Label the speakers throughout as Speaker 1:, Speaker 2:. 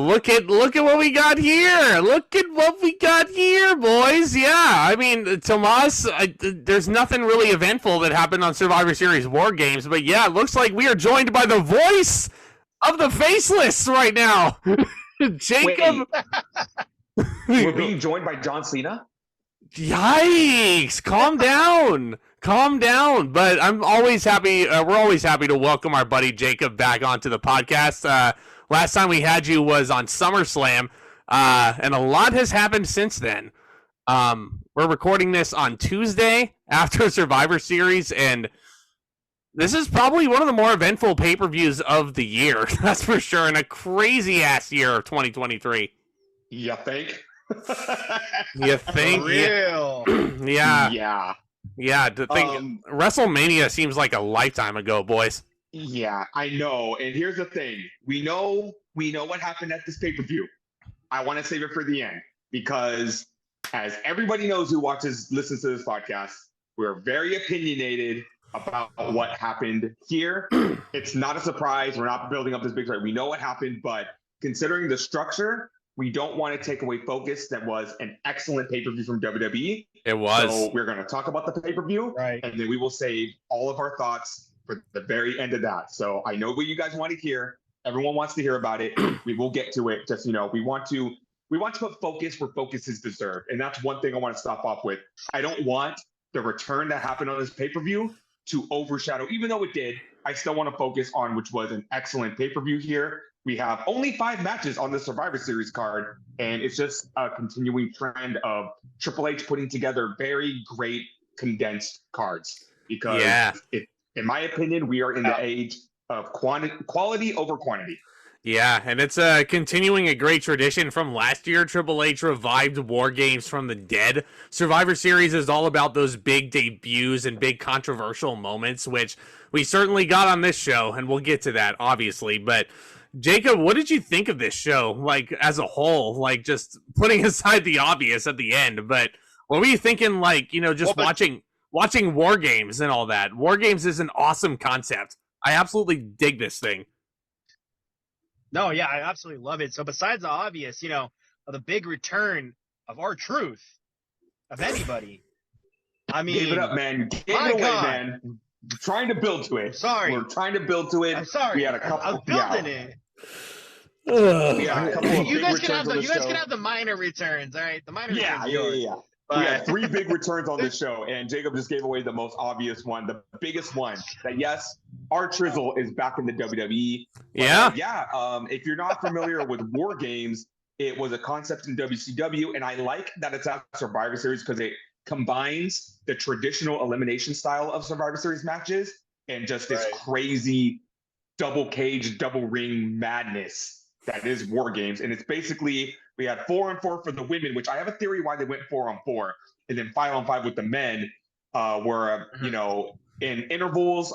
Speaker 1: look at what we got here. Look at what we got here, boys. Yeah, I mean, Tomas, there's nothing really eventful that happened on Survivor Series War Games, but yeah, it looks like we are joined by the voice of the faceless right now. Jacob.
Speaker 2: We're being joined by John Cena?
Speaker 1: Yikes! Calm down. Calm down. But I'm always happy. We're always happy to welcome our buddy Jacob back onto the podcast. Last time we had you was on SummerSlam, and a lot has happened since then. We're recording this on Tuesday after Survivor Series, and this is probably one of the more eventful pay-per-views of the year. That's for sure, and a crazy-ass year of 2023.
Speaker 2: You think?
Speaker 1: You think?
Speaker 3: For real?
Speaker 1: Yeah. Yeah, to think WrestleMania seems like a lifetime ago, boys.
Speaker 2: Yeah, I know. And here's the thing. We know what happened at this pay-per-view. I want to save it for the end because as everybody knows who listens to this podcast, we're very opinionated about what happened here. It's not a surprise. We're not building up this big story. We know what happened, but considering the structure, we don't want to take away focus. That was an excellent pay-per-view from WWE.
Speaker 1: It was.
Speaker 2: So we're going to talk about the pay-per-view,
Speaker 3: right,
Speaker 2: and then we will save all of our thoughts for the very end of that. So I know what you guys want to hear. Everyone wants to hear about it. We will get to it. Just, we want to put focus where focus is deserved. And that's one thing I want to stop off with. I don't want the return that happened on this pay-per-view to overshadow, even though it did, I still want to focus on which was an excellent pay-per-view here. We have only 5 matches on the Survivor Series card, and it's just a continuing trend of Triple H putting together very great condensed cards. Because in my opinion, we are in the age of quality over quantity.
Speaker 1: Yeah, and it's continuing a great tradition from last year. Triple H revived War Games from the dead. Survivor Series is all about those big debuts and big controversial moments, which we certainly got on this show, and we'll get to that, obviously. But Jacob, what did you think of this show, like, as a whole? Like, just putting aside the obvious at the end, but what were you thinking, like, just watching War Games and all that? War Games is an awesome concept. I absolutely dig this thing.
Speaker 3: No, yeah, I absolutely love it. So besides the obvious, the big return of R-Truth, of anybody. I mean,
Speaker 2: give it up, man. Give it away, man. We're trying to build to it.
Speaker 3: Sorry.
Speaker 2: We're trying to build to it.
Speaker 3: I'm sorry.
Speaker 2: We had a couple.
Speaker 3: I'm building it.
Speaker 2: We had a couple of
Speaker 3: You
Speaker 2: big
Speaker 3: guys can
Speaker 2: returns
Speaker 3: have the minor returns, all right? The minor
Speaker 2: Yeah.
Speaker 3: returns.
Speaker 2: But we had 3 big returns on this show, and Jacob just gave away the most obvious one, the biggest one. That yes, our Trizzle is back in the WWE.
Speaker 1: Yeah.
Speaker 2: If you're not familiar with War Games, it was a concept in WCW, and I like that it's at Survivor Series because it combines the traditional elimination style of Survivor Series matches and just this crazy double cage, double ring madness that is War Games. And it's basically, we had 4-on-4 for the women, which I have a theory why they went 4-on-4, and then 5-on-5 with the men, where, in intervals,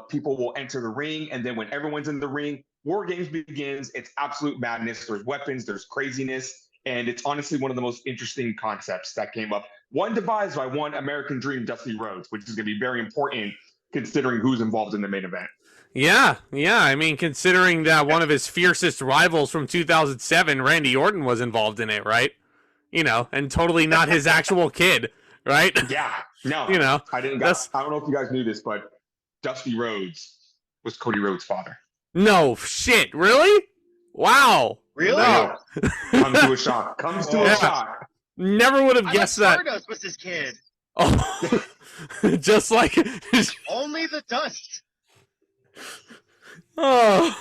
Speaker 2: people will enter the ring, and then when everyone's in the ring, War Games begins. It's absolute madness. There's weapons, there's craziness, and it's honestly one of the most interesting concepts that came up. One devised by one American Dream, Dusty Rhodes, which is going to be very important considering who's involved in the main event.
Speaker 1: Yeah. I mean, considering that one of his fiercest rivals from 2007, Randy Orton, was involved in it, right? And totally not his actual kid, right?
Speaker 2: Yeah. No. I don't know if you guys knew this, but Dusty Rhodes was Cody Rhodes' father.
Speaker 1: No shit, really? Wow.
Speaker 3: Really?
Speaker 2: No. Comes to a shock.
Speaker 1: Never would have guessed that.
Speaker 3: Stardust was his kid.
Speaker 1: Oh, just like
Speaker 3: only the dust.
Speaker 1: Oh,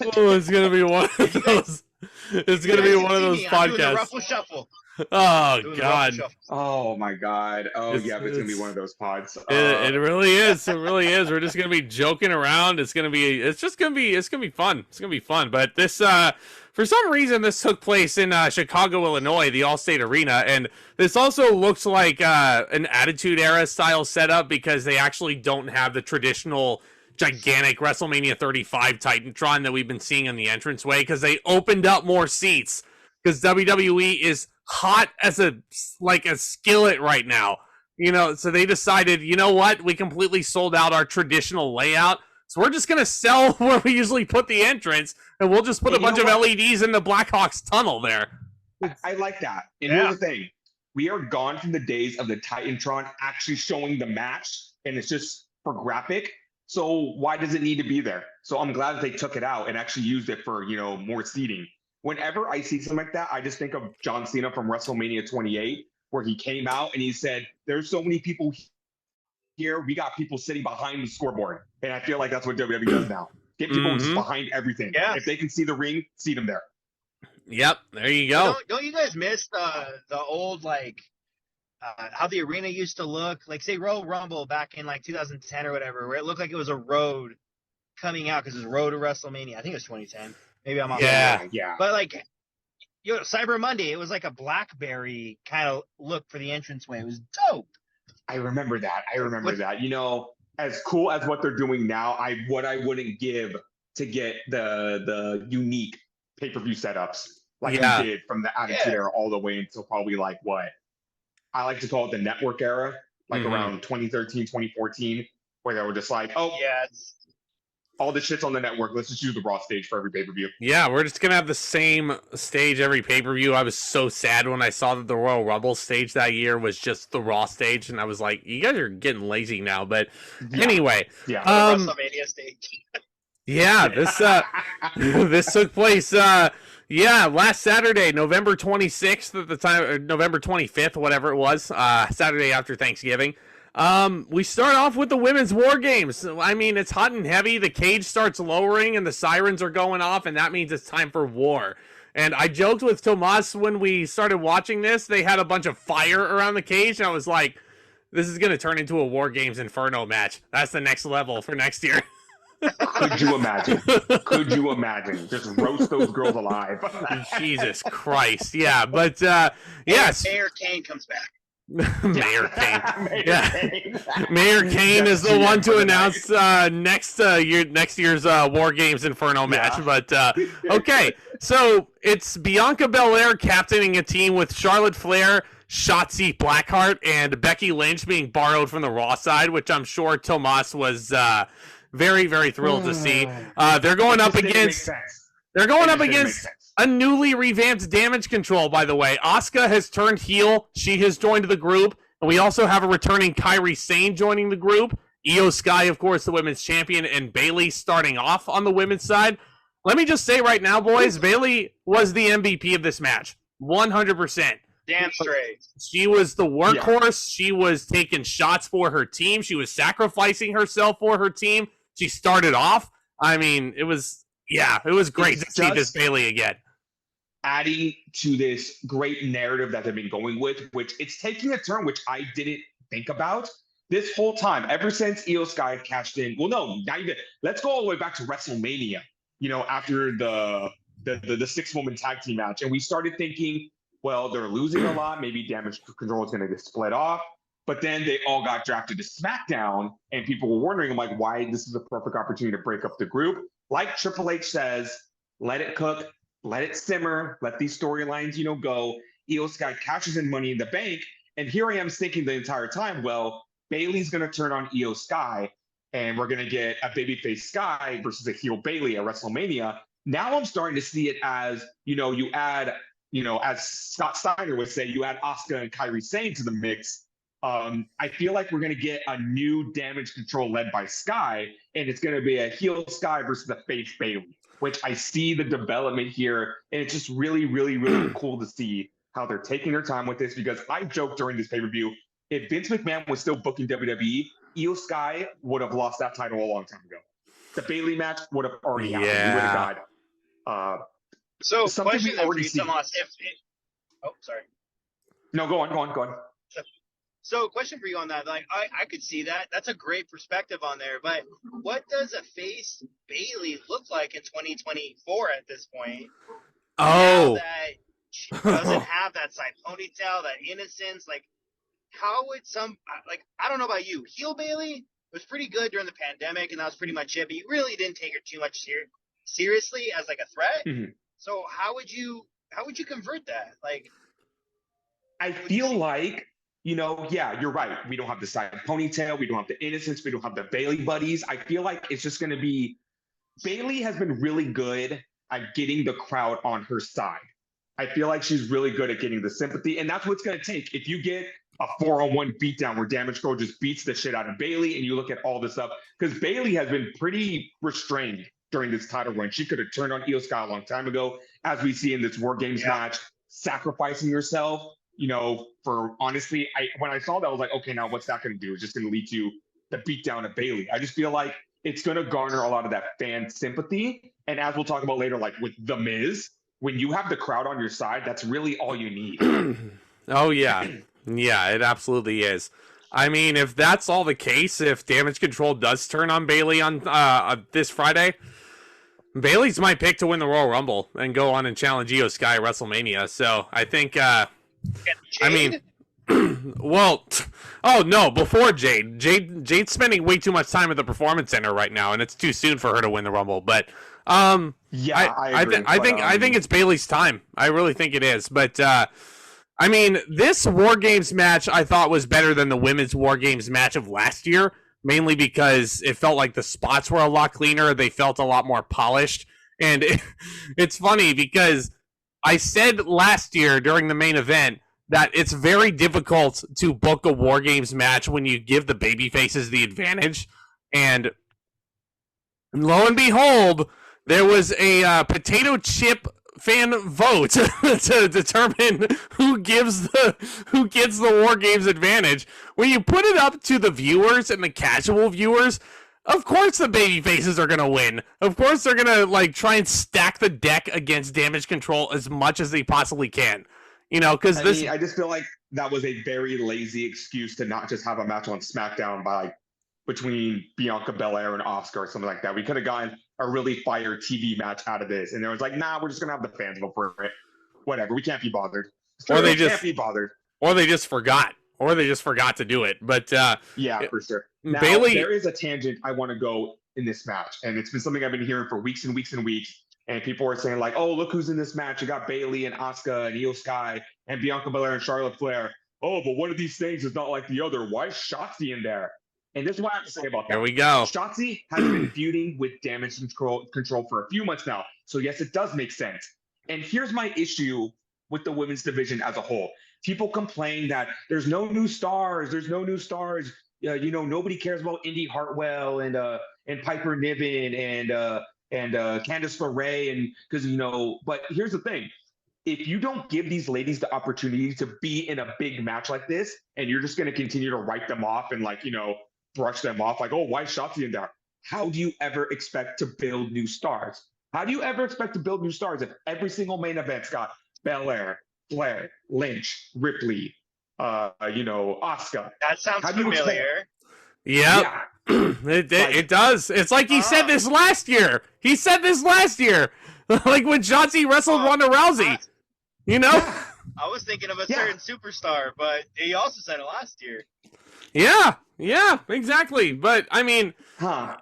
Speaker 1: it's gonna be one of those. It's gonna be one of those podcasts.
Speaker 3: Ruffle shuffle.
Speaker 1: Oh God.
Speaker 2: Oh my God. Oh yeah, it's gonna be one of those pods.
Speaker 1: It really is. It really is. We're just gonna be joking around. It's gonna be fun. It's gonna be fun. But this, for some reason, this took place in Chicago, Illinois, the Allstate Arena, and this also looks like an Attitude Era style setup because they actually don't have the traditional gigantic WrestleMania 35 Titantron that we've been seeing in the entranceway because they opened up more seats because WWE is hot as a skillet right now. So they decided, you know what? We completely sold out our traditional layout. So we're just gonna sell where we usually put the entrance, and we'll just put a bunch of LEDs in the Blackhawks tunnel there.
Speaker 2: I like that. And here's the thing. We are gone from the days of the Titantron actually showing the match, and it's just for graphic. So why does it need to be there? So I'm glad that they took it out and actually used it for, more seating. Whenever I see something like that, I just think of John Cena from WrestleMania 28, where he came out and he said, there's so many people here. We got people sitting behind the scoreboard. And I feel like that's what WWE does now. Get people just behind everything. Yeah. If they can see the ring, see them there.
Speaker 1: Yep, there you go.
Speaker 3: Don't you guys miss the old, how the arena used to look? Like, say, Royal Rumble back in, 2010 or whatever, where it looked like it was a road coming out because it was Road to WrestleMania. I think it was 2010. Maybe I'm off.
Speaker 2: Yeah.
Speaker 3: But, Cyber Monday, it was like a BlackBerry kind of look for the entranceway. It was dope.
Speaker 2: I remember that. As cool as what they're doing now, what I wouldn't give to get the unique pay-per-view setups we did from the Attitude Era all the way until probably what I like to call it the network era, around 2013, 2014, where they were just all the shit's on the network. Let's just use the Raw stage for every pay-per-view.
Speaker 1: Yeah, we're just going to have the same stage every pay-per-view. I was so sad when I saw that the Royal Rumble stage that year was just the Raw stage, and I was like, you guys are getting lazy now. But anyway.
Speaker 3: Yeah, WrestleMania stage.
Speaker 1: Yeah, this took place, last Saturday, November 26th at the time, or November 25th, whatever it was, Saturday after Thanksgiving. We start off with the women's war games. I mean, it's hot and heavy. The cage starts lowering and the sirens are going off, and that means it's time for war. And I joked with Tomas when we started watching this, they had a bunch of fire around the cage, and I was like, this is going to turn into a War Games Inferno match. That's the next level for next year.
Speaker 2: Could you imagine? Just roast those girls alive.
Speaker 1: Jesus Christ. Yeah, but, yes.
Speaker 3: Mayor Kane comes back.
Speaker 1: Mayor Kane. Mayor Kane is the one to announce next year's War Games Inferno match. But okay, so it's Bianca Belair captaining a team with Charlotte Flair, Shotzi Blackheart, and Becky Lynch being borrowed from the Raw side, which I'm sure Tomas was very, very thrilled to see. They're going up against a newly revamped Damage Control, by the way. Asuka has turned heel. She has joined the group. And we also have a returning Kairi Sane joining the group. Io Sky, of course, the women's champion, and Bayley starting off on the women's side. Let me just say right now, boys, Bayley was the MVP of this match. 100%.
Speaker 3: Damn straight.
Speaker 1: She was the workhorse. She was taking shots for her team. She was sacrificing herself for her team. She started off. I mean, it was great to see this Bayley again.
Speaker 2: Adding to this great narrative that they've been going with, which it's taking a turn, which I didn't think about this whole time, ever since Io Sky cashed in. Well, no, not even. Let's go all the way back to WrestleMania, after the 6-woman tag team match. And we started thinking, well, they're losing a lot. Maybe Damage Control is going to get split off. But then they all got drafted to SmackDown, and people were wondering, why this is a perfect opportunity to break up the group. Like Triple H says, let it cook, let it simmer, let these storylines, go. Io Sky cashes in Money in the Bank, and here I am thinking the entire time, well, Bayley's going to turn on Io Sky, and we're going to get a babyface Sky versus a heel Bayley at WrestleMania. Now I'm starting to see it as, you add, as Scott Steiner would say, you add Asuka and Kairi Sane to the mix. I feel like we're going to get a new Damage Control led by Sky, and it's going to be a heel Sky versus a face Bayley, which I see the development here, and it's just really, really, really cool to see how they're taking their time with this, because I joked during this pay-per-view, if Vince McMahon was still booking WWE, Io Sky would have lost that title a long time ago. The Bayley match would have already happened. We would have got
Speaker 3: so
Speaker 2: something
Speaker 3: question
Speaker 2: we already see.
Speaker 3: Tomas, sorry.
Speaker 2: No, go on.
Speaker 3: So question for you on that, I could see that. That's a great perspective on there, but what does a face Bayley look like in 2024 at this point?
Speaker 1: Oh.
Speaker 3: Now that she doesn't have that side ponytail, that innocence, how would I don't know about you, heel Bayley was pretty good during the pandemic, and that was pretty much it, but you really didn't take her too much seriously as a threat. Mm-hmm. So how would you convert that?
Speaker 2: I feel like, yeah, you're right. We don't have the side ponytail. We don't have the innocence. We don't have the Bailey buddies. I feel like it's just going to be Bailey has been really good at getting the crowd on her side. I feel like she's really good at getting the sympathy, and that's what it's going to take. If you get a 4-on-1 beatdown where Damage Control just beats the shit out of Bailey, and you look at all this stuff, because Bailey has been pretty restrained during this title run. She could have turned on Io Sky a long time ago, as we see in this War Games match, sacrificing herself. For honestly, when I saw that, I was like, okay, now what's that going to do? It's just going to lead to the beatdown of Bailey. I just feel like it's going to garner a lot of that fan sympathy. And as we'll talk about later, like with The Miz, when you have the crowd on your side, that's really all you need.
Speaker 1: Oh, yeah. Yeah, it absolutely is. I mean, if that's all the case, if Damage Control does turn on Bailey on this Friday, Bailey's my pick to win the Royal Rumble and go on and challenge Io Sky at WrestleMania. So I think, I mean, well, oh no, before Jade's spending way too much time at the Performance Center right now, and it's too soon for her to win the Rumble. But
Speaker 2: yeah, I agree,
Speaker 1: I think it's Bailey's time. I really think it is. But I mean, this War Games match I thought was better than the women's War Games match of last year, mainly because it felt like the spots were a lot cleaner. They felt a lot more polished, and it's funny because I said last year during the main event that it's very difficult to book a War Games match when you give the babyfaces the advantage. And lo and behold, there was a potato chip fan vote to determine who gets the War Games advantage. When you put it up to the viewers and the casual viewers, of course the baby faces are going to win. Of course they're going to try and stack the deck against Damage Control as much as they possibly can. Because
Speaker 2: I just feel like that was a very lazy excuse to not just have a match on SmackDown between Bianca, Belair, and Asuka or something like that. We could have gotten a really fire TV match out of this, and there was like, nah, we're just gonna have the fans go for it. Whatever, we can't be bothered. Can't be bothered.
Speaker 1: Or they just forgot. Or they just forgot to do it. But
Speaker 2: yeah, for sure. Now,
Speaker 1: Bailey,
Speaker 2: there is a tangent I want to go in this match, and it's been something I've been hearing for weeks and weeks and weeks. And people were saying like, oh, look who's in this match. You got Bailey and Asuka and Io Sky and Bianca Belair and Charlotte Flair. Oh, but one of these things is not like the other. Why is Shotzi in there? And this is what I have to say about that.
Speaker 1: Here we go.
Speaker 2: Shotzi has been feuding with Damage Control for a few months now. So yes, it does make sense. And here's my issue with the women's division as a whole. People complain that there's no new stars. There's no new stars. Nobody cares about Indy Hartwell and Piper Niven and Candice LeRae, and because but here's the thing: if you don't give these ladies the opportunity to be in a big match like this, and you're just going to continue to write them off and brush them off, like, oh, why is Shotzi in there? How do you ever expect to build new stars? How do you ever expect to build new stars if every single main event's got Belair, Flair, Lynch, Ripley, Asuka?
Speaker 3: That sounds familiar.
Speaker 1: Yeah. It does. It's like he said this last year. He said this last year. Like when Shotzi wrestled Ronda Rousey.
Speaker 3: I was thinking of a certain superstar, but he also said it last year.
Speaker 1: Yeah, exactly. But I mean,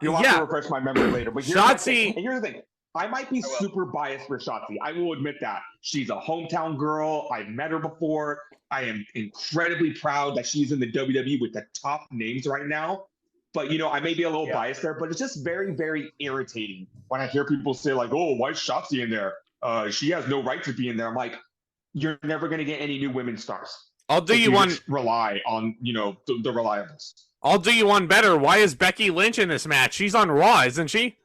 Speaker 2: you'll have to refresh my memory later. But
Speaker 1: Shotzi.
Speaker 2: Here's the thing. I might be super biased for Shotzi. I will admit that. She's a hometown girl. I've met her before. I am incredibly proud that she's in the WWE with the top names right now. But, I may be a little biased there, but it's just very, very irritating when I hear people say, like, oh, why is Shotzi in there? She has no right to be in there. I'm like, you're never going to get any new women's stars.
Speaker 1: I'll do you one.
Speaker 2: Rely on, the reliables.
Speaker 1: I'll do you one better. Why is Becky Lynch in this match? She's on Raw, isn't she?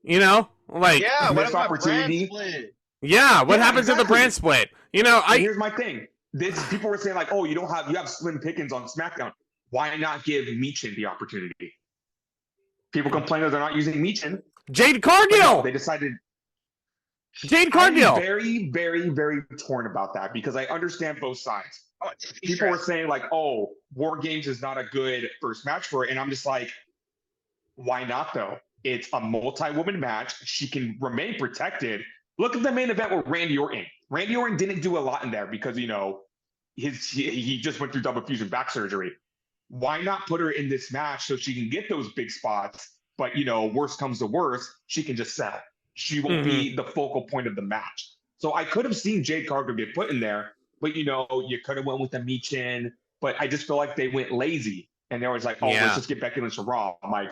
Speaker 2: Missed opportunity.
Speaker 1: Yeah, what happened to the brand split?
Speaker 2: Here's my thing. People were saying like, oh, you have Slim Pickens on SmackDown. Why not give Meechin the opportunity? People complain that they're not using Meechin.
Speaker 1: Jade Cargill.
Speaker 2: They decided.
Speaker 1: Jade Cargill.
Speaker 2: I'm very, very, very torn about that because I understand both sides. People were saying like, oh, War Games is not a good first match for it. And I'm just like, why not though? It's a multi-woman match. She can remain protected. Look at the main event with Randy Orton. Randy Orton didn't do a lot in there because, he just went through double fusion back surgery. Why not put her in this match so she can get those big spots? But, worst comes to worst, she can just sell. She won't be the focal point of the match. So I could have seen Jade Cargill get put in there, but, you could have went with the Meechin. but I just feel like they went lazy and they were like, oh, let's just get Becky Lynch to Raw. I'm like,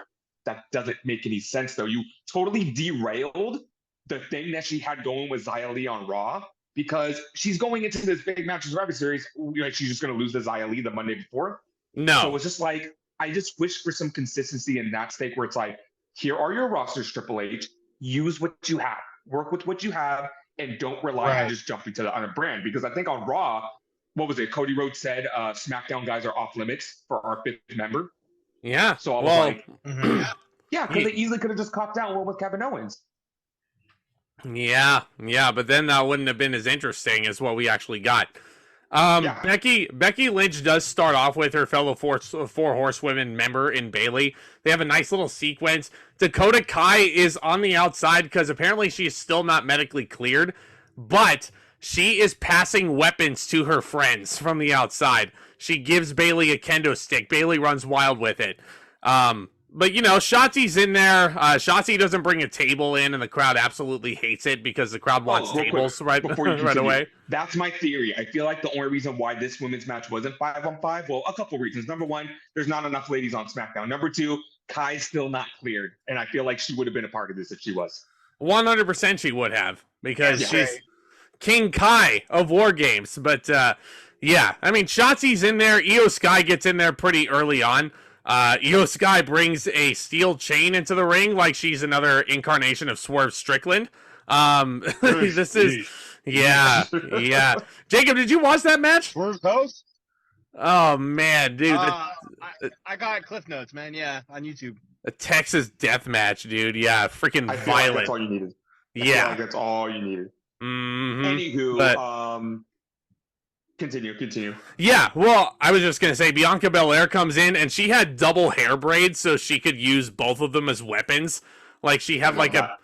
Speaker 2: that doesn't make any sense though. You totally derailed the thing that she had going with Xia Li on Raw, because she's going into this big match of Survivor Series, like she's just going to lose to Xia Li the Monday before.
Speaker 1: No.
Speaker 2: So it's just like, I just wish for some consistency in that stake where it's like, here are your rosters, Triple H. Use what you have. Work with what you have, and don't rely on just jumping to the on a brand. Because I think on Raw, what was it? Cody Rhodes said SmackDown guys are off limits for our 5th member.
Speaker 1: Yeah.
Speaker 2: So I was like, yeah, because they easily could have just copped out with Kevin Owens.
Speaker 1: Yeah, but then that wouldn't have been as interesting as what we actually got. Becky Lynch does start off with her fellow four horsewomen member in Bayley. They have a nice little sequence. Dakota Kai is on the outside because apparently she is still not medically cleared, but she is passing weapons to her friends from the outside. She gives Bayley a kendo stick. Bayley runs wild with it. But, you know, Shotzi's in there. Shotzi doesn't bring a table in, and the crowd absolutely hates it because the crowd wants tables right away.
Speaker 2: That's my theory. I feel like the only reason why this women's match wasn't 5-on-5, well, a couple reasons. Number one, there's not enough ladies on SmackDown. Number two, Kai's still not cleared, and I feel like she would have been a part of this if she was.
Speaker 1: 100% she would have, because she's King Kai of War Games. But, yeah, I mean, Shotzi's in there. Io Sky gets in there pretty early on. Io Sky brings a steel chain into the ring like she's another incarnation of Swerve Strickland. This is, yeah. Jacob, did you watch that match?
Speaker 3: Swerve Post?
Speaker 1: Oh, man, dude.
Speaker 3: I got Cliff Notes, man. Yeah, on YouTube.
Speaker 1: A Texas death match, dude. Yeah, freaking
Speaker 2: I feel
Speaker 1: violent.
Speaker 2: Like that's all you needed. That's all you needed. Anywho, Continue.
Speaker 1: Yeah, well, I was just going to say, Bianca Belair comes in, and she had double hair braids, so she could use both of them as weapons. Like, she had like a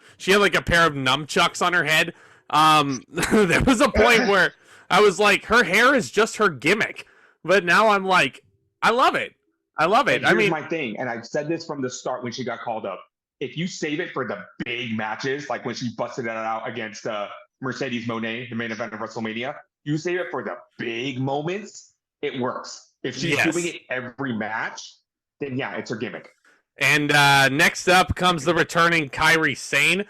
Speaker 1: pair of nunchucks on her head. There was a point where I was like, her hair is just her gimmick. But now I'm like, I love it.
Speaker 2: Here's my thing, and I've said this from the start when she got called up. If you save it for the big matches, like when she busted it out against Mercedes Moné, the main event of WrestleMania, you save it for the big moments, it works. If she's doing it every match, then yeah, it's her gimmick.
Speaker 1: And next up comes the returning Kairi Sane.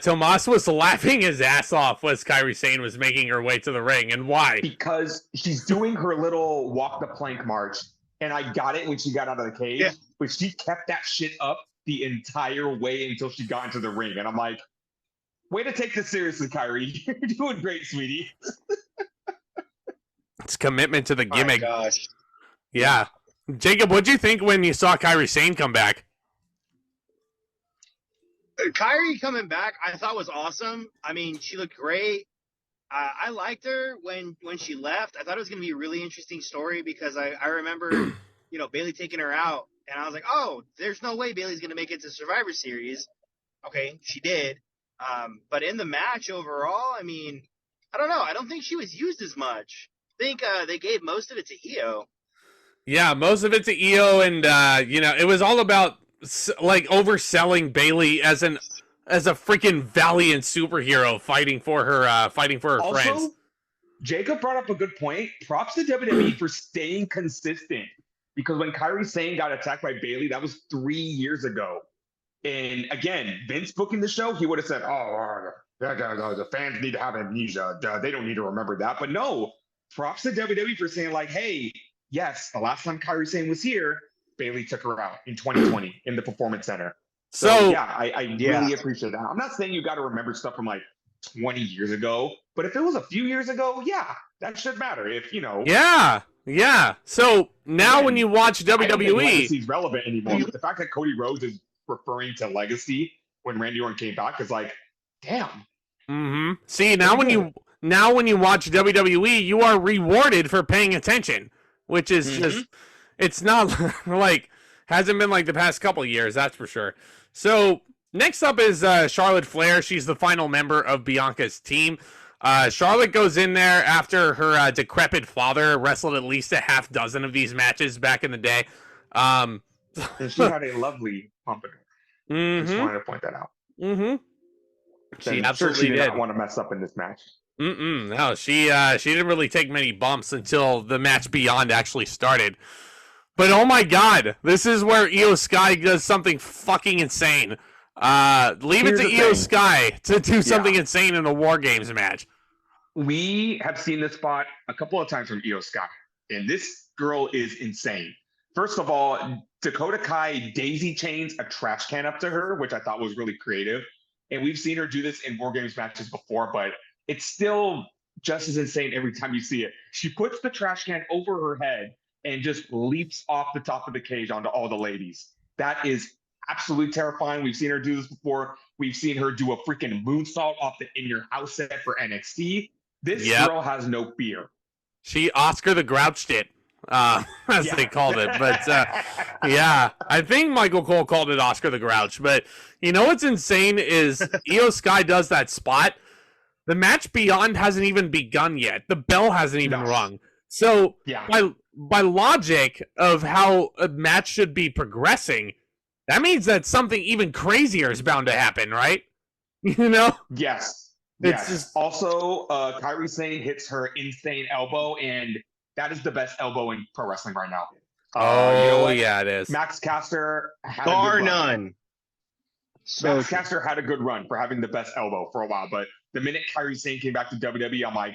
Speaker 1: Tomas was laughing his ass off as Kairi Sane was making her way to the ring. And why?
Speaker 2: Because she's doing her little walk the plank march. And I got it when she got out of the cage. Yeah. But she kept that shit up the entire way until she got into the ring. And I'm like, way to take this seriously, Kairi. You're doing great, sweetie.
Speaker 1: It's commitment to the gimmick.
Speaker 3: Oh my gosh.
Speaker 1: Yeah. Jacob, what'd you think when you saw Kairi Sane come back?
Speaker 3: Kairi coming back, I thought was awesome. I mean, she looked great. I liked her when she left. I thought it was going to be a really interesting story because I remember, Bayley taking her out, and I was like, oh, there's no way Bayley's going to make it to Survivor Series. Okay, she did. But in the match overall, I mean, I don't know. I don't think she was used as much. I think they gave most of it to Io.
Speaker 1: Yeah, most of it to Io, and it was all about like overselling Bayley as a freaking valiant superhero fighting for her friends.
Speaker 2: Jacob brought up a good point. Props to WWE for staying consistent, because when Kairi Sane got attacked by Bayley, that was 3 years ago. And again, Vince booking the show, he would have said, the fans need to have amnesia. They don't need to remember that. But no, props to WWE for saying like, hey, yes, the last time Kairi Sane was here, Bayley took her out in 2020 in the Performance Center. So yeah, I really appreciate that. I'm not saying you got to remember stuff from like 20 years ago, but if it was a few years ago, yeah, that should matter. If
Speaker 1: Yeah. So now when you watch WWE,
Speaker 2: I don't think legacy's relevant anymore. But the fact that Cody Rhodes is referring to legacy when Randy Orton came back is like, damn.
Speaker 1: Mm-hmm. See, now when you watch WWE, you are rewarded for paying attention, which is just, it's not like, hasn't been like the past couple years, that's for sure. So next up is Charlotte Flair. She's the final member of Bianca's team. Charlotte goes in there after her decrepit father wrestled at least a half dozen of these matches back in the day.
Speaker 2: And she had a lovely pompadour. I just wanted to point that out.
Speaker 1: She absolutely
Speaker 2: did
Speaker 1: did
Speaker 2: not want to mess up in this match.
Speaker 1: No, she didn't really take many bumps until the match Beyond actually started. But oh my god, this is where Io Sky does something fucking insane. Leave
Speaker 2: Here's
Speaker 1: it to
Speaker 2: the
Speaker 1: Io
Speaker 2: thing.
Speaker 1: Sky to do something insane in a War Games match.
Speaker 2: We have seen this spot a couple of times from Io Sky, and this girl is insane. First of all, Dakota Kai daisy chains a trash can up to her, which I thought was really creative. And we've seen her do this in War Games matches before, but it's still just as insane every time you see it. She puts the trash can over her head and just leaps off the top of the cage onto all the ladies. That is absolutely terrifying. We've seen her do this before. We've seen her do a freaking moonsault off the In Your House set for NXT. This girl has no fear.
Speaker 1: She Oscar the Grouched it, as they called it. But yeah, I think Michael Cole called it Oscar the Grouch. But you know what's insane is Io Sky does that spot. The match Beyond hasn't even begun yet. The bell hasn't even rung. So by logic of how a match should be progressing, that means that something even crazier is bound to happen, right? You know?
Speaker 2: Yes.
Speaker 1: It's just
Speaker 2: also Kairi Sane hits her insane elbow, and that is the best elbow in pro wrestling right now.
Speaker 1: Yeah, it is.
Speaker 2: Max Caster had
Speaker 3: Bar
Speaker 2: a good
Speaker 3: none.
Speaker 2: Run. Max Caster had a good run for having the best elbow for a while, but the minute Kairi Sane came back to WWE, I'm like,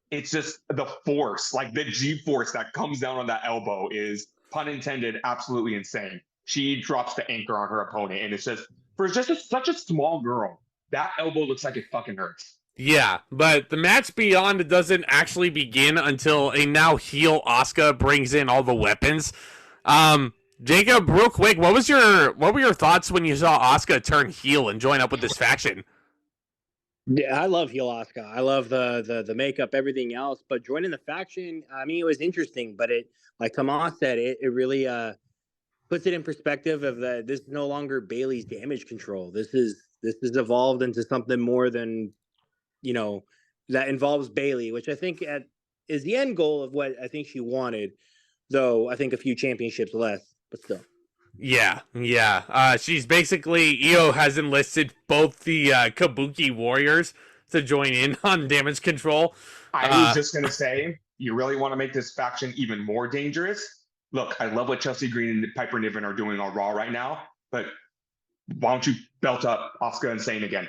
Speaker 2: it's just the force, like the G-force that comes down on that elbow is, pun intended, absolutely insane. She drops the anchor on her opponent, and it's just, for just such a small girl, that elbow looks like it fucking hurts.
Speaker 1: Yeah, but the match Beyond doesn't actually begin until a now heel Asuka brings in all the weapons. Jacob, real quick, what were your thoughts when you saw Asuka turn heel and join up with this faction?
Speaker 4: Yeah, I love heel Asuka. I love the makeup, everything else. But joining the faction, I mean, it was interesting. But it, like Tomas said, it really puts it in perspective of that this is no longer Bayley's damage control. This is evolved into something more than, that involves Bayley, which I think is the end goal of what I think she wanted. Though I think a few championships less, but still.
Speaker 1: Yeah. She's basically, Io has enlisted both the Kabuki Warriors to join in on damage control.
Speaker 2: I was just going to say, you really want to make this faction even more dangerous? Look, I love what Chelsea Green and Piper Niven are doing on Raw right now, but why don't you belt up Asuka and Zayn again?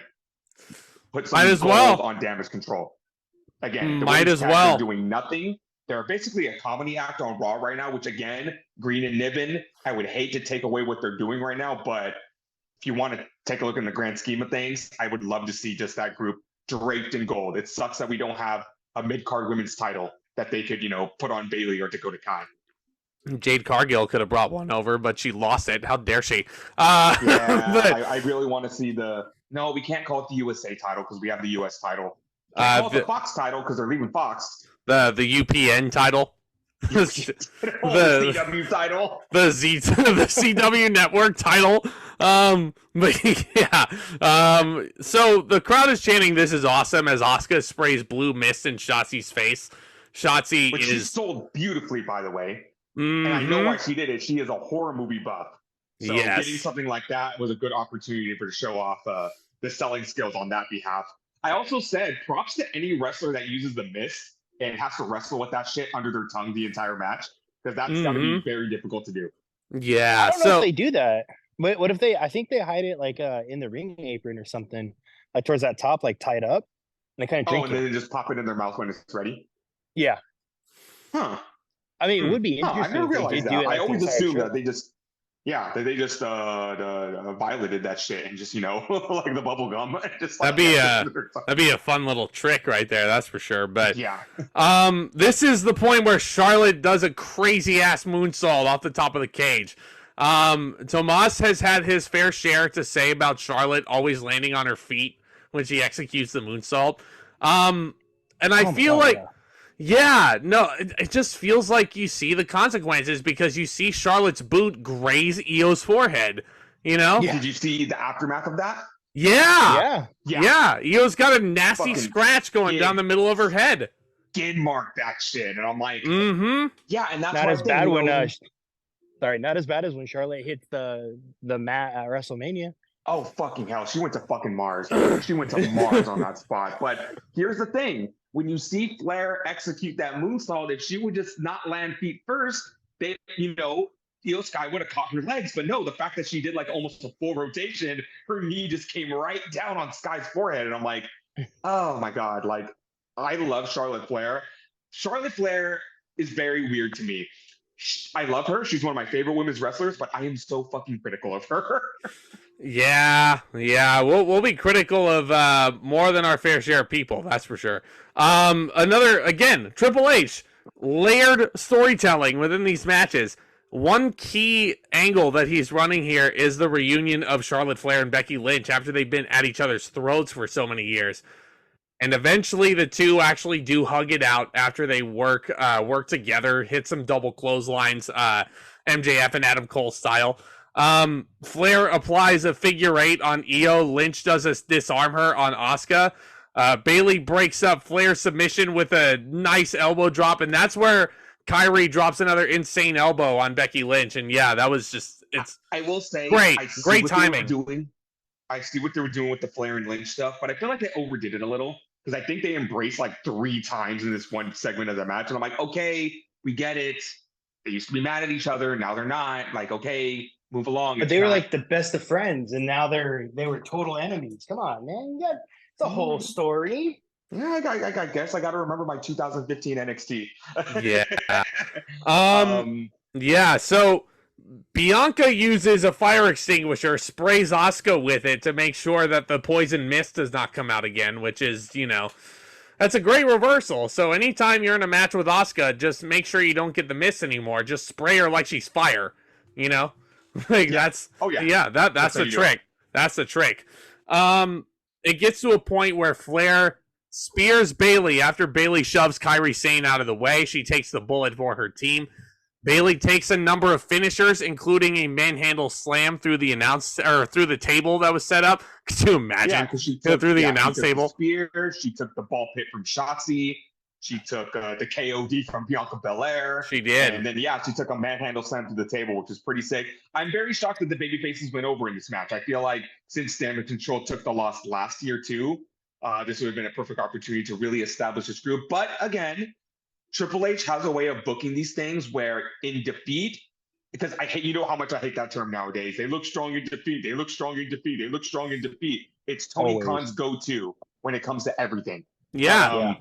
Speaker 2: Put some gold on damage control. Again,
Speaker 1: might as well.
Speaker 2: Doing nothing. They're basically a comedy act on Raw right now, which again, Green and Niven, I would hate to take away what they're doing right now, but if you want to take a look in the grand scheme of things, I would love to see just that group draped in gold. It sucks that we don't have a mid-card women's title that they could, put on Bayley or Dakota Kai.
Speaker 1: Jade Cargill could have brought one over, but she lost it. How dare she?
Speaker 2: I really want to see no, we can't call it the USA title because we have the US title. Call it the Fox title because they're leaving Fox.
Speaker 1: The UPN title.
Speaker 2: the CW title.
Speaker 1: The CW Network title. But yeah. So the crowd is chanting "This is awesome" as Asuka sprays blue mist in Shotzi's face. Shotzi
Speaker 2: Which she sold beautifully, by the way. And I know why she did it. She is a horror movie buff. So getting something like that was a good opportunity for her to show off the selling skills on that behalf. I also said props to any wrestler that uses the mist and has to wrestle with that shit under their tongue the entire match, because that's got to be very difficult to do.
Speaker 1: Yeah.
Speaker 5: I don't know if they do that. What if I think they hide it like in the ring apron or something, like towards that top, like tied up, and they kind of drink
Speaker 2: and then they just pop it in their mouth when it's ready?
Speaker 5: Yeah.
Speaker 2: Huh.
Speaker 5: I mean, it would be interesting.
Speaker 2: I never realized that. I always assumed that they just violated that shit and just, like the bubble gum. Just
Speaker 1: that'd be a fun little trick right there, that's for sure. But
Speaker 2: yeah.
Speaker 1: This is the point where Charlotte does a crazy ass moonsault off the top of the cage. Tomas has had his fair share to say about Charlotte always landing on her feet when she executes the moonsault. And I feel like it just feels like you see the consequences because you see Charlotte's boot graze Io's forehead, Yeah.
Speaker 2: Did you see the aftermath of that?
Speaker 1: Yeah. Io's got a nasty scratch going down the middle of her head.
Speaker 2: Skid mark that shit. And I'm like,
Speaker 5: yeah, and that's not as bad when not as bad as when Charlotte hit the mat at WrestleMania.
Speaker 2: Oh, fucking hell. She went to fucking Mars. She went to Mars on that spot. But here's the thing. when you see Flair execute that moonsault, if she would just not land feet first, they, Sky would have caught her legs. But no, the fact that she did like almost a full rotation, her knee just came right down on Sky's forehead. And I'm like, oh my God, like, I love Charlotte Flair. Charlotte Flair is very weird to me. I love her. She's one of my favorite women's wrestlers, but I am so fucking critical of her.
Speaker 1: Yeah. We'll be critical of more than our fair share of people, that's for sure. Again, Triple H, layered storytelling within these matches. One key angle that he's running here is the reunion of Charlotte Flair and Becky Lynch after they've been at each other's throats for so many years. And eventually the two actually do hug it out after they work together, hit some double clotheslines, MJF and Adam Cole style. Flair applies a figure eight on Io. Lynch does disarm her on Asuka. Bayley breaks up Flair's submission with a nice elbow drop, and that's where Kyrie drops another insane elbow on Becky Lynch. And yeah, that was just,
Speaker 2: I will say,
Speaker 1: great timing.
Speaker 2: I see what they were doing with the Flair and Lynch stuff, but I feel like they overdid it a little because I think they embraced like 3 times in this one segment of the match. And I'm like, okay, we get it. They used to be mad at each other. Now they're not. Like, okay, move along.
Speaker 5: But they were like the best of friends, and now they were total enemies. Come on, man. You got the whole story.
Speaker 2: Yeah, I guess I got to remember my 2015 NXT.
Speaker 1: Yeah. Yeah, so Bianca uses a fire extinguisher, sprays Asuka with it to make sure that the poison mist does not come out again, which is, that's a great reversal. So anytime you're in a match with Asuka, just make sure you don't get the mist anymore. Just spray her like she's fire, Like that's that's the trick. That's the trick. It gets to a point where Flair spears Bayley after Bayley shoves Kairi Sane out of the way. She takes the bullet for her team. Bayley takes a number of finishers, including a manhandle slam through the through the table that was set up. Could you imagine?
Speaker 2: Yeah, because she took
Speaker 1: through the announce table.
Speaker 2: The spear. She took the ball pit from Shotzi. She took the KOD from Bianca Belair.
Speaker 1: She did.
Speaker 2: And then, she took a manhandle slam to the table, which is pretty sick. I'm very shocked that the babyfaces went over in this match. I feel like since Damage Control took the loss last year, too, this would have been a perfect opportunity to really establish this group. But again, Triple H has a way of booking these things where in defeat, because I hate, how much I hate that term nowadays. They look strong in defeat. They look strong in defeat. They look strong in defeat. It's Tony Khan's go-to when it comes to everything.
Speaker 1: Yeah.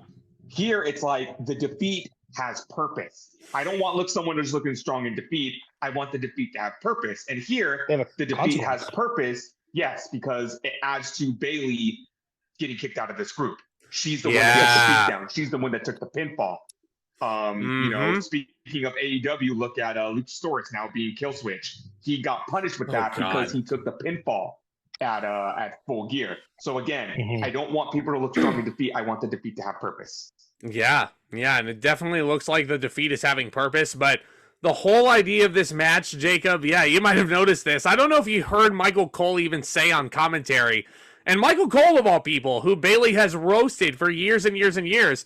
Speaker 2: Here, it's like the defeat has purpose. I don't want someone who's looking strong in defeat. I want the defeat to have purpose. And here, the defeat has purpose, yes, because it adds to Bayley getting kicked out of this group. She's the one that gets the beat down. She's the one that took the pinfall. Speaking of AEW, look at Luchasaurus now being Killswitch. He got punished with that because he took the pinfall at Full Gear. So again, I don't want people to look strong in defeat. I want the defeat to have purpose.
Speaker 1: Yeah, and it definitely looks like the defeat is having purpose, but the whole idea of this match, Jacob, you might have noticed this. I don't know if you heard Michael Cole even say on commentary, and Michael Cole, of all people, who Bayley has roasted for years and years and years,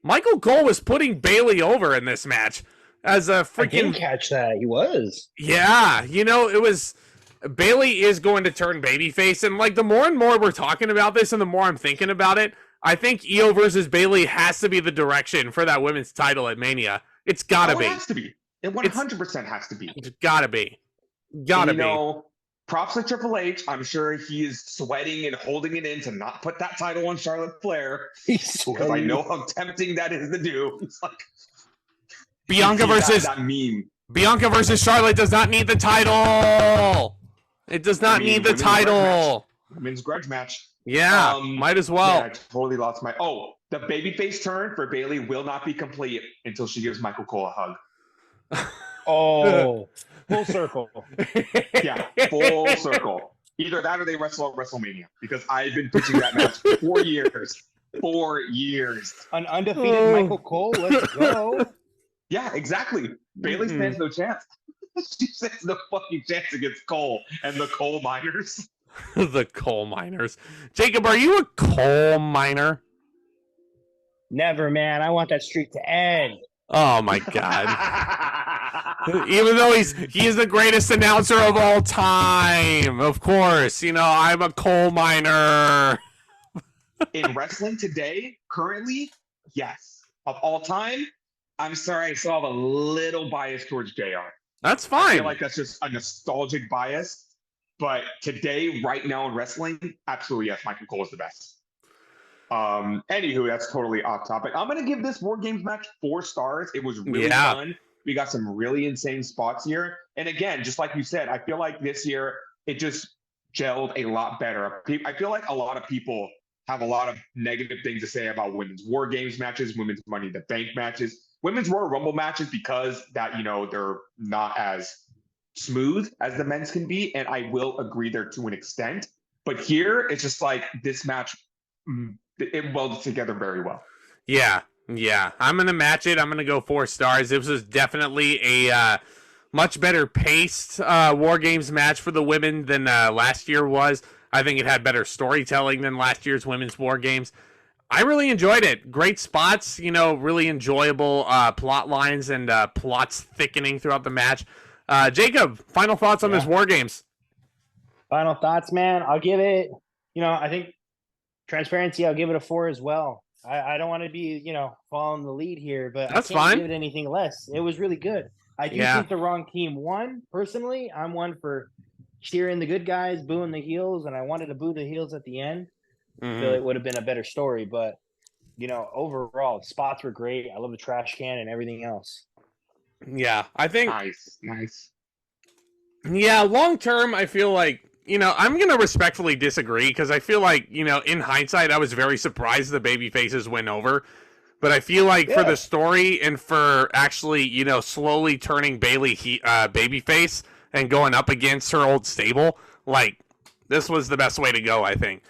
Speaker 1: Michael Cole was putting Bayley over in this match as a freaking...
Speaker 5: I didn't catch that. He was.
Speaker 1: Yeah, it was... Bayley is going to turn babyface, and like the more and more we're talking about this and the more I'm thinking about it, I think Io versus Bayley has to be the direction for that women's title at Mania. It's gotta be.
Speaker 2: It has to be. It 100% has to be.
Speaker 1: It's gotta be.
Speaker 2: Props to Triple H. I'm sure he is sweating and holding it in to not put that title on Charlotte Flair. Because I know how tempting that is to do. It's like
Speaker 1: Bianca versus
Speaker 2: that meme.
Speaker 1: Bianca versus Charlotte does not need the title. It does not need the title.
Speaker 2: Women's grudge match.
Speaker 1: Yeah, might as well.
Speaker 2: Yeah, I totally lost my... the babyface turn for Bayley will not be complete until she gives Michael Cole a hug.
Speaker 5: Full circle.
Speaker 2: Yeah, full circle. Either that or they wrestle at WrestleMania, because I've been pitching that match for 4 years. 4 years.
Speaker 5: An undefeated Michael Cole, let's go.
Speaker 2: Yeah, exactly. Bayley stands no chance. She stands no fucking chance against Cole and the coal miners.
Speaker 1: The coal miners. Jacob, are you a coal miner?
Speaker 5: Never, man. I want that streak to end.
Speaker 1: Oh my god. Even though he is the greatest announcer of all time. Of course, I'm a coal miner.
Speaker 2: In wrestling today, currently, yes. Of all time, I'm sorry, I still have a little bias towards JR.
Speaker 1: That's
Speaker 2: I
Speaker 1: fine.
Speaker 2: feel like that's just a nostalgic bias. But today, right now in wrestling, absolutely yes, Michael Cole is the best. Anywho, that's totally off topic. I'm gonna give this War Games match 4 stars. It was really fun. We got some really insane spots here. And again, just like you said, I feel like this year it just gelled a lot better. I feel like a lot of people have a lot of negative things to say about women's War Games matches, women's Money in the Bank matches, women's Royal Rumble matches, because that, you know, they're not as smooth as the men's can be. And I will agree there to an extent. But here, it's just like this match, it welded together very well.
Speaker 1: Yeah. I'm going to match it. I'm going to go 4 stars. This was definitely a much better paced War Games match for the women than last year was. I think it had better storytelling than last year's women's War Games. I really enjoyed it. Great spots, you know, really enjoyable plot lines and plots thickening throughout the match. Jacob, final thoughts on this War Games?
Speaker 5: Final thoughts, man. I'll give it, you know, I think transparency, I'll give it a 4 as well. I don't want to be, you know, following the lead here, but
Speaker 1: that's
Speaker 5: I can't
Speaker 1: fine.
Speaker 5: give it anything less. It was really good. I do think the wrong team won. Personally, I'm one for cheering the good guys, booing the heels, and I wanted to boo the heels at the end. I feel it would have been a better story, but, you know, overall, spots were great. I love the trash can and everything else.
Speaker 1: Yeah, I think...
Speaker 2: Nice.
Speaker 1: Yeah, long term, I feel like, you know, I'm going to respectfully disagree, because I feel like, you know, in hindsight, I was very surprised the babyfaces went over. But I feel like for the story and for actually, you know, slowly turning Bayley babyface and going up against her old stable, like, this was the best way to go, I think.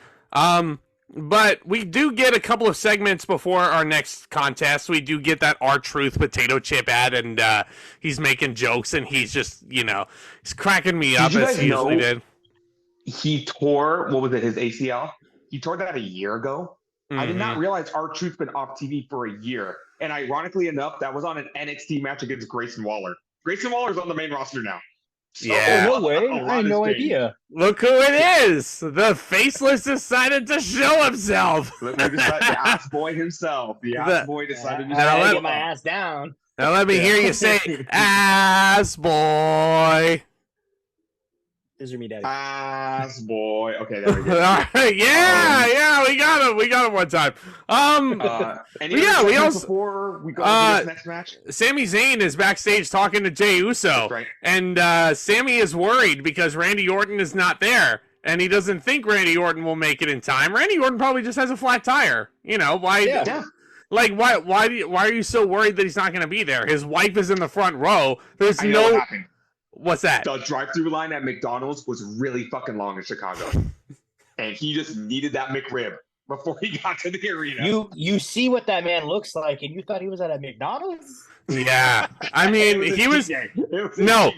Speaker 1: But we do get a couple of segments before our next contest. We do get that R-Truth potato chip ad, and he's making jokes, and he's just, you know, he's cracking me up as he usually did.
Speaker 2: He tore, what was it, his ACL? He tore that a year ago. I did not realize R-Truth's been off TV for a year. And ironically enough, that was on an NXT match against Grayson Waller. Grayson Waller's on the main roster now.
Speaker 1: So, no
Speaker 5: way. I had no idea.
Speaker 1: Look who it is. The faceless decided to show himself.
Speaker 2: The ass boy himself. The ass boy decided to
Speaker 5: get my ass down.
Speaker 1: Now let me hear you say, ass boy.
Speaker 5: These are me, daddy.
Speaker 2: Ass boy. Okay, there we go.
Speaker 1: All right. Yeah, we got him. We got him one time. We also
Speaker 2: before we go to this next match.
Speaker 1: Sami Zayn is backstage talking to Jey Uso,
Speaker 2: that's right.
Speaker 1: And Sami is worried because Randy Orton is not there, and he doesn't think Randy Orton will make it in time. Randy Orton probably just has a flat tire. You know why?
Speaker 2: Yeah.
Speaker 1: Like why are you so worried that he's not going to be there? His wife is in the front row. There's
Speaker 2: I know what happened.
Speaker 1: What's that?
Speaker 2: The drive-through line at McDonald's was really fucking long in Chicago. And he just needed that McRib before he got to the arena.
Speaker 5: You see what that man looks like, and you thought he was at a McDonald's?
Speaker 1: Yeah. I mean, he was... No.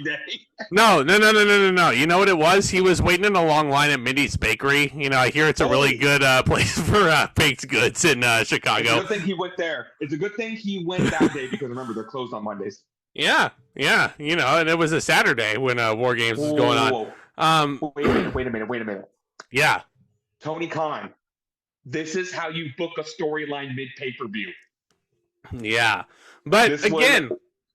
Speaker 1: You know what it was? He was waiting in a long line at Mindy's Bakery. You know, I hear it's a really good place for baked goods in Chicago.
Speaker 2: It's a good thing he went there. It's a good thing he went that day because, remember, they're closed on Mondays.
Speaker 1: Yeah, you know, and it was a Saturday when War Games was going on.
Speaker 2: Wait a minute.
Speaker 1: Yeah.
Speaker 2: Tony Khan, this is how you book a storyline mid-pay-per-view.
Speaker 1: Yeah, but
Speaker 2: this
Speaker 1: again...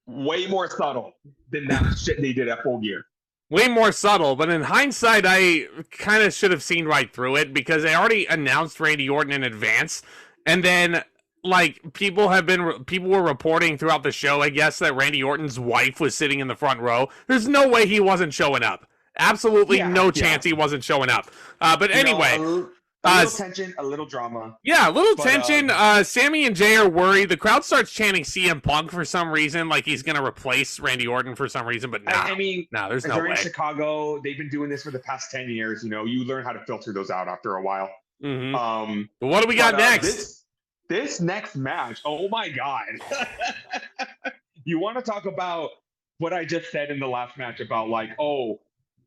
Speaker 2: way more subtle than that shit they did at Full Gear.
Speaker 1: Way more subtle, but in hindsight, I kind of should have seen right through it because they already announced Randy Orton in advance, and then... Like, people were reporting throughout the show, I guess, that Randy Orton's wife was sitting in the front row. There's no way he wasn't showing up. Absolutely no chance he wasn't showing up. But anyway.
Speaker 2: A little tension, a little drama.
Speaker 1: Yeah, a little tension. Sami and Jey are worried. The crowd starts chanting CM Punk for some reason, like he's going to replace Randy Orton for some reason, but there's no way.
Speaker 2: In Chicago, they've been doing this for the past 10 years. You know, you learn how to filter those out after a while.
Speaker 1: But what do we got next?
Speaker 2: This next match, oh my God. You want to talk about what I just said in the last match about like, oh,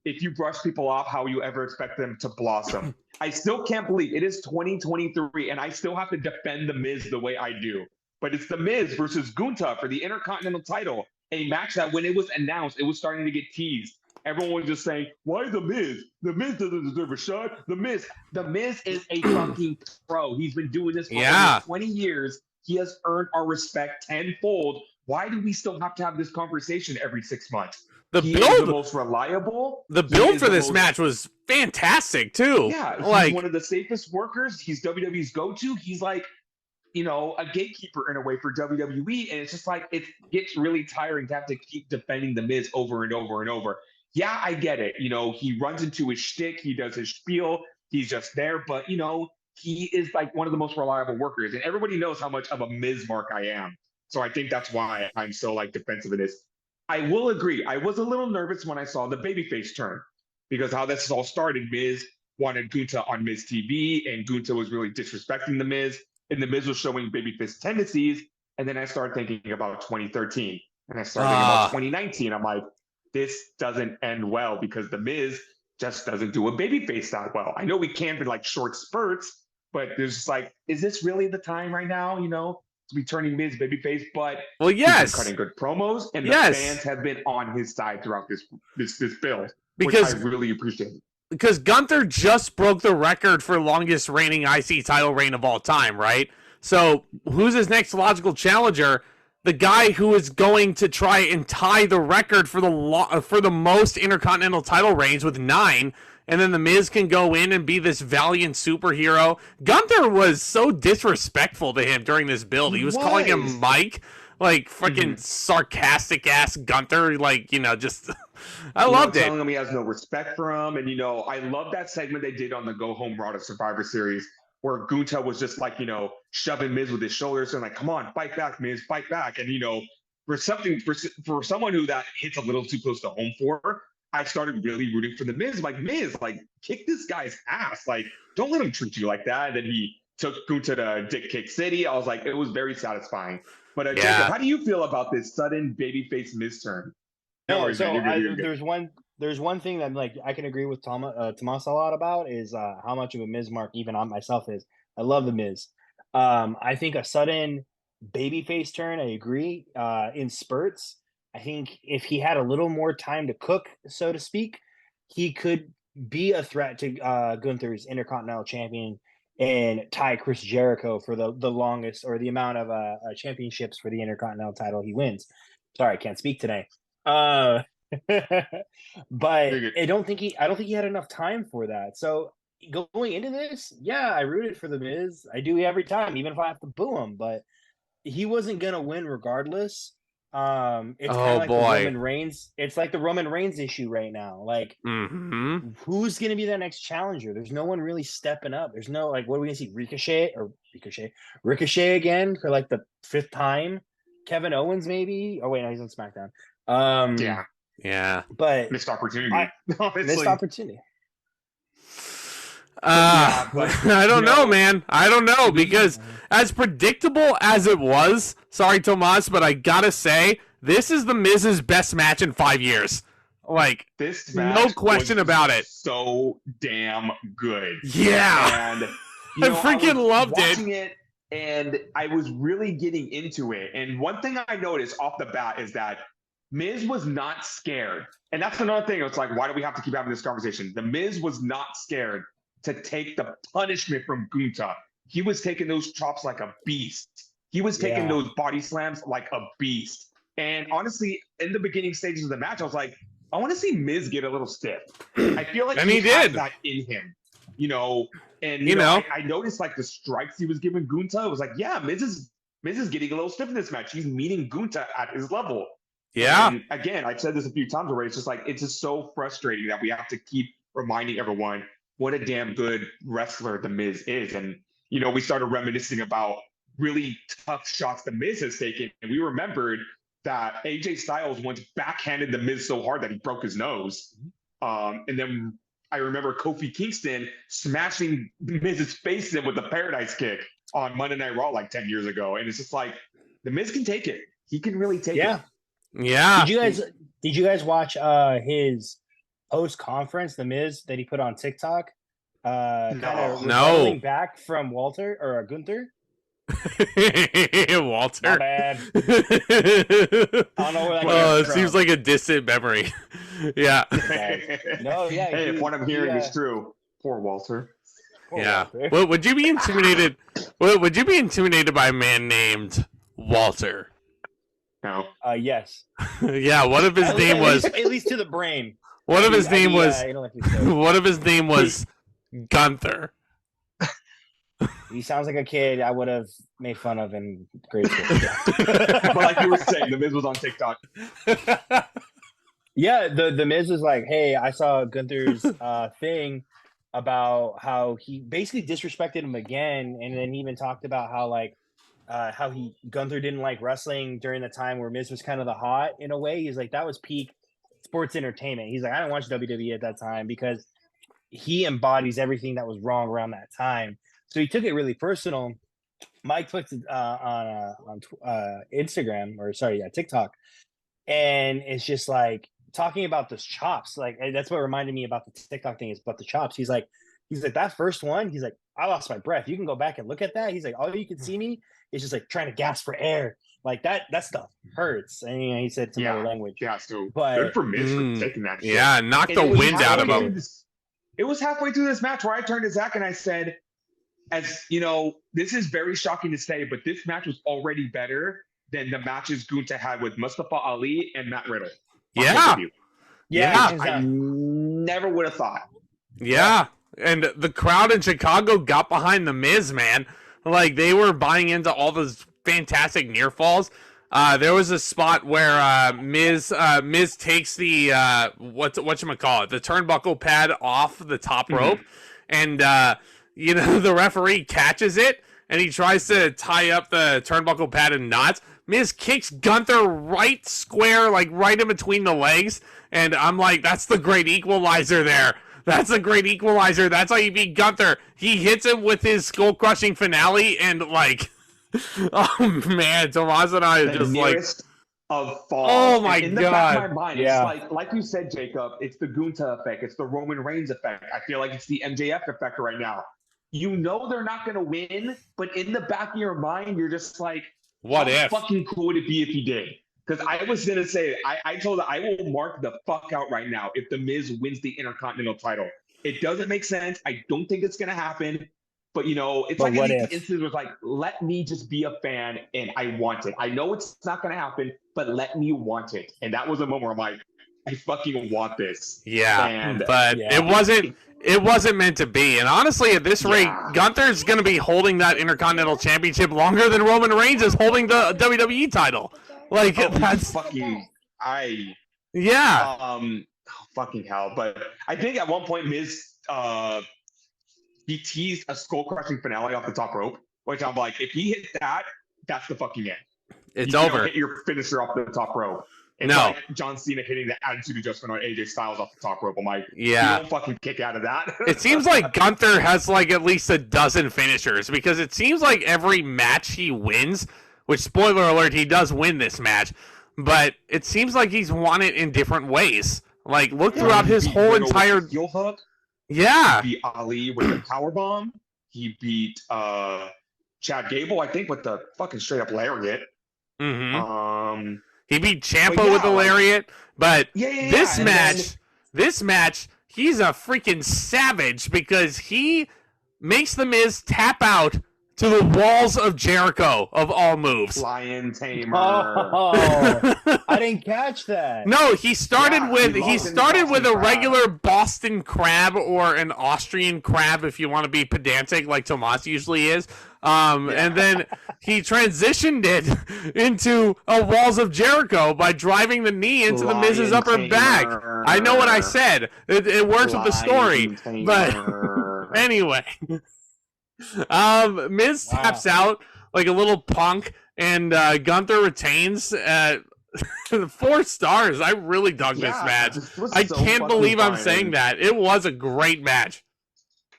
Speaker 2: if you brush people off, how you ever expect them to blossom? I still can't believe it is 2023 and I still have to defend The Miz the way I do. But it's The Miz versus Gunther for the Intercontinental title, a match that when it was announced, it was starting to get teased. Everyone was just saying, why The Miz? The Miz doesn't deserve a shot. The Miz is a fucking pro. He's been doing this for over 20 years. He has earned our respect tenfold. Why do we still have to have this conversation every 6 months? He is the most reliable.
Speaker 1: The build for this match was fantastic too.
Speaker 2: Yeah,
Speaker 1: like
Speaker 2: he's one of the safest workers. He's WWE's go-to. He's like, you know, a gatekeeper in a way for WWE. And it's just like, it gets really tiring to have to keep defending The Miz over and over and over. Yeah, I get it. You know, he runs into his shtick. He does his spiel. He's just there. But, you know, he is like one of the most reliable workers. And everybody knows how much of a Miz mark I am. So I think that's why I'm so like defensive of this. I will agree. I was a little nervous when I saw the babyface turn because how this all started, Miz wanted Gunther on Miz TV and Gunther was really disrespecting The Miz and The Miz was showing babyface tendencies. And then I started thinking about 2013 and I started thinking about 2019. I'm like, this doesn't end well because The Miz just doesn't do a babyface that well. I know we camp in like short spurts, but there's just like, is this really the time right now, you know, to be turning Miz babyface? But
Speaker 1: well, yes,
Speaker 2: he's been cutting good promos, and the fans have been on his side throughout this build,
Speaker 1: because
Speaker 2: which I really appreciate.
Speaker 1: Because Gunther just broke the record for longest reigning IC title reign of all time, right? So who's his next logical challenger? The guy who is going to try and tie the record for the most Intercontinental title reigns with 9. And then The Miz can go in and be this valiant superhero. Gunther was so disrespectful to him during this build. He was calling him Mike, like freaking sarcastic ass Gunther. Like, you know, just I loved it.
Speaker 2: Telling him he has no respect for him. And, you know, I love that segment they did on the Go Home Raw to Survivor Series where Gunther was just like, you know, shoving Miz with his shoulders and like, come on, fight back, Miz, fight back. And, you know, for someone who that hits a little too close to home for, I started really rooting for The Miz. Like, Miz, like, kick this guy's ass. Like, don't let him treat you like that. And then he took Gunther to Dick Kick City. I was like, it was very satisfying. But Jacob, how do you feel about this sudden babyface Miz turn?
Speaker 5: There's one thing that like I can agree with Tomas a lot about is how much of a Miz mark even on myself is. I love The Miz. I think a sudden babyface turn, I agree, in spurts. I think if he had a little more time to cook, so to speak, he could be a threat to Gunther's Intercontinental Champion and tie Chris Jericho for the longest or the amount of championships for the Intercontinental title he wins. Sorry, I can't speak today. But I don't think he had enough time for that. So going into this, yeah, I rooted for The Miz. I do every time, even if I have to boo him. But he wasn't gonna win regardless. It's kind of like the Roman Reigns. It's like the Roman Reigns issue right now. Like, who's gonna be the next challenger? There's no one really stepping up. There's no like, what are we gonna see? Ricochet again for like the 5th time. Kevin Owens maybe. Oh wait, no, he's on SmackDown.
Speaker 1: Yeah.
Speaker 2: But missed opportunity.
Speaker 5: Missed opportunity.
Speaker 1: I don't know, man. I don't know, because as predictable as it was, sorry, Tomas, but I gotta say, this is The Miz's best match in 5 years. Like,
Speaker 2: this match
Speaker 1: no question about it.
Speaker 2: So damn good.
Speaker 1: Yeah.
Speaker 2: And
Speaker 1: I freaking loved
Speaker 2: it. And I was really getting into it. And one thing I noticed off the bat is that Miz was not scared. And that's another thing. It's like, why do we have to keep having this conversation? The Miz was not scared to take the punishment from Gunther. He was taking those chops like a beast. He was taking those body slams like a beast. And honestly, in the beginning stages of the match, I was like, I want to see Miz get a little stiff. I feel like he has that in him, you know. And you know, I noticed like the strikes he was giving Gunther. It was like, yeah, Miz is getting a little stiff in this match. He's meeting Gunther at his level.
Speaker 1: Yeah.
Speaker 2: And again, I've said this a few times already. It's just like, it's just so frustrating that we have to keep reminding everyone what a damn good wrestler The Miz is. And, you know, we started reminiscing about really tough shots The Miz has taken. And we remembered that AJ Styles once backhanded The Miz so hard that he broke his nose. And then I remember Kofi Kingston smashing The Miz's face in with the Paradise Kick on Monday Night Raw like 10 years ago. And it's just like, The Miz can take it. He can really take it.
Speaker 1: Yeah.
Speaker 5: Did you guys watch his post conference, The Miz, that he put on TikTok?
Speaker 1: No.
Speaker 5: Back from Gunther.
Speaker 1: Walter.
Speaker 5: My bad. I don't know where that came
Speaker 1: it
Speaker 5: from.
Speaker 1: seems like a distant memory. Yeah.
Speaker 5: No, yeah.
Speaker 2: Hey, if what I'm hearing is true, poor Walter.
Speaker 1: Yeah.
Speaker 5: Walter.
Speaker 1: Well, would you be intimidated? Would you be intimidated by a man named Walter?
Speaker 2: No.
Speaker 5: Yes.
Speaker 1: Yeah. What if his name was?
Speaker 5: At least to the brain.
Speaker 1: What if his name was?
Speaker 5: Intellectually so.
Speaker 1: What if his name was Gunther?
Speaker 5: He sounds like a kid I would have made fun of in grade school.
Speaker 2: But like you were saying, the Miz was on TikTok.
Speaker 5: Yeah, the Miz was like, "Hey, I saw Gunther's thing about how he basically disrespected him again, and then even talked about how Gunther didn't like wrestling during the time where Miz was kind of the hot in a way. He's like, that was peak sports entertainment. He's like, I didn't watch WWE at that time because he embodies everything that was wrong around that time. So he took it really personal. Mike puts it on Instagram TikTok, and it's just like talking about those chops. Like that's what reminded me about the TikTok thing is about the chops. He's like that first one. He's like, I lost my breath. You can go back and look at that. He's like, all you can see me is just like trying to gasp for air. Like that stuff hurts. And he said some other language.
Speaker 2: Yeah, so
Speaker 5: but
Speaker 2: good for Miz for taking that shit.
Speaker 1: Yeah, knocked the wind out of him.
Speaker 2: It was halfway through this match where I turned to Zack and I said, as you know, this is very shocking to say, but this match was already better than the matches Gunther had with Mustafa Ali and Matt Riddle.
Speaker 1: Yeah.
Speaker 2: I never would have thought.
Speaker 1: Yeah. And the crowd in Chicago got behind the Miz, man. Like they were buying into all those fantastic near falls. There was a spot where Miz takes the whatchamacallit, the turnbuckle pad off the top rope, and the referee catches it and he tries to tie up the turnbuckle pad in knots. Miz kicks Gunther right square, like right in between the legs, and I'm like, that's the great equalizer there. That's a great equalizer. That's how you beat Gunther. He hits him with his skull-crushing finale, and like, oh man, Tomas and I are just like,
Speaker 2: of falls.
Speaker 1: Oh my
Speaker 2: in the
Speaker 1: god!
Speaker 2: Back of my mind, it's like you said, Jacob. It's the Gunther effect. It's the Roman Reigns effect. I feel like it's the MJF effect right now. You know they're not going to win, but in the back of your mind, you're just like,
Speaker 1: what
Speaker 2: how
Speaker 1: if?
Speaker 2: fucking cool would it be if he did? Because I was going to say, I told her I will mark the fuck out right now if The Miz wins the Intercontinental title. It doesn't make sense. I don't think it's going to happen. But, it's like an instance was like, let me just be a fan and I want it. I know it's not going to happen, but let me want it. And that was a moment where I'm like, I fucking want this.
Speaker 1: Yeah, but it wasn't meant to be. And honestly, at this rate, Gunther's going to be holding that Intercontinental Championship longer than Roman Reigns is holding the WWE title. Like, that's
Speaker 2: fucking fucking hell. But I think at one point, Miz, he teased a skull-crushing finale off the top rope, which I'm like, if he hit that, that's the fucking end.
Speaker 1: It's over.
Speaker 2: Hit your finisher off the top rope. It's like John Cena hitting the attitude adjustment on AJ Styles off the top rope. I'm like, you don't fucking kick out of that.
Speaker 1: It seems like Gunther has like at least a dozen finishers because it seems like every match he wins, which spoiler alert, he does win this match, but it seems like he's won it in different ways. Like look throughout his whole entire
Speaker 2: heel hook.
Speaker 1: Yeah.
Speaker 2: He beat Ali with the powerbomb. He beat Chad Gable, I think, with the fucking straight up lariat.
Speaker 1: Mm-hmm. He beat Ciampa with the lariat, but this match, he's a freaking savage because he makes The Miz tap out to the walls of Jericho of all moves.
Speaker 2: Lion Tamer.
Speaker 5: Oh, I didn't catch that.
Speaker 1: No, he started with a regular Boston crab or an Austrian crab if you want to be pedantic like Tomas usually is. And then he transitioned it into a walls of Jericho by driving the knee into the Miz's upper back. I know what I said. It works with the story. But anyway. Miz taps out like a little punk, and Gunther retains. 4 stars. I really dug this match. I can't believe I'm saying that. It was a great match.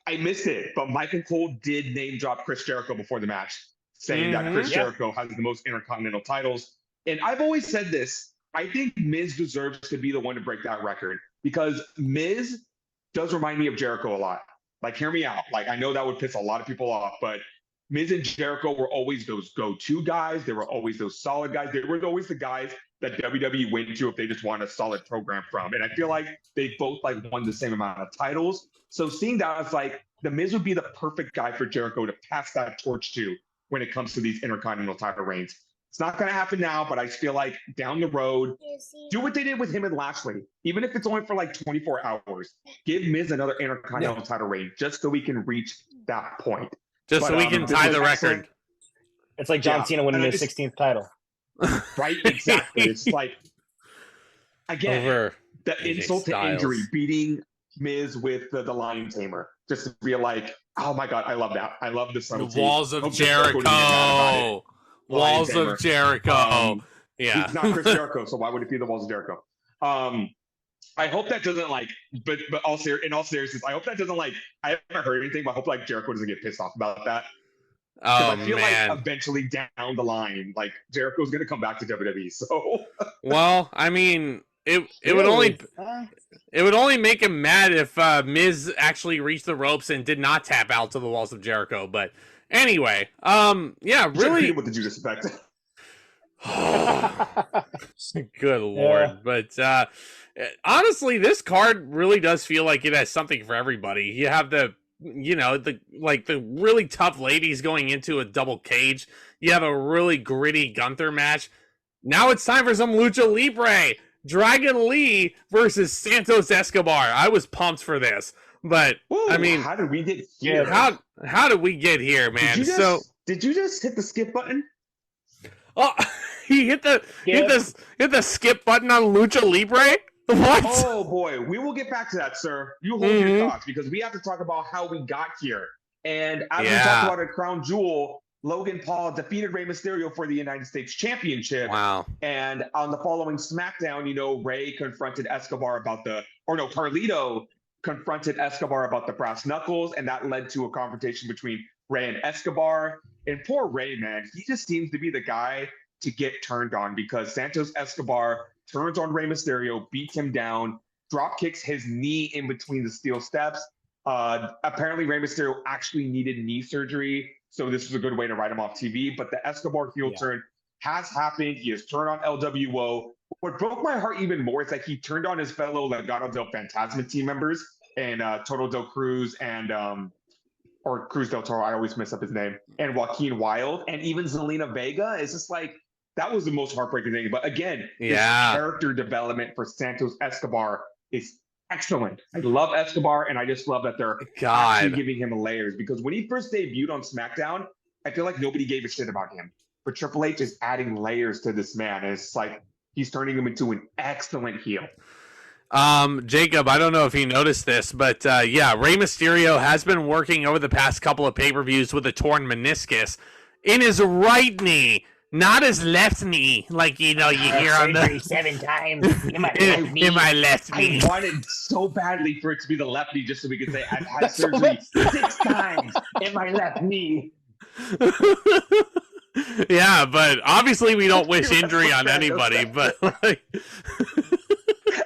Speaker 2: I missed it, but Michael Cole did name drop Chris Jericho before the match, saying that Chris Jericho has the most Intercontinental titles. And I've always said this. I think Miz deserves to be the one to break that record because Miz does remind me of Jericho a lot. Like, hear me out. Like, I know that would piss a lot of people off, but Miz and Jericho were always those go-to guys. They were always those solid guys. They were always the guys that WWE went to if they just want a solid program from. And I feel like they both like won the same amount of titles. So seeing that, it's like, The Miz would be the perfect guy for Jericho to pass that torch to when it comes to these Intercontinental title reigns. It's not going to happen now, but I feel like down the road, do what they did with him and Lashley. Even if it's only for like 24 hours, give Miz another Intercontinental title reign just so we can reach that point.
Speaker 1: Just so we can tie the record.
Speaker 5: It's like John Cena winning his 16th title.
Speaker 2: Right? Exactly. It's like, again, the insult to injury, beating Miz with the Lion Tamer. Just to be like, oh my God, I love that. I love the subtlety.
Speaker 1: The Walls of Jericho. Walls of Jericho. Yeah.
Speaker 2: He's not Chris Jericho, so why would it be the Walls of Jericho? I hope that doesn't like, but in all seriousness, I hope that doesn't like, I haven't heard anything, but I hope like Jericho doesn't get pissed off about that.
Speaker 1: Oh,
Speaker 2: I feel
Speaker 1: man.
Speaker 2: like eventually down the line, like Jericho's going to come back to WWE. So,
Speaker 1: well, I mean, it would only make him mad if Miz actually reached the ropes and did not tap out to the Walls of Jericho. But anyway, yeah, really.
Speaker 2: What did you expect?
Speaker 1: Good Lord. But honestly, this card really does feel like it has something for everybody. You have the really tough ladies going into a double cage. You have a really gritty Gunther match. Now it's time for some Lucha Libre. Dragon Lee versus Santos Escobar. I was pumped for this. But,
Speaker 2: Ooh,
Speaker 1: I mean...
Speaker 2: how did we get here?
Speaker 1: How did we get here, man?
Speaker 2: Did you just hit the skip button?
Speaker 1: Oh, he hit the skip button on Lucha Libre? What?
Speaker 2: Oh boy, we will get back to that, sir. You hold your thoughts because we have to talk about how we got here. And as we talked about at Crown Jewel, Logan Paul defeated Rey Mysterio for the United States Championship.
Speaker 1: Wow.
Speaker 2: And on the following SmackDown, Rey confronted Escobar about Carlito confronted Escobar about the brass knuckles, and that led to a confrontation between Rey and Escobar. And poor Rey, man, he just seems to be the guy to get turned on because Santos Escobar turns on Rey Mysterio, beats him down, drop kicks his knee in between the steel steps. Apparently, Rey Mysterio actually needed knee surgery, so this was a good way to write him off TV. But the Escobar heel turn has happened. He has turned on LWO. What broke my heart even more is that he turned on his fellow Legado del Fantasma team members and Toto del Cruz and or Cruz del Toro. I always mess up his name. And Joaquin Wilde and even Zelina Vega. It's just like, that was the most heartbreaking thing. But again, this character development for Santos Escobar is excellent. I love Escobar, and I just love that they're actually giving him layers. Because when he first debuted on SmackDown, I feel like nobody gave a shit about him. But Triple H is adding layers to this man. And it's like he's turning him into an excellent heel.
Speaker 1: Jacob, I don't know if you noticed this, but Rey Mysterio has been working over the past couple of pay-per-views with a torn meniscus in his right knee. Not his left knee, like you hear on the
Speaker 5: 7 times in my left knee.
Speaker 2: I wanted so badly for it to be the left knee, just so we could say I've had surgery 6 times in my left knee.
Speaker 1: Yeah, but obviously we don't wish injury on anybody. But like,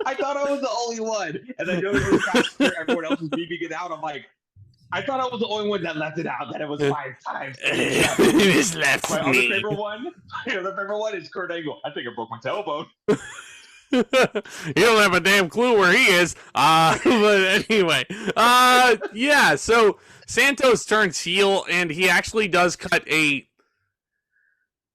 Speaker 2: I thought I was the only one, and I know everyone else was beeping it out. I'm like, I thought I was the only one that left it out, that it was 5 times.
Speaker 1: His left
Speaker 2: my
Speaker 1: knee.
Speaker 2: other favorite one is Kurt Angle. I think I broke my tailbone.
Speaker 1: You don't have a damn clue where he is. But anyway. So Santos turns heel, and he actually does cut a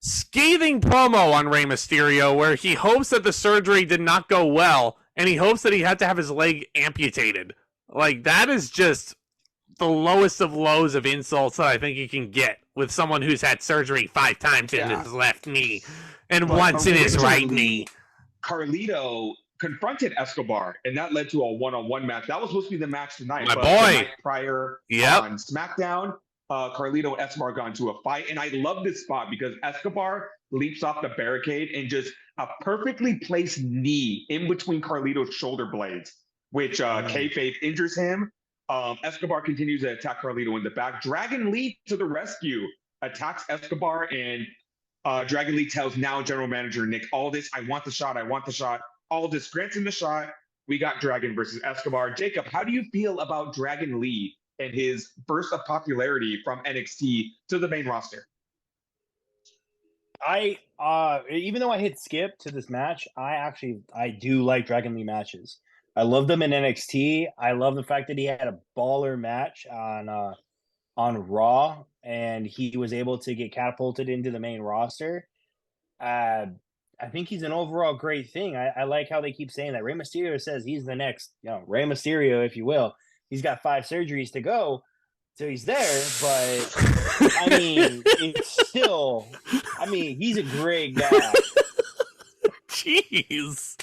Speaker 1: scathing promo on Rey Mysterio where he hopes that the surgery did not go well, and he hopes that he had to have his leg amputated. Like, that is just the lowest of lows of insults that I think you can get with someone who's had surgery 5 times in his left knee and once in his right knee.
Speaker 2: Carlito confronted Escobar, and that led to a one-on-one match. That was supposed to be the match tonight.
Speaker 1: My
Speaker 2: but
Speaker 1: boy.
Speaker 2: The night prior on SmackDown, Carlito and Escobar got into a fight, and I love this spot because Escobar leaps off the barricade and just a perfectly placed knee in between Carlito's shoulder blades, which kayfabe injures him. Escobar continues to attack Carlito in the back. Dragon Lee to the rescue, attacks Escobar, and Dragon Lee tells now general manager Nick Aldis, I want the shot. Aldis grants him the shot. We got Dragon versus Escobar. Jacob, how do you feel about Dragon Lee and his burst of popularity from NXT to the main roster?
Speaker 5: Even though I hit skip to this match, I do like Dragon Lee matches. I loved him in NXT. I love the fact that he had a baller match on Raw, and he was able to get catapulted into the main roster. I think he's an overall great thing. I like how they keep saying that. Rey Mysterio says he's the next, Rey Mysterio, if you will. He's got 5 surgeries to go, so he's there. But I mean, it's still. I mean, he's a great guy.
Speaker 1: Jeez.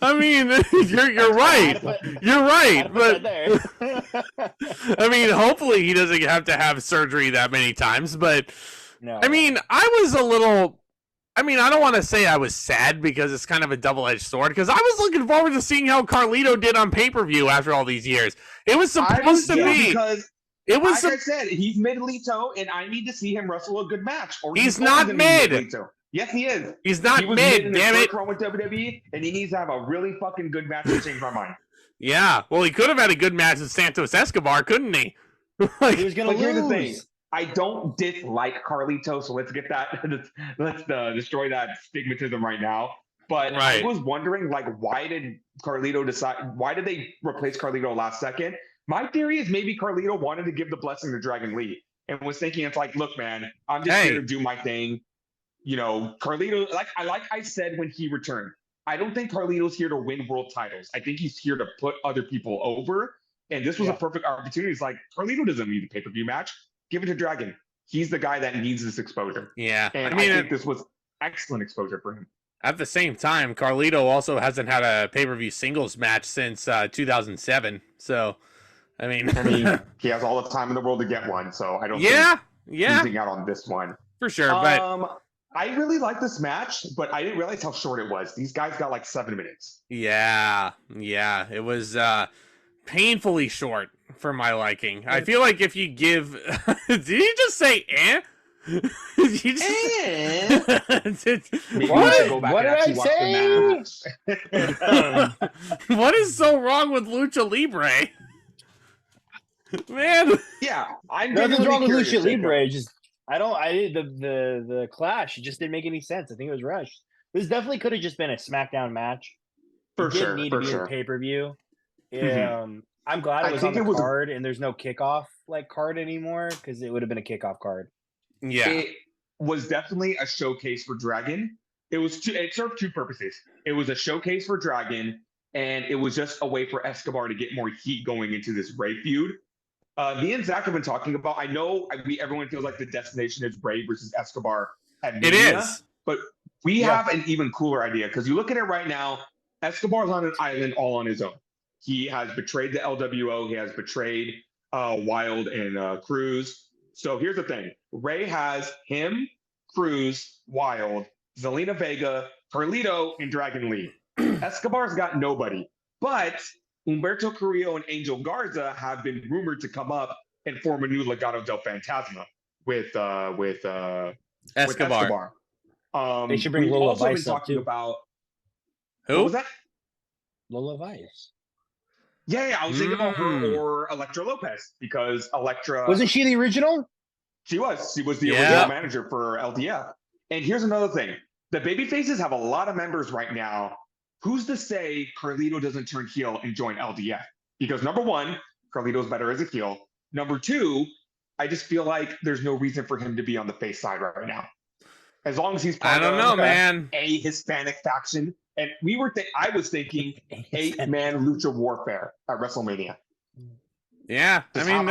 Speaker 1: I mean, you're right. You're right, but I mean, hopefully he doesn't have to have surgery that many times. But
Speaker 5: No.
Speaker 1: I mean, I was a little. I mean, I don't want to say I was sad because it's kind of a double-edged sword, because I was looking forward to seeing how Carlito did on pay-per-view after all these years. It was supposed to be.
Speaker 2: Because
Speaker 1: it was.
Speaker 2: Like I said, he's mid-Lito, and I need to see him wrestle a good match. Or
Speaker 1: He's not mid.
Speaker 2: Yes, he is.
Speaker 1: He's not mid. Damn it!
Speaker 2: With WWE, and he needs to have a really fucking good match to change my mind.
Speaker 1: Yeah. Well, he could have had a good match with Santos Escobar, couldn't he?
Speaker 5: He was gonna lose.
Speaker 2: Here's the thing. I don't dislike Carlito, so let's get that. Let's destroy that stigmatism right now. But I was wondering, like, why did Carlito decide? Why did they replace Carlito last second? My theory is maybe Carlito wanted to give the blessing to Dragon Lee and was thinking, it's like, look, man, I'm just here to do my thing. Carlito, like I said when he returned, I don't think Carlito's here to win world titles. I think he's here to put other people over. And this was a perfect opportunity. It's like, Carlito doesn't need a pay-per-view match. Give it to Dragon. He's the guy that needs this exposure.
Speaker 1: Yeah.
Speaker 2: And I think this was excellent exposure for him.
Speaker 1: At the same time, Carlito also hasn't had a pay-per-view singles match since 2007. So, I mean,
Speaker 2: he has all the time in the world to get one. So I don't think losing out on this one.
Speaker 1: For sure. But
Speaker 2: I really like this match, but I didn't realize how short it was. These guys got like 7 minutes.
Speaker 1: Yeah. It was painfully short for my liking. I feel like if you give did you just say eh? Did you just
Speaker 5: What did I say?
Speaker 1: What is so wrong with Lucha Libre? Man.
Speaker 2: Yeah, I'm
Speaker 5: nothing's wrong with Lucha Libre. Just the clash. It just didn't make any sense. I think it was rushed. This definitely could have just been a SmackDown match.
Speaker 2: For sure.
Speaker 5: Didn't need to be a pay-per-view. I'm glad it was on the card and there's no kickoff card anymore, because it would have been a kickoff card.
Speaker 1: Yeah.
Speaker 2: It was definitely a showcase for Dragon. It served 2 purposes. It was a showcase for Dragon, and it was just a way for Escobar to get more heat going into this Rey feud. Me and Zack have been talking about, I know everyone feels like the destination is Rey versus Escobar at Mania.
Speaker 1: It is.
Speaker 2: But we have an even cooler idea, because you look at it right now, Escobar's on an island all on his own. He has betrayed the LWO. He has betrayed Wild and Cruz. So here's the thing. Rey has him, Cruz, Wild, Zelina Vega, Carlito, and Dragon Lee. Escobar's got nobody. But Humberto Carrillo and Angel Garza have been rumored to come up and form a new Legado del Fantasma with Escobar.
Speaker 5: They should bring Lola Vice up too.
Speaker 2: About
Speaker 1: who?
Speaker 2: What was that?
Speaker 5: Lola Vice.
Speaker 2: Yeah, I was thinking about her or Elektra Lopez, because Elektra...
Speaker 5: Wasn't she the original?
Speaker 2: She was. She was the original manager for LDF. And here's another thing. The babyfaces have a lot of members right now. Who's to say Carlito doesn't turn heel and join LDF? Because number 1, Carlito's better as a heel. Number 2, I just feel like there's no reason for him to be on the face side right now. As long as he's part of
Speaker 1: man.
Speaker 2: A Hispanic faction. And I was thinking 8-man Lucha Warfare at WrestleMania.
Speaker 1: Yeah,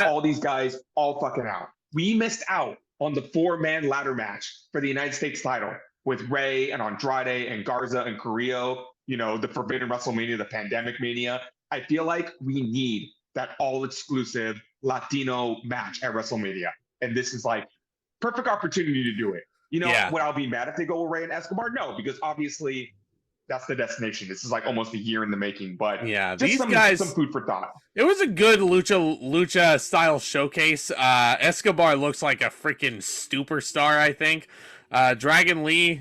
Speaker 2: all these guys all fucking out. We missed out on the 4-man ladder match for the United States title with Rey and Andrade and Garza and Carrillo. The Forbidden WrestleMania, the Pandemic Mania. I feel like we need that all-exclusive Latino match at WrestleMania, and this is perfect opportunity to do it. Would I be mad if they go with Rey and Escobar? No, because obviously that's the destination. This is almost a year in the making, but
Speaker 1: these guys,
Speaker 2: some food for thought.
Speaker 1: It was a good lucha style showcase. Escobar looks like a freaking superstar, I think. Dragon Lee,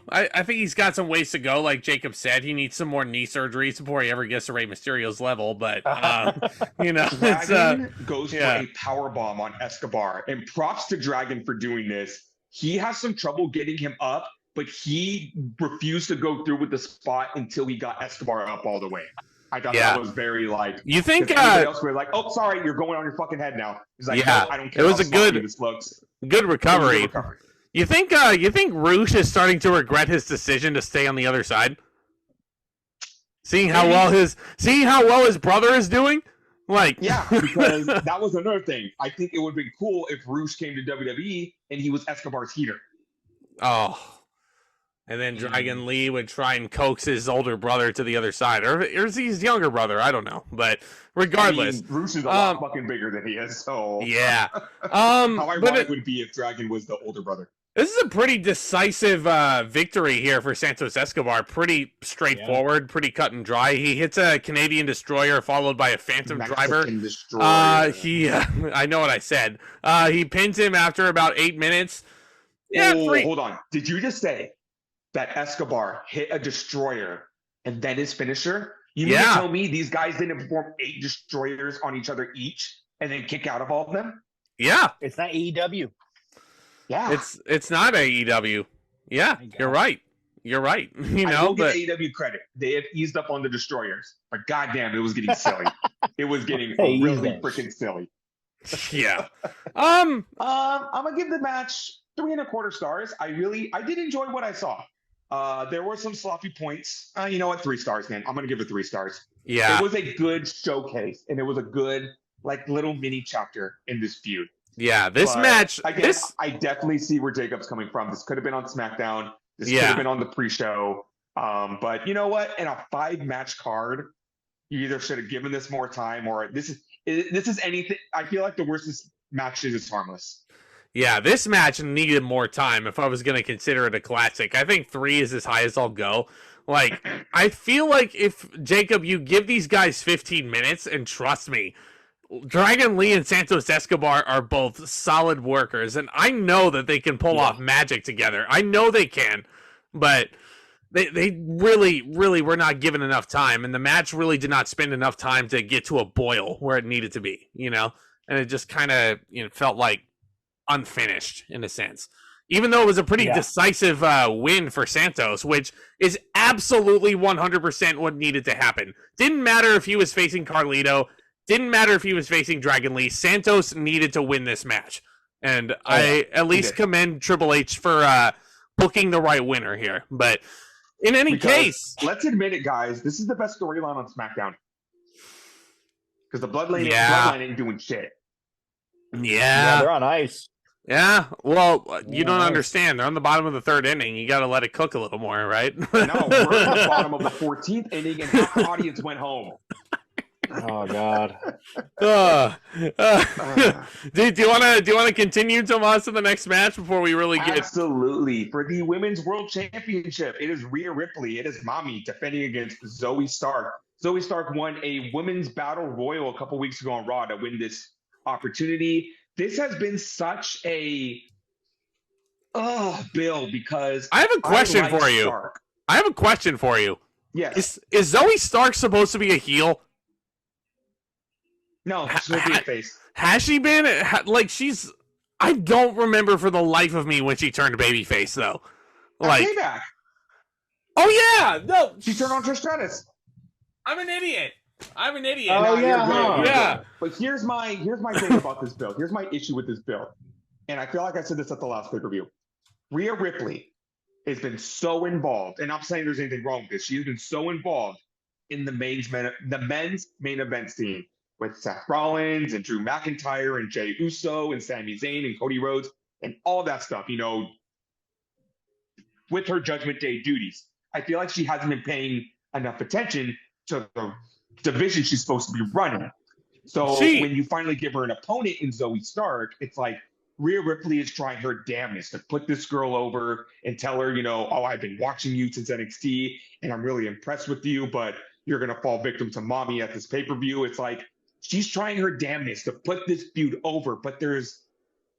Speaker 1: I think he's got some ways to go. Like Jacob said, he needs some more knee surgeries before he ever gets to Rey Mysterio's level. But
Speaker 2: Dragon goes for a power bomb on Escobar, and props to Dragon for doing this. He has some trouble getting him up, but he refused to go through with the spot until he got Escobar up all the way. I thought that was very
Speaker 1: You think
Speaker 2: everybody else were like, oh, sorry, you're going on your fucking head now. He's like, no, I don't care.
Speaker 1: It was a good recovery. You think Roosh is starting to regret his decision to stay on the other side? Seeing how well his brother is doing? Like,
Speaker 2: yeah, because that was another thing. I think it would have been cool if Roosh came to WWE and he was Escobar's heater.
Speaker 1: Oh. And then Dragon Lee would try and coax his older brother to the other side. Or is he his younger brother? I don't know. But regardless.
Speaker 2: Roosh is a lot fucking bigger than he is, so.
Speaker 1: Yeah.
Speaker 2: How ironic would it be if Dragon was the older brother?
Speaker 1: This is a pretty decisive victory here for Santos Escobar. Pretty straightforward, pretty cut and dry. He hits a Canadian Destroyer followed by a Phantom Driver. I know what I said. He pins him after about 8 minutes. Yeah,
Speaker 2: hold on. Did you just say that Escobar hit a Destroyer and then his finisher? You mean to tell me these guys didn't perform 8 Destroyers on each other each and then kick out of all of them?
Speaker 1: Yeah.
Speaker 5: It's not AEW.
Speaker 2: Yeah,
Speaker 1: it's not AEW. Yeah, you're right. You're right.
Speaker 2: I will give AEW credit. They have eased up on the Destroyers, but goddamn, it was getting silly. It was getting really freaking silly.
Speaker 1: Yeah.
Speaker 2: I'm gonna give the match 3.25 stars. I did enjoy what I saw. There were some sloppy points. You know what? 3 stars, man. I'm gonna give it 3 stars.
Speaker 1: Yeah.
Speaker 2: It was a good showcase, and it was a good little mini chapter in this feud.
Speaker 1: Yeah, this match.
Speaker 2: I definitely see where Jacob's coming from. This could have been on SmackDown. This could have been on the pre-show. But you know what? In a 5-match card, you either should have given this more time, or this is anything. I feel like the worst match is harmless.
Speaker 1: Yeah, this match needed more time if I was going to consider it a classic. I think 3 is as high as I'll go. Like, I feel like if, Jacob, you give these guys 15 minutes, and trust me, Dragon Lee and Santos Escobar are both solid workers, and I know that they can pull off magic together. I know they can, but they really, really were not given enough time, and the match really did not spend enough time to get to a boil where it needed to be, and it just kind of felt like unfinished in a sense. Even though it was a pretty decisive win for Santos, which is absolutely 100% what needed to happen. Didn't matter if he was facing Carlito. Didn't matter if he was facing Dragon Lee. Santos needed to win this match. And I at least commend Triple H for booking the right winner here. But in any case...
Speaker 2: Let's admit it, guys. This is the best storyline on SmackDown. Because the Bloodline ain't doing shit.
Speaker 1: Yeah.
Speaker 5: They're on ice.
Speaker 1: Yeah, well, you don't understand. They're on the bottom of the 3rd inning. You got to let it cook a little more, right?
Speaker 2: No, we're at the bottom of the 14th inning, and half the audience went home.
Speaker 5: Oh God.
Speaker 1: Do you want to continue, Tomas, to the next match before we really get
Speaker 2: absolutely for the Women's World Championship? It is Rhea Ripley. It is Mommy defending against Zoey Stark. Zoey Stark won a Women's Battle Royal a couple weeks ago on Raw to win this opportunity. This has been such a Bill, because
Speaker 1: I have a question for you.
Speaker 2: Stark.
Speaker 1: I have a question for you.
Speaker 2: Yes.
Speaker 1: Is Zoey Stark supposed to be a heel?
Speaker 2: No, she's supposed to be a face.
Speaker 1: Has she been? I don't remember for the life of me when she turned babyface, though.
Speaker 2: Payback.
Speaker 1: Oh, yeah. No.
Speaker 2: She turned on Trish Stratus.
Speaker 1: I'm an idiot.
Speaker 2: Oh, yeah. But here's my thing about this build. Here's my issue with this build. And I feel like I said this at the last pay-per-view. Rhea Ripley has been so involved, and I'm not saying there's anything wrong with this. She's been so involved in the men's main event scene with Seth Rollins and Drew McIntyre and Jey Uso and Sami Zayn and Cody Rhodes and all that stuff, with her Judgment Day duties. I feel like she hasn't been paying enough attention to the division she's supposed to be running. So when you finally give her an opponent in Zoey Stark, it's like Rhea Ripley is trying her damnedest to put this girl over and tell her, I've been watching you since NXT and I'm really impressed with you, but you're going to fall victim to Mommy at this pay-per-view. It's like she's trying her damnedest to put this feud over, but there's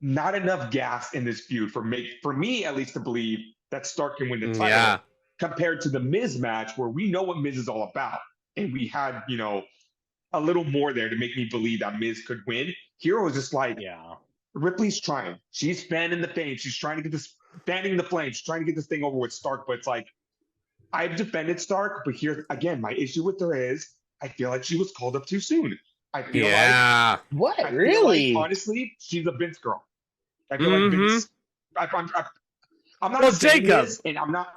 Speaker 2: not enough gas in this feud for me at least to believe that Stark can win the title compared to the Miz match where we know what Miz is all about. And we had, a little more there to make me believe that Miz could win. Here was just like, Ripley's trying. She's fanning the flames. She's trying to get fanning the flames. She's trying to get this thing over with Stark. But it's like, I've defended Stark, but here, again, my issue with her is I feel like she was called up too soon. I feel
Speaker 5: What?
Speaker 2: I feel
Speaker 5: Really?
Speaker 2: like, honestly, she's a Vince girl. I feel like Vince. I'm not
Speaker 1: Well,
Speaker 2: saying
Speaker 1: Jacob.
Speaker 2: this, and I'm not.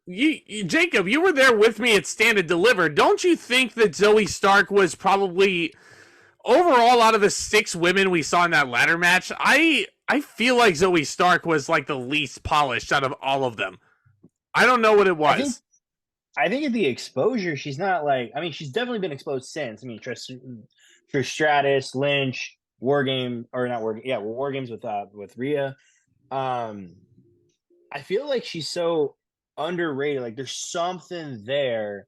Speaker 1: Jacob, you were there with me at Stand and Deliver. Don't you think that Zoey Stark was probably overall out of the 6 women we saw in that ladder match? I feel like Zoey Stark was like the least polished out of all of them. I don't know what it was.
Speaker 5: I think of the exposure, she's not like. I mean, she's definitely been exposed since. I mean, Trish Stratus, Lynch, War Games with Rhea. I feel like she's so underrated. Like there's something there,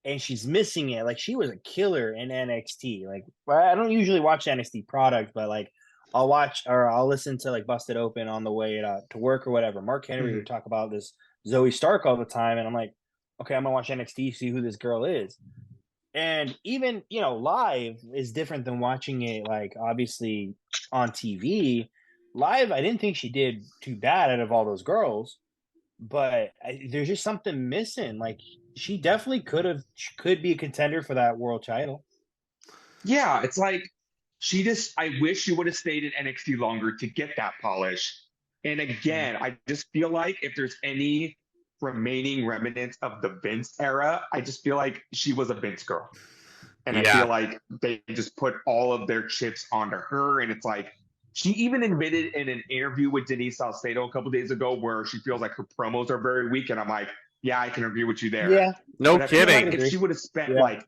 Speaker 5: and she's missing it. Like she was a killer in NXT. Like I don't usually watch NXT product, but like I'll watch or I'll listen to like Busted Open on the way to work or whatever. Mark Henry would talk about this Zoey Stark all the time, and I'm like, okay, I'm gonna watch NXT, see who this girl is. And even live is different than watching it like obviously on TV. Live, I didn't think she did too bad out of all those girls, but there's just something missing. Like she definitely could be a contender for that world title.
Speaker 2: Yeah, it's like I wish she would have stayed in NXT longer to get that polish. And again, I just feel like if there's any remaining remnants of the Vince era, I just feel like she was a Vince girl. And I feel like they just put all of their chips onto her. And it's like, she even admitted in an interview with Denise Salcedo a couple days ago where she feels like her promos are very weak. And I'm like, yeah, I can agree with you there.
Speaker 5: Yeah.
Speaker 1: No
Speaker 2: but
Speaker 1: kidding.
Speaker 2: Like if she would have spent like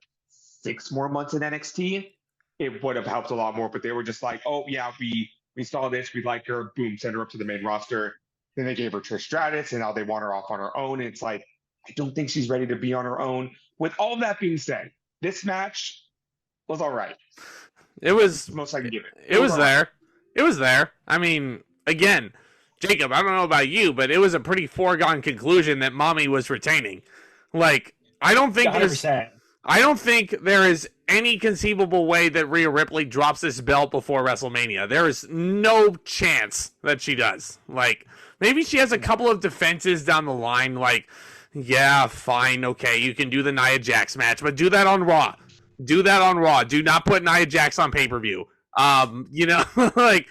Speaker 2: 6 more months in NXT, it would have helped a lot more. But they were just like, oh, yeah, we saw this. We like her. Boom, send her up to the main roster. Then they gave her Trish Stratus, and now they want her off on her own. And it's like, I don't think she's ready to be on her own. With all that being said, this match was all right.
Speaker 1: It was.
Speaker 2: Most I can give it.
Speaker 1: It was there. It was there. I mean, again, Jacob, I don't know about you, but it was a pretty foregone conclusion that Mommy was retaining. Like, I don't think
Speaker 5: 100%.
Speaker 1: I don't think there is any conceivable way that Rhea Ripley drops this belt before WrestleMania. There is no chance that she does. Like, maybe she has a couple of defenses down the line. Like, yeah, fine, okay, you can do the Nia Jax match, but do that on Raw. Do that on Raw. Do not put Nia Jax on pay-per-view. Like,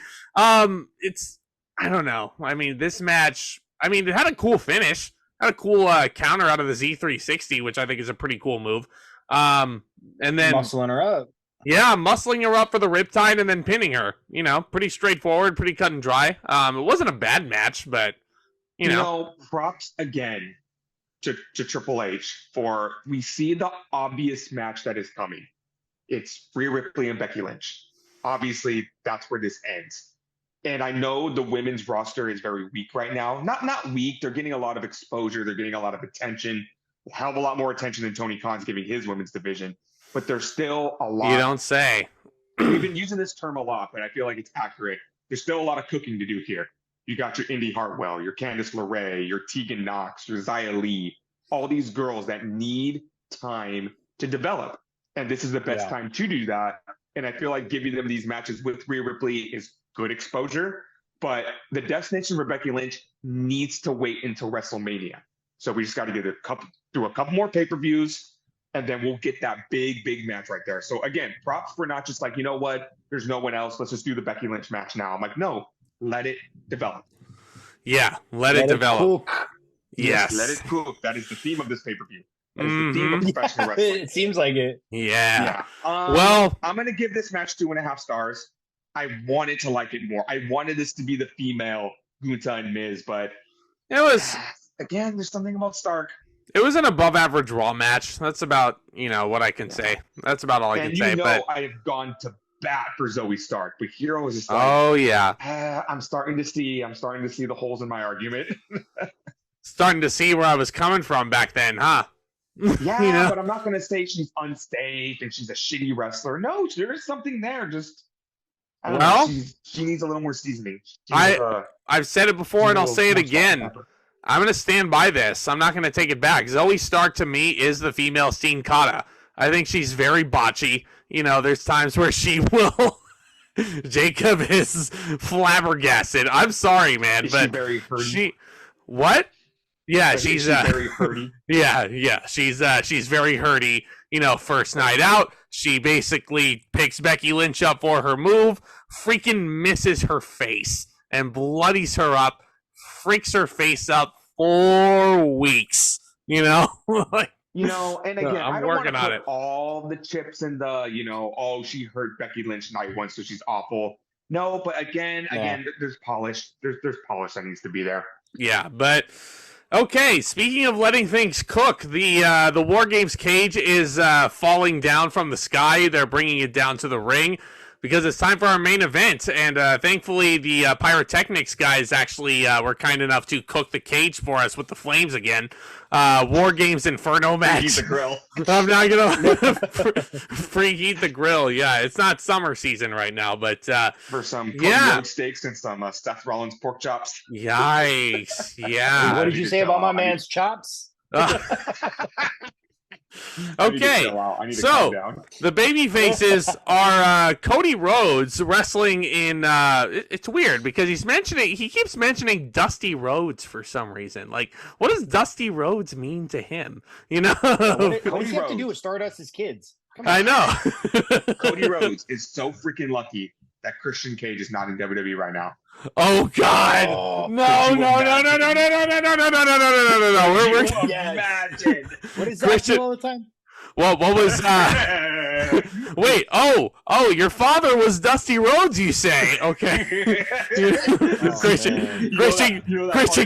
Speaker 1: it's, I don't know. I mean, this match, I mean, it had a cool finish. Had a cool counter out of the Z360, which I think is a pretty cool move. And then
Speaker 5: muscling her up.
Speaker 1: Yeah, muscling her up for the riptide and then pinning her. Pretty straightforward, pretty cut and dry. It wasn't a bad match, but you know,
Speaker 2: props again to Triple H for we see the obvious match that is coming. It's Rhea Ripley and Becky Lynch. Obviously, that's where this ends. And I know the women's roster is very weak right now. Not weak. They're getting a lot of exposure. They're getting a lot of attention. A hell of a lot more attention than Tony Khan's giving his women's division. But there's still a lot.
Speaker 1: You don't say.
Speaker 2: We've been using this term a lot, but I feel like it's accurate. There's still a lot of cooking to do here. You got your Indy Hartwell, your Candice LeRae, your Tegan Knox, your Xia Li, all these girls that need time to develop. And this is the best time to do that. And I feel like giving them these matches with Rhea Ripley is good exposure. But the destination for Becky Lynch needs to wait until WrestleMania. So we just got to do a couple more pay-per-views, and then we'll get that big match right there. So again, props for not just like, you know what, there's no one else. Let's just do the Becky Lynch match now. I'm like, no, let it develop.
Speaker 1: Yeah, let it develop.
Speaker 5: Cook.
Speaker 1: Yes.
Speaker 2: Let it cook. That is the theme of this pay-per-view. That is the theme of professional wrestling.
Speaker 5: It seems like it.
Speaker 1: Yeah.
Speaker 2: Well, I'm going to give this match 2.5 stars. I wanted to like it more. I wanted this to be the female Gunther and Miz, but
Speaker 1: it was,
Speaker 2: again, there's something about Stark.
Speaker 1: It was an above average Raw match. That's about, what I can say. That's about all I can say. But
Speaker 2: I have gone to bat for Zoey Stark, but here I was just like,
Speaker 1: oh yeah,
Speaker 2: I'm starting to see the holes in my argument.
Speaker 1: Starting to see where I was coming from back then, huh?
Speaker 2: Yeah, but I'm not going to say she's unsafe and she's a shitty wrestler. No, there is something there. Just she needs a little more seasoning.
Speaker 1: I've said it before and I'll say it again. I'm going to stand by this. I'm not going to take it back. Zoey Stark, to me, is the female Steen Kata. I think she's very botchy. There's times where she will... Jacob is flabbergasted. I'm sorry, man, but
Speaker 2: very hurt.
Speaker 1: What? Yeah,
Speaker 2: Like,
Speaker 1: she's
Speaker 2: very hurty.
Speaker 1: Yeah, she's very hurty. You know, first night out, she basically picks Becky Lynch up for her move, freaking misses her face and bloodies her up, freaks her face up for weeks. You know, like,
Speaker 2: You know, and again,
Speaker 1: I'm
Speaker 2: I don't want to
Speaker 1: working on
Speaker 2: put
Speaker 1: it.
Speaker 2: all the chips in the, oh, she hurt Becky Lynch night one, so she's awful. No, but again, there's polish. There's polish that needs to be there.
Speaker 1: Yeah, but okay. Speaking of letting things cook, the War Games cage is falling down from the sky. They're bringing it down to the ring because it's time for our main event. And thankfully, the pyrotechnics guys actually were kind enough to cook the cage for us with the flames again. War Games Inferno match.
Speaker 2: Preheat the grill.
Speaker 1: I'm not gonna preheat the grill. Yeah, it's not summer season right now, but
Speaker 2: For some road steaks and some Seth Rollins pork chops.
Speaker 1: yikes! Yeah.
Speaker 5: What did you say about my man's chops?
Speaker 1: Okay, so the baby faces are Cody Rhodes wrestling in. It's weird because he keeps mentioning Dusty Rhodes for some reason. Like, what does Dusty Rhodes mean to him? You know,
Speaker 5: What does he have to do with Stardust as kids?
Speaker 1: I know.
Speaker 2: Cody Rhodes is so freaking lucky that Christian Cage is not in WWE right now.
Speaker 1: Oh God! No!
Speaker 2: Imagine.
Speaker 5: What is that do all the time?
Speaker 1: Well, what was wait, your father was Dusty Rhodes, you say? Okay. Christian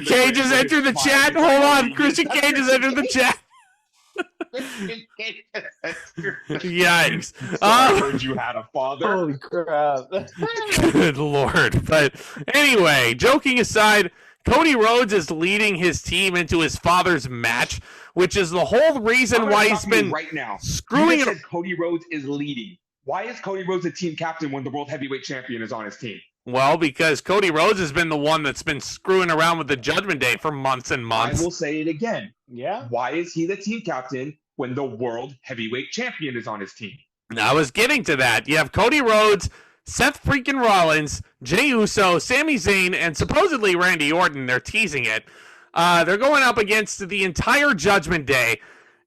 Speaker 1: Cage has entered the chat. Hold on, Christian Cage has entered the chat. Yikes.
Speaker 2: I heard you had a father.
Speaker 5: Holy crap.
Speaker 1: Good Lord. But anyway, joking aside, Cody Rhodes is leading his team into his father's match, which is the whole reason why he's been
Speaker 2: right now
Speaker 1: screwing
Speaker 2: it. Cody Rhodes is leading. Why is Cody Rhodes a team captain when the World Heavyweight Champion is on his team?
Speaker 1: Well, because Cody Rhodes has been the one that's been screwing around with the Judgment Day for months and months.
Speaker 2: I will say it again.
Speaker 5: Yeah.
Speaker 2: Why is he the team captain when the World Heavyweight Champion is on his team?
Speaker 1: I was getting to that. You have Cody Rhodes, Seth freaking Rollins, Jey Uso, Sami Zayn, and supposedly Randy Orton. They're teasing it. They're going up against the entire Judgment Day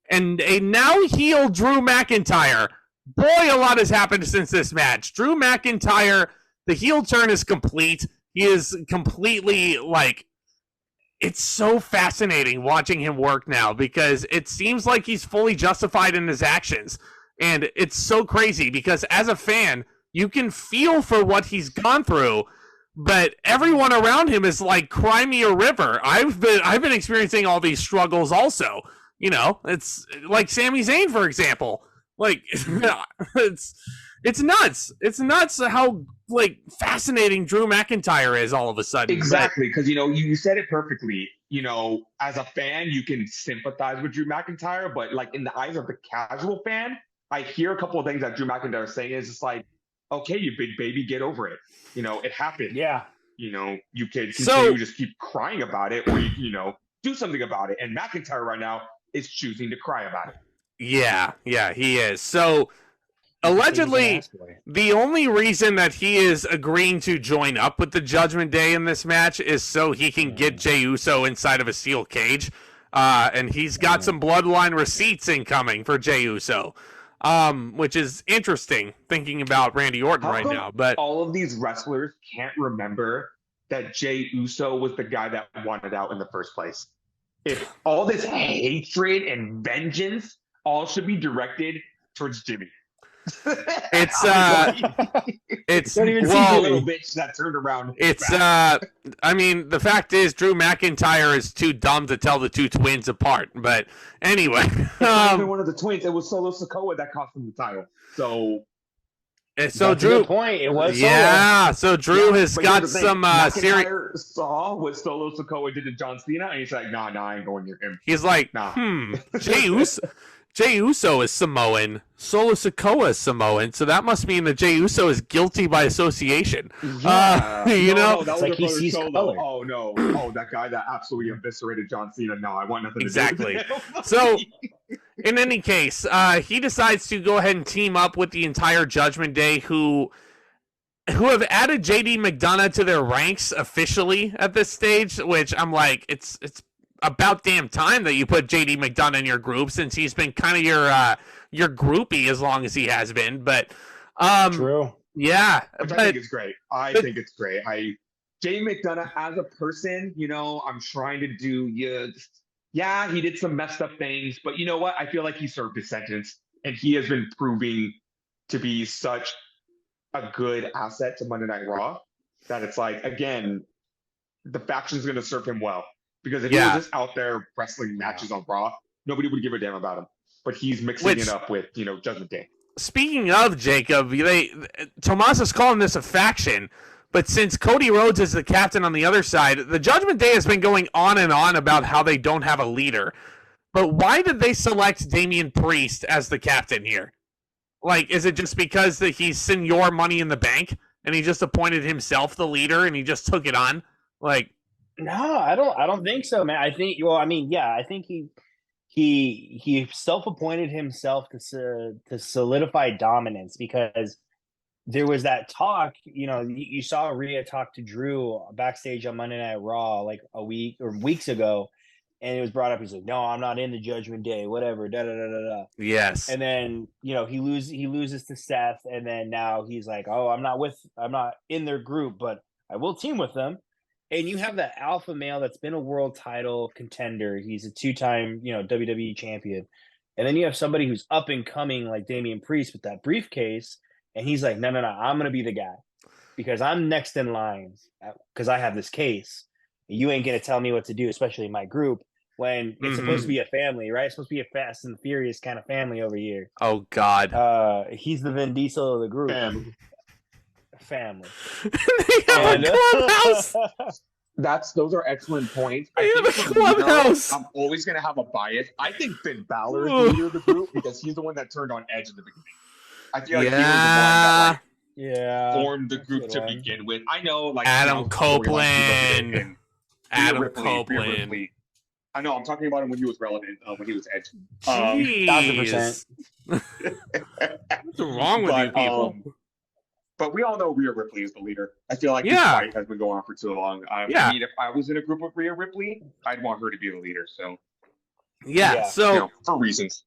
Speaker 1: and a now heel Drew McIntyre. Boy, a lot has happened since this match. Drew McIntyre, the heel turn is complete. He is completely, like, it's so fascinating watching him work now because it seems like he's fully justified in his actions. And it's so crazy because as a fan, you can feel for what he's gone through, but everyone around him is like, cry me a river. I've been experiencing all these struggles also. You know, it's like Sami Zayn, for example. Like, it's nuts. It's nuts how, like, fascinating Drew McIntyre is all of a sudden.
Speaker 2: Exactly, because, you said it perfectly. As a fan, you can sympathize with Drew McIntyre, but, like, in the eyes of the casual fan, I hear a couple of things that Drew McIntyre is saying is just like, okay, you big baby, get over it. It happened.
Speaker 5: Yeah.
Speaker 2: You can continue just keep crying about it, or do something about it. And McIntyre right now is choosing to cry about it.
Speaker 1: Yeah, he is. So allegedly, the only reason that he is agreeing to join up with the Judgment Day in this match is so he can get Jey Uso inside of a steel cage. And he's got some bloodline receipts incoming for Jey Uso. Which is interesting thinking about Randy Orton right now. But
Speaker 2: all of these wrestlers can't remember that Jey Uso was the guy that wanted out in the first place. If all this hatred and vengeance all should be directed towards Jimmy.
Speaker 1: It's
Speaker 2: little bitch that turned around.
Speaker 1: I mean, the fact is Drew McIntyre is too dumb to tell the two twins apart. But anyway,
Speaker 2: it's not even one of the twins. It was Solo Sikoa that cost him the title.
Speaker 1: So Drew,
Speaker 5: good point. It was
Speaker 1: so Drew has got some serious.
Speaker 2: Saw what Solo Sikoa did to John Cena, and he's like, nah, I ain't going near him.
Speaker 1: He's like, Jey Uso is Samoan, Solo Sikoa is Samoan, so that must mean that Jey Uso is guilty by association.
Speaker 2: Yeah.
Speaker 1: That
Speaker 2: was
Speaker 5: like he sees color.
Speaker 2: Oh no! That guy that absolutely eviscerated John Cena. No, I want nothing to do with him.
Speaker 1: So, in any case, he decides to go ahead and team up with the entire Judgment Day, who have added JD McDonough to their ranks officially at this stage. Which I'm like, it's about damn time that you put JD McDonough in your group, since he's been kind of your groupie as long as he has been. But
Speaker 5: true.
Speaker 1: Yeah.
Speaker 2: Which I think it's great. I think it's great. JD McDonough as a person, I'm trying to do yeah, he did some messed up things, but you know what? I feel like he served his sentence, and he has been proving to be such a good asset to Monday Night Raw that it's like, again, the faction's going to serve him well. Because if he was just out there wrestling matches on Raw, nobody would give a damn about him. But he's mixing it up with, Judgment Day.
Speaker 1: Speaking of, Jacob, Tomas is calling this a faction, but since Cody Rhodes is the captain on the other side, the Judgment Day has been going on and on about how they don't have a leader. But why did they select Damian Priest as the captain here? Like, is it just because that he's Senor Money in the Bank and he just appointed himself the leader and he just took it on? Like,
Speaker 5: no, I don't think so, man. I think, I think he self-appointed himself to solidify dominance, because there was that talk, you saw Rhea talk to Drew backstage on Monday Night Raw like a week or weeks ago, and it was brought up. He's like, no, I'm not in the Judgment Day, whatever, da-da-da-da-da.
Speaker 1: Yes.
Speaker 5: And then, he loses to Seth, and then now he's like, oh, I'm not in their group, but I will team with them. And you have that alpha male that's been a world title contender. He's a 2-time, WWE champion. And then you have somebody who's up and coming like Damian Priest with that briefcase. And he's like, no, I'm going to be the guy because I'm next in line because I have this case. You ain't going to tell me what to do, especially in my group, when it's supposed to be a family, right? It's supposed to be a Fast and Furious kind of family over here.
Speaker 1: Oh, God.
Speaker 5: He's the Vin Diesel of the group. Family.
Speaker 1: They have a clubhouse.
Speaker 2: Those are excellent points.
Speaker 1: They have a clubhouse.
Speaker 2: I'm always going to have a bias. I think Finn Balor is the leader of the group because he's the one that turned on Edge in the beginning. I feel like he was the one that formed the group to begin with. I know, like
Speaker 1: Adam Copeland. Adam Copeland.
Speaker 2: I know. I'm talking about him when he was relevant, when he was Edge.
Speaker 5: 1,000%.
Speaker 1: What's wrong with you people?
Speaker 2: But we all know Rhea Ripley is the leader. I feel like this fight has been going on for too long. I mean, if I was in a group with Rhea Ripley, I'd want her to be the leader. So,
Speaker 1: so
Speaker 2: for reasons.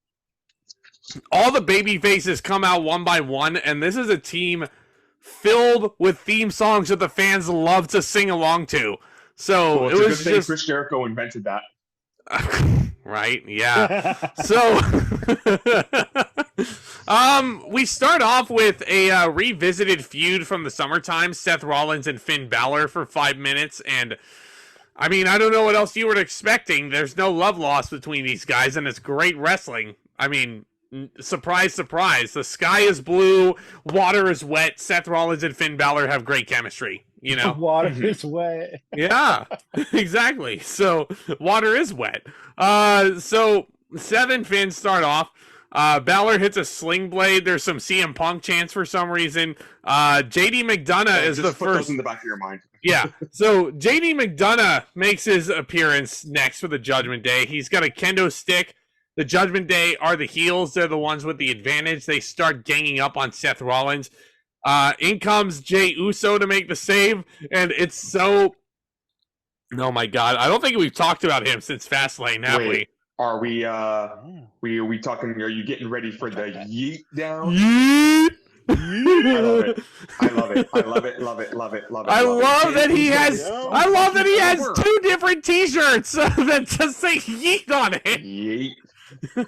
Speaker 1: All the baby faces come out one by one, and this is a team filled with theme songs that the fans love to sing along to. So it was just
Speaker 2: Chris Jericho invented that.
Speaker 1: Right? Yeah. So we start off with a revisited feud from the summertime, Seth Rollins and Finn Balor for 5 minutes, and I mean, I don't know what else you were expecting. There's no love lost between these guys, and it's great wrestling. I mean, surprise, surprise. The sky is blue, water is wet. Seth Rollins and Finn Balor have great chemistry.
Speaker 5: Water is wet.
Speaker 1: Yeah, exactly. So water is wet. So Seth and Finn start off. Balor hits a sling blade. There's some CM Punk chants for some reason. JD McDonough is the first.
Speaker 2: Those in the back of your mind.
Speaker 1: Yeah. So JD McDonough makes his appearance next for the Judgment Day. He's got a kendo stick. The Judgment Day are the heels. They're the ones with the advantage. They start ganging up on Seth Rollins. In comes Jey Uso to make the save, and it's so... Oh my God. I don't think we've talked about him since Fastlane, have we?
Speaker 2: Are we talking, are you getting ready for the yeet down?
Speaker 1: Yeet!
Speaker 2: I love it. I love
Speaker 1: that he has 2 different t-shirts that just say yeet on it.
Speaker 2: Yeet.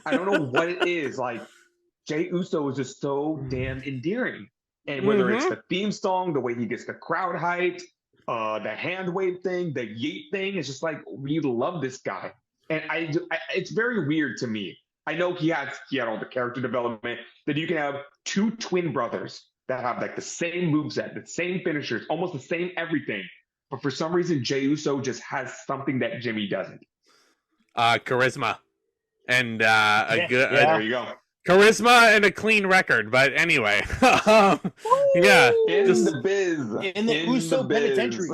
Speaker 2: I don't know what it is. Like, Jey Uso is just so damn endearing. And whether it's the theme song, the way he gets the crowd hyped, the hand wave thing, the yeet thing, it's just like, we love this guy. And it's very weird to me. I know he had all the character development, that you can have 2 twin brothers that have like the same moveset, the same finishers, almost the same everything. But for some reason, Jey Uso just has something that Jimmy doesn't.
Speaker 1: Charisma. And
Speaker 2: there you go.
Speaker 1: Charisma and a clean record, but anyway.
Speaker 2: In the biz.
Speaker 5: In the Uso Penitentiary.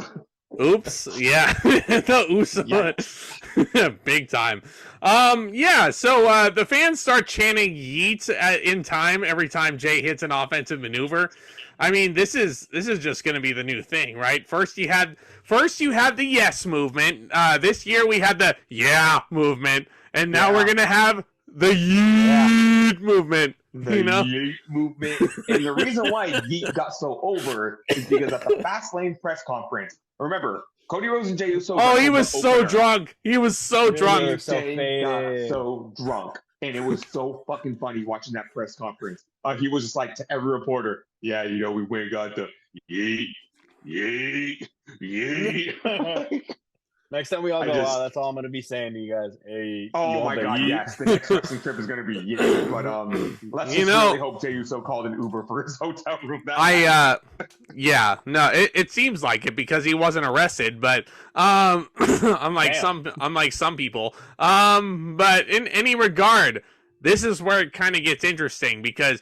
Speaker 1: Oops. Yeah. The Uso. Big time. Yeah. So the fans start chanting "Yeet" in time every time Jay hits an offensive maneuver. I mean, this is just going to be the new thing, right? First you had the yes movement. This year we had the yeah movement, and now we're going to have the yeet movement.
Speaker 2: The yeet movement. And the reason why yeet got so over is because at the Fastlane press conference, remember, Cody Rhodes and Jey Uso.
Speaker 1: Oh, he was so drunk. He was so drunk.
Speaker 2: Jey got so drunk. And it was so fucking funny watching that press conference. He was just like to every reporter, yeah, you know, we went and got the yeet, yeet, yeet.
Speaker 6: Next time we all go, wow, that's all I'm going to be saying to you guys. Hey,
Speaker 2: oh my God, yes. The next wrestling trip is going to be yeet. But let's just really hope Jey Uso called an Uber for his hotel room.
Speaker 1: Yeah, no, it seems like it because he wasn't arrested, but unlike some people. But in any regard, this is where it kind of gets interesting because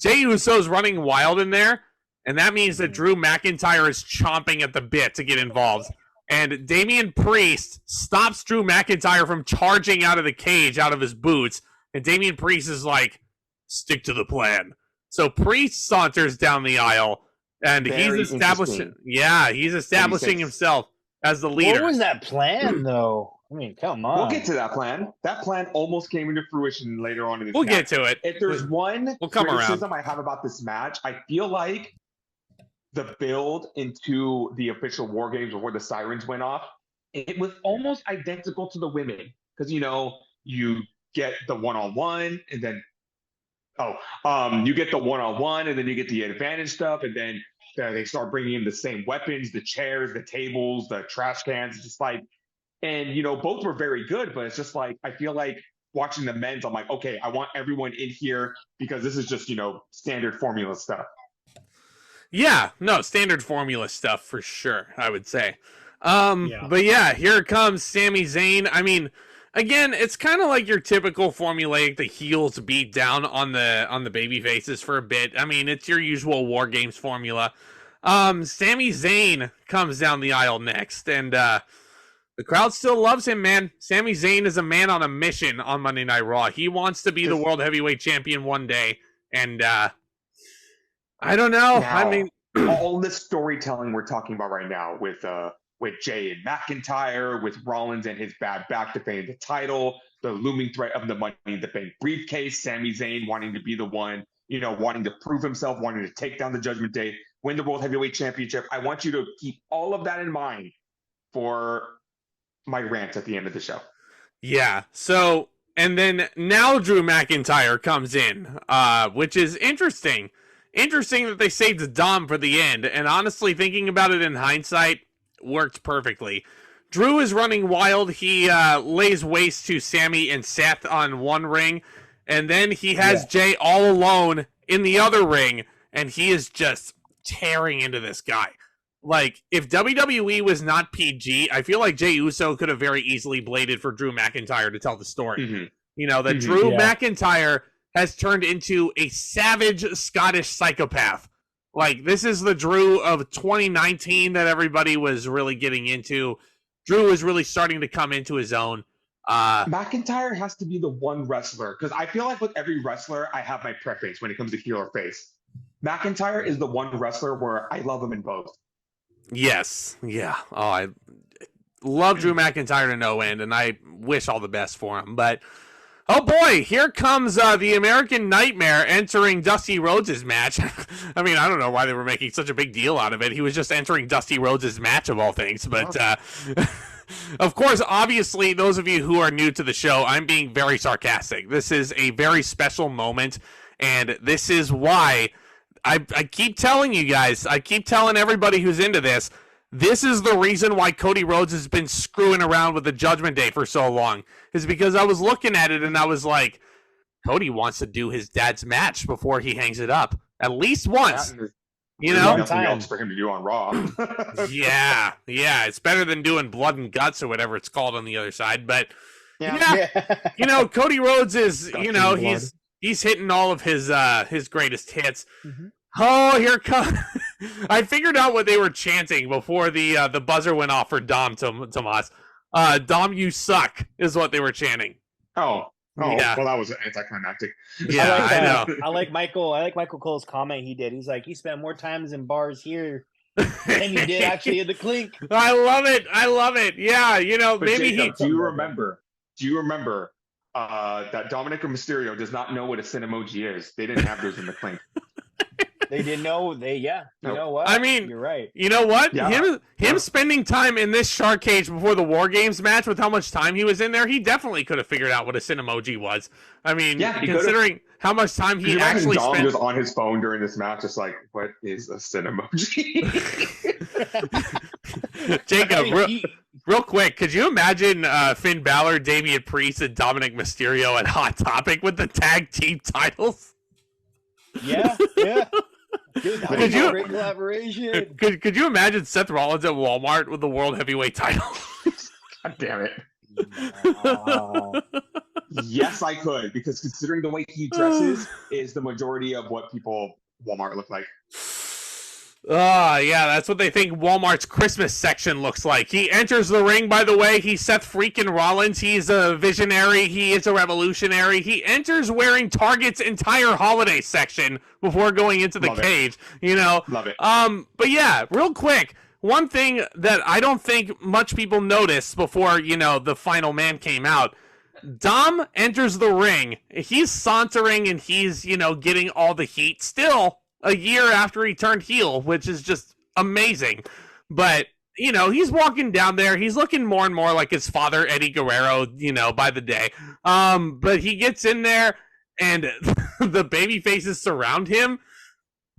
Speaker 1: Jey Uso's running wild in there, and that means that Drew McIntyre is chomping at the bit to get involved. And Damian Priest stops Drew McIntyre from charging out of the cage, out of his boots. And Damian Priest is like, stick to the plan. So Priest saunters down the aisle, and he's establishing himself as the leader.
Speaker 5: What was that plan, though? I mean, come on.
Speaker 2: We'll get to that plan. That plan almost came into fruition later on in this match.
Speaker 1: We'll get to it.
Speaker 2: If there's one criticism I have about this match, I feel like the build into the official War Games before the sirens went off, it was almost identical to the women. Because, you know, you get the one-on-one, and then, you get the one-on-one, and then you get the advantage stuff, and then they start bringing in the same weapons, the chairs, the tables, the trash cans. It's just like, and, you know, both were very good, but it's just like, I feel like watching the men's, I'm like, okay, I want everyone in here because this is just, you know, standard formula stuff.
Speaker 1: Yeah, no, standard formula stuff for sure, I would say. But yeah, here comes Sami Zayn. I mean, again, it's kind of like your typical formulaic, the heels beat down on the baby faces for a bit. I mean, it's your usual War Games formula. Sami Zayn comes down the aisle next, and the crowd still loves him, man. Sami Zayn is a man on a mission on Monday Night Raw. He wants to be the World Heavyweight Champion one day, and I don't know.
Speaker 2: Now,
Speaker 1: I mean,
Speaker 2: all this storytelling we're talking about right now with Jay and McIntyre, with Rollins and his bad back defending the title, the looming threat of the Money in the Bank briefcase, Sami Zayn wanting to be the one, you know, wanting to prove himself, wanting to take down the Judgment Day, win the World Heavyweight Championship. I want you to keep all of that in mind for my rant at the end of the show.
Speaker 1: Yeah. So, and then now Drew McIntyre comes in, which is interesting. Interesting that they saved Dom for the end, and honestly, thinking about it in hindsight, worked perfectly. Drew is running wild. He lays waste to Sami and Seth on one ring, and then he has Jay all alone in the other ring, and he is just tearing into this guy. Like, if WWE was not PG, I feel like Jey Uso could have very easily bladed for Drew McIntyre to tell the story. Mm-hmm. You know, that Drew McIntyre has turned into a savage Scottish psychopath. Like, this is the Drew of 2019 that everybody was really getting into. Drew is really starting to come into his own.
Speaker 2: McIntyre has to be the one wrestler, because I feel like with every wrestler, I have my preference when it comes to heel or face. McIntyre is the one wrestler where I love him in both.
Speaker 1: Yes. Yeah. Oh, I love Drew McIntyre to no end, and I wish all the best for him. But oh boy, here comes the American Nightmare entering Dusty Rhodes' match. I mean, I don't know why they were making such a big deal out of it. He was just entering Dusty Rhodes' match of all things. But of course, obviously, those of you who are new to the show, I'm being very sarcastic. This is a very special moment, and this is why I keep telling you guys, I keep telling everybody who's into this, this is the reason why Cody Rhodes has been screwing around with the Judgment Day for so long, is because I was looking at it and I was like, Cody wants to do his dad's match before he hangs it up at least once. You know,
Speaker 2: nothing else for him to do on Raw.
Speaker 1: yeah, it's better than doing Blood and Guts or whatever it's called on the other side. But you know, Cody Rhodes is, you know, he's hitting all of his greatest hits. Mm-hmm. Oh, I figured out what they were chanting before the buzzer went off for Dom, Tomas. Dom, you suck, is what they were chanting.
Speaker 2: Oh,
Speaker 1: Yeah.
Speaker 2: Well, that was anticlimactic.
Speaker 1: Yeah, I know.
Speaker 5: I like Michael Cole's comment he did. He's like, he spent more times in bars here than you did actually in the clink.
Speaker 1: I love it. Yeah,
Speaker 2: But
Speaker 1: maybe
Speaker 2: Jacob, do you remember that Dominic Mysterio does not know what a sin emoji is? They didn't have those in the clink.
Speaker 5: They didn't know. You know what?
Speaker 1: I mean,
Speaker 5: you're right.
Speaker 1: You know what?
Speaker 2: Yeah.
Speaker 1: Him spending time in this shark cage before the War Games match with how much time he was in there, he definitely could have figured out what a sin emoji was. I mean, considering how much time he actually
Speaker 2: Dom
Speaker 1: spent.
Speaker 2: was on his phone during this match, just like, what is a sin emoji?
Speaker 1: Jacob, real quick, could you imagine Finn Balor, Damian Priest, and Dominic Mysterio at Hot Topic with the tag team titles?
Speaker 5: Yeah. Dude, that was a great collaboration.
Speaker 1: Could you imagine Seth Rollins at Walmart with the World Heavyweight title?
Speaker 2: God damn it.
Speaker 5: Wow.
Speaker 2: Yes, I could, because considering the way he dresses is the majority of what people Walmart look like.
Speaker 1: Yeah, that's what they think Walmart's Christmas section looks like. He enters the ring, by the way. He's Seth Freakin Rollins. He's a visionary. He is a revolutionary. He enters wearing Target's entire holiday section before going into the cage.
Speaker 2: Love it.
Speaker 1: But yeah, real quick, one thing that I don't think much people noticed before, the final man came out. Dom enters the ring. He's sauntering and he's, getting all the heat still. A year after he turned heel, which is just amazing. But, he's walking down there. He's looking more and more like his father, Eddie Guerrero, by the day. But he gets in there, and the baby faces surround him.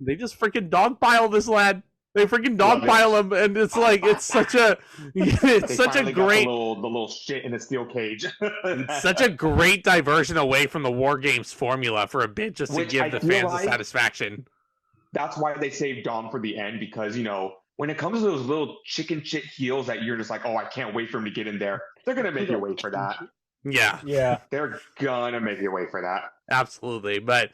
Speaker 1: They just freaking dogpile this lad. They freaking dogpile him, and it's like, it's such a great...
Speaker 2: the little shit in a steel cage.
Speaker 1: It's such a great diversion away from the War Games formula for a bit, just to give the fans the satisfaction.
Speaker 2: That's why they saved Dom for the end, because, when it comes to those little chicken shit heels that you're just like, oh, I can't wait for him to get in there, they're going to make you wait for that.
Speaker 1: Yeah.
Speaker 2: They're going to make you wait for that.
Speaker 1: Absolutely. But,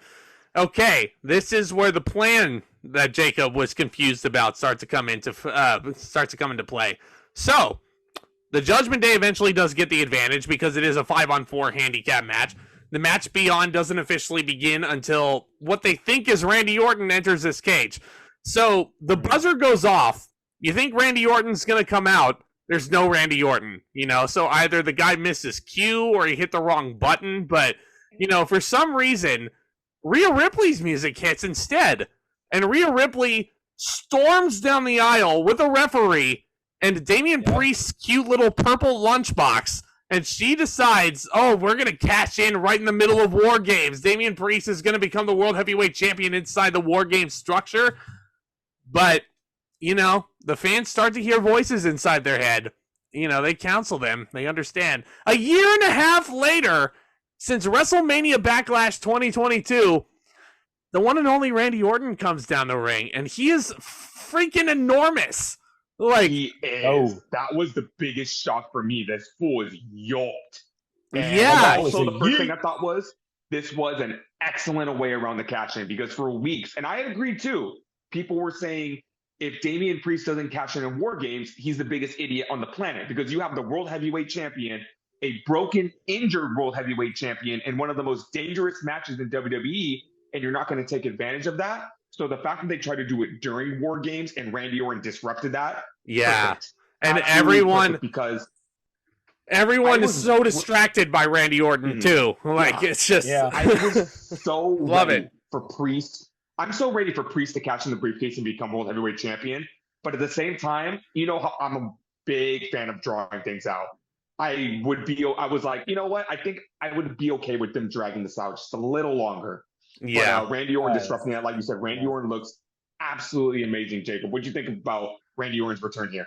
Speaker 1: okay, this is where the plan that Jacob was confused about starts to come into play. So, the Judgment Day eventually does get the advantage because it is a 5-on-4 handicap match. The match beyond doesn't officially begin until what they think is Randy Orton enters this cage. So the buzzer goes off. You think Randy Orton's going to come out. There's no Randy Orton, so either the guy missed his cue or he hit the wrong button. But, for some reason, Rhea Ripley's music hits instead. And Rhea Ripley storms down the aisle with a referee and Damian Priest's cute little purple lunchbox. And she decides, we're going to cash in right in the middle of War Games. Damian Priest is going to become the World Heavyweight Champion inside the War Games structure. But, the fans start to hear voices inside their head. They counsel them. They understand. A year and a half later, since WrestleMania Backlash 2022, the one and only Randy Orton comes down the ring. And he is freaking enormous. Like,
Speaker 2: he is. That was the biggest shock for me. This fool is yoked. Also, the first thing I thought was this was an excellent way around the cash in, because for weeks, and I had agreed too, people were saying if Damian Priest doesn't cash in War Games, he's the biggest idiot on the planet, because you have the World Heavyweight Champion, a broken, injured World Heavyweight Champion in one of the most dangerous matches in WWE, and you're not going to take advantage of that. So the fact that they tried to do it during War Games and Randy Orton disrupted that.
Speaker 1: Yeah.
Speaker 2: Perfect.
Speaker 1: And everyone is so distracted by Randy Orton too. Like, it's just,
Speaker 2: I was so
Speaker 1: love it
Speaker 2: for Priest. I'm so ready for Priest to cash in the briefcase and become World Heavyweight Champion. But at the same time, how I'm a big fan of drawing things out. I was like, you know what? I think I would be okay with them dragging this out just a little longer.
Speaker 1: Yeah.
Speaker 2: But, Randy Orton disrupting that, like you said, Randy Orton looks absolutely amazing. Jacob, what do you think about Randy Orton's return here?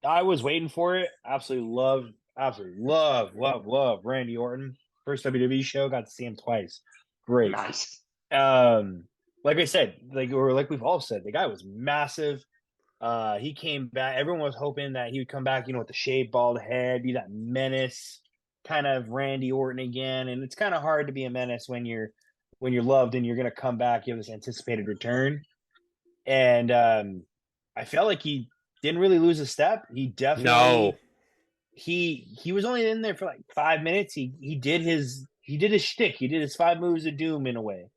Speaker 5: I was waiting for it. Absolutely love Randy Orton. First WWE show, got to see him twice. Great.
Speaker 2: Nice.
Speaker 5: Like I said, like we've all said, the guy was massive. He came back. Everyone was hoping that he would come back, with the shaved bald head, be that menace kind of Randy Orton again. And it's kind of hard to be a menace when you're loved and you're going to come back, you have this anticipated return. And I felt like he didn't really lose a step. He definitely he was only in there for like 5 minutes. He did his shtick. He did his 5 moves of doom in a way.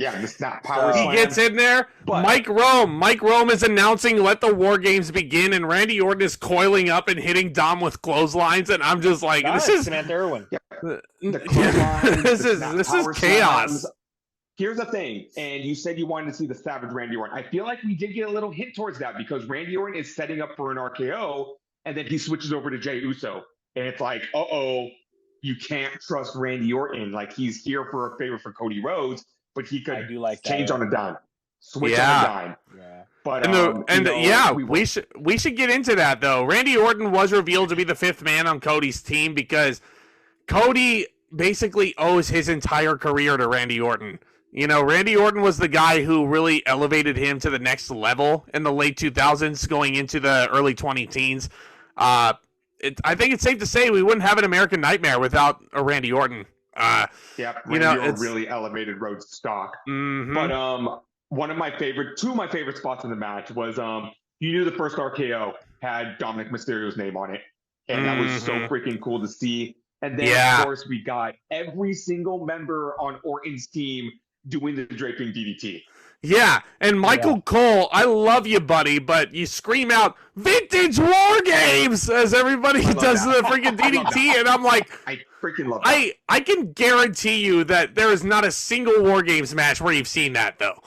Speaker 2: Yeah, the snap power
Speaker 1: He
Speaker 2: slam.
Speaker 1: gets in there.
Speaker 2: But
Speaker 1: Mike Rome is announcing "Let the War Games begin," and Randy Orton is coiling up and hitting Dom with clotheslines, and I'm just like, this is
Speaker 5: Samantha Irwin.
Speaker 2: the clotheslines,
Speaker 1: this
Speaker 2: the
Speaker 1: is
Speaker 2: snap
Speaker 1: this
Speaker 2: power
Speaker 1: is chaos.
Speaker 2: slams. Here's the thing, and you said you wanted to see the Savage Randy Orton. I feel like we did get a little hint towards that because Randy Orton is setting up for an RKO, and then he switches over to Jey Uso, and it's like, you can't trust Randy Orton. Like, he's here for a favor for Cody Rhodes, but he could change on a dime, switch on a dime.
Speaker 5: Yeah.
Speaker 2: But
Speaker 1: we should get into that though. Randy Orton was revealed to be the 5th man on Cody's team because Cody basically owes his entire career to Randy Orton. You know, Randy Orton was the guy who really elevated him to the next level in the late 2000s, going into the early 2010s. I think it's safe to say we wouldn't have an American Nightmare without a Randy Orton.
Speaker 2: Randy Orton really elevated Rhodes' stock.
Speaker 1: Mm-hmm.
Speaker 2: But two of my favorite spots in the match was you knew the first RKO had Dominic Mysterio's name on it, and that was so freaking cool to see. And then of course we got every single member on Orton's team doing the draping DDT.
Speaker 1: Yeah, and Michael Cole, I love you, buddy, but you scream out "Vintage War Games" as everybody does the freaking DDT, and I'm like,
Speaker 2: I freaking love that.
Speaker 1: I can guarantee you that there is not a single War Games match where you've seen that though.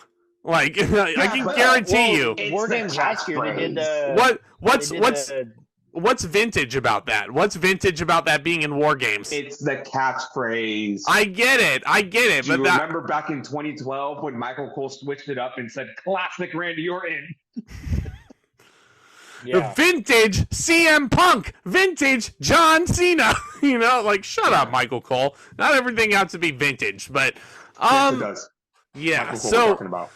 Speaker 1: Like, I can guarantee you.
Speaker 5: War Games last year they did the
Speaker 1: What's vintage about that? What's vintage about that being in War Games?
Speaker 2: It's the catchphrase.
Speaker 1: I get it.
Speaker 2: Do you remember back in 2012 when Michael Cole switched it up and said, "Classic Randy Orton"?
Speaker 1: Vintage CM Punk, vintage John Cena. You know, like, shut up, Michael Cole. Not everything has to be vintage, but
Speaker 2: Yes, it does.
Speaker 1: Yeah.
Speaker 2: Michael Cole we're talking about.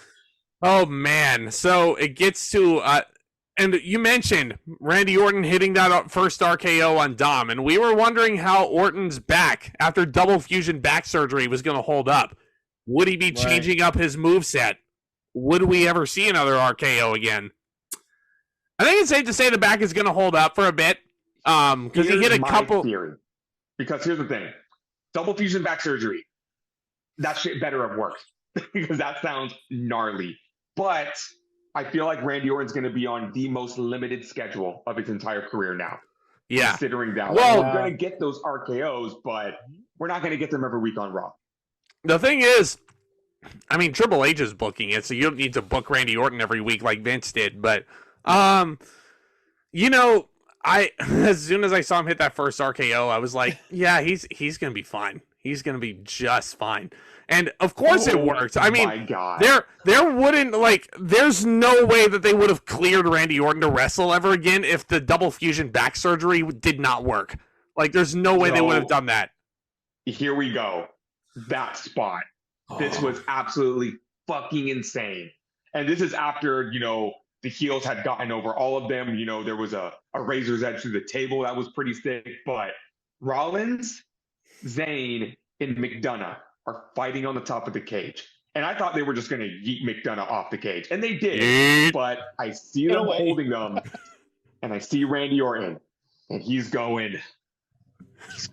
Speaker 1: Oh man. So it gets to and you mentioned Randy Orton hitting that first RKO on Dom, and we were wondering how Orton's back after double fusion back surgery was going to hold up. Would he be changing up his moveset? Would we ever see another RKO again? I think it's safe to say the back is going to hold up for a bit because he hit a couple.
Speaker 2: Theory. Because here's the thing: double fusion back surgery. That shit better have worked because that sounds gnarly. But I feel like Randy Orton's going to be on the most limited schedule of his entire career now.
Speaker 1: Yeah.
Speaker 2: Considering that.
Speaker 1: Well,
Speaker 2: we're going to get those RKOs, but we're not going to get them every week on Raw.
Speaker 1: The thing is, I mean, Triple H is booking it, so you don't need to book Randy Orton every week like Vince did. But, you know, as soon as I saw him hit that first RKO, I was like, yeah, he's going to be fine. He's going to be just fine. And of course it worked. I mean, there wouldn't, like, there's no way that they would have cleared Randy Orton to wrestle ever again if the double fusion back surgery did not work. Like, there's no way they would have done that.
Speaker 2: Here we go. That spot. This was absolutely fucking insane. And this is after, you know, the heels had gotten over all of them. You know, there was a razor's edge through the table that was pretty sick. But Rollins, Zayn, and McDonough are fighting on the top of the cage. And I thought they were just going to yeet McDonough off the cage. And they did. But I see them holding them. And I see Randy Orton. And he's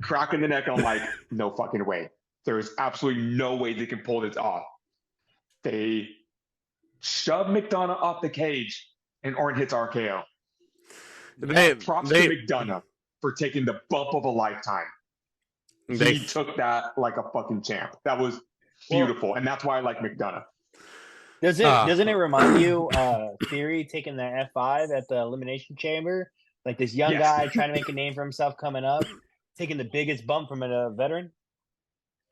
Speaker 2: cracking the neck. I'm like, no fucking way. There is absolutely no way they can pull this off. They shove McDonough off the cage. And Orton hits RKO. Props to McDonough for taking the bump of a lifetime. He took that like a fucking champ. That was beautiful, and that's why I like McDonough.
Speaker 5: Doesn't it remind you Theory taking the F5 at the Elimination Chamber? Like this young guy trying to make a name for himself coming up, taking the biggest bump from a veteran?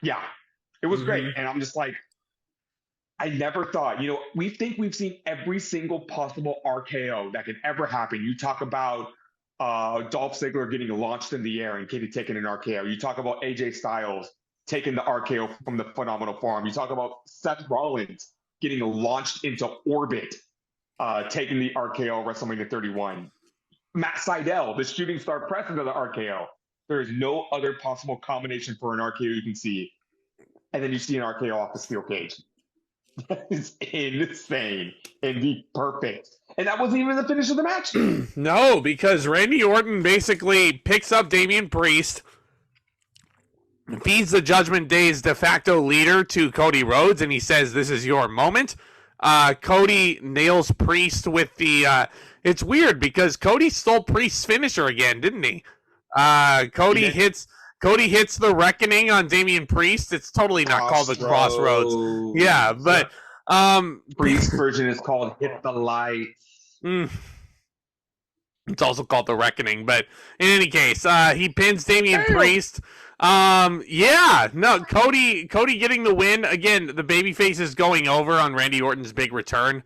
Speaker 2: Yeah, it was great. And I'm just like, I never thought, you know, we think we've seen every single possible RKO that could ever happen. You talk about Dolph Ziggler getting launched in the air and Katie taking an RKO. You talk about AJ Styles taking the RKO from the phenomenal forearm. You talk about Seth Rollins getting launched into orbit, taking the RKO WrestleMania 31. Matt Sydal, the shooting star press into the RKO. There is no other possible combination for an RKO you can see. And then you see an RKO off the steel cage. That is insane. It'd be perfect. And that wasn't even the finish of the match.
Speaker 1: No, because Randy Orton basically picks up Damian Priest, feeds the Judgment Day's de facto leader to Cody Rhodes, and he says, "This is your moment." Cody nails Priest with the... it's weird because Cody stole Priest's finisher again, didn't he? Cody hits the Reckoning on Damian Priest. It's totally not called the Crossroads. Yeah, but...
Speaker 2: Priest's version is called Hit the Light.
Speaker 1: It's also called the Reckoning, but in any case, he pins Damian Priest. Cody getting the win. Again, the babyface is going over on Randy Orton's big return.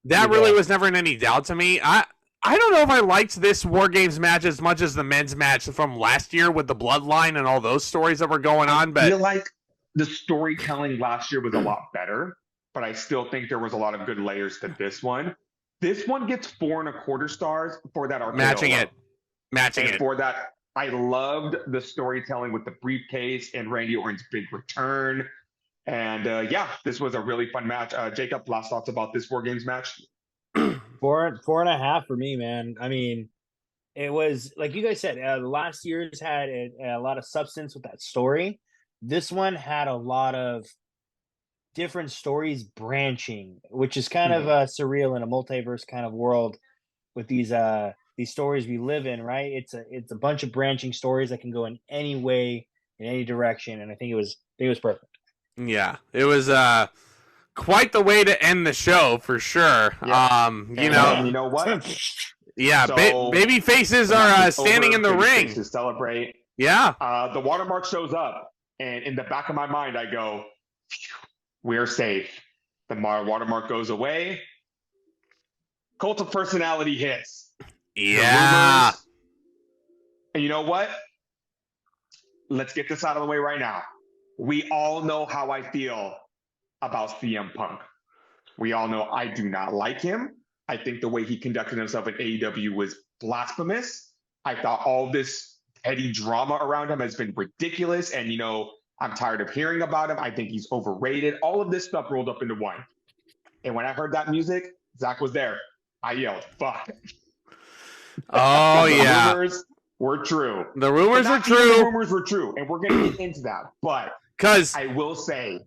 Speaker 1: That really was never in any doubt to me. I don't know if I liked this War Games match as much as the men's match from last year with the Bloodline and all those stories that were going on. But
Speaker 2: I feel like the storytelling last year was a lot better, but I still think there was a lot of good layers to this one. This one gets 4.25 stars for that RKO.
Speaker 1: Matching it.
Speaker 2: For that, I loved the storytelling with the briefcase and Randy Orton's big return. And this was a really fun match. Jacob, last thoughts about this War Games match?
Speaker 5: 4.5 for me, man. I mean, it was like you guys said. Last year's had a lot of substance with that story. This one had a lot of different stories branching, which is kind of surreal in a multiverse kind of world with these stories we live in, right? It's a bunch of branching stories that can go in any way, in any direction, and I think it was perfect.
Speaker 1: Yeah, it was quite the way to end the show for sure.
Speaker 2: Yeah.
Speaker 1: You
Speaker 2: know what?
Speaker 1: Yeah, so, baby faces are standing in the ring
Speaker 2: to celebrate.
Speaker 1: Yeah,
Speaker 2: the watermark shows up, and in the back of my mind, I go, "We're safe." The watermark goes away. Cult of Personality hits.
Speaker 1: Yeah.
Speaker 2: And you know what? Let's get this out of the way right now. We all know how I feel about CM Punk. We all know I do not like him. I think the way he conducted himself in AEW was blasphemous. I thought all this petty drama around him has been ridiculous. And, I'm tired of hearing about him. I think he's overrated. All of this stuff rolled up into one. And when I heard that music, Zack was there. I yelled, "Fuck."
Speaker 1: Oh, yeah.
Speaker 2: The rumors were true.
Speaker 1: The rumors were true.
Speaker 2: The rumors were true. And we're going to get into that. But I will say,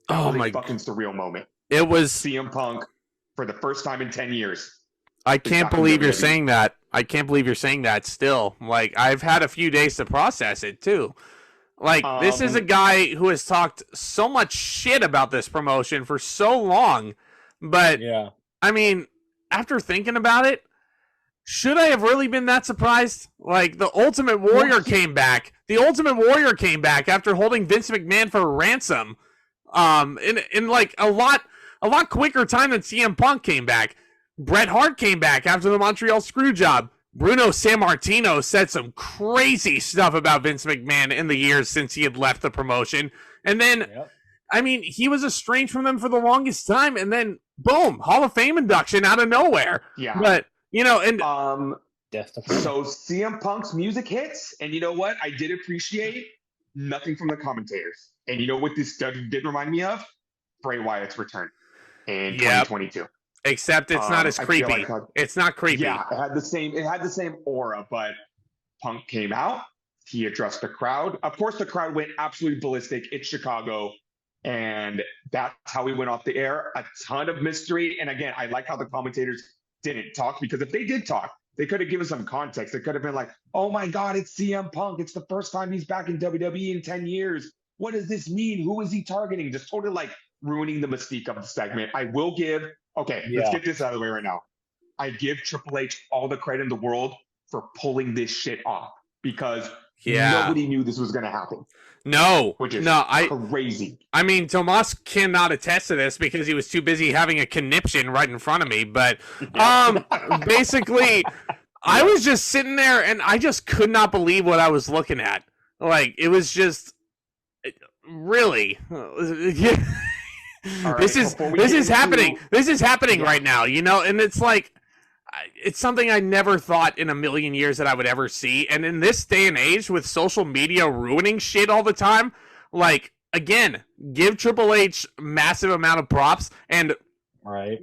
Speaker 2: that was a fucking surreal moment.
Speaker 1: It was
Speaker 2: CM Punk for the first time in 10 years.
Speaker 1: I can't believe you're saying that. I can't believe you're saying that still. Like, I've had a few days to process it, too. Like, this is a guy who has talked so much shit about this promotion for so long. But,
Speaker 5: yeah.
Speaker 1: I mean, after thinking about it, should I have really been that surprised? Like, the Ultimate Warrior came back. The Ultimate Warrior came back after holding Vince McMahon for ransom. In like a lot quicker time than CM Punk came back. Bret Hart came back after the Montreal Screwjob. Bruno Sammartino said some crazy stuff about Vince McMahon in the years since he had left the promotion. And then, I mean, he was estranged from them for the longest time. And then, boom, Hall of Fame induction out of nowhere.
Speaker 2: Yeah.
Speaker 1: But, and...
Speaker 2: So CM Punk's music hits. And you know what? I did appreciate nothing from the commentators. And you know what this did remind me of? Bray Wyatt's return in 2022.
Speaker 1: Except it's not as creepy. It's not creepy.
Speaker 2: Yeah, it had the same aura, but Punk came out. He addressed the crowd. Of course, the crowd went absolutely ballistic. It's Chicago. And that's how we went off the air. A ton of mystery. And again, I like how the commentators didn't talk, because if they did talk, they could have given some context. They could have been like, "Oh my God, it's CM Punk. It's the first time he's back in WWE in 10 years. What does this mean? Who is he targeting?" Just totally like ruining the mystique of the segment. I will give, let's get this out of the way right now. I give Triple H all the credit in the world for pulling this shit off, because nobody knew this was going to happen.
Speaker 1: No,
Speaker 2: which is crazy.
Speaker 1: I mean, Tomas cannot attest to this because he was too busy having a conniption right in front of me. But basically, I was just sitting there and I just could not believe what I was looking at. Like, it was just really. This is happening. This is happening right now, and it's like, it's something I never thought in a million years that I would ever see. And in this day and age with social media ruining shit all the time, like, again, give Triple H massive amount of props. And,
Speaker 5: Right.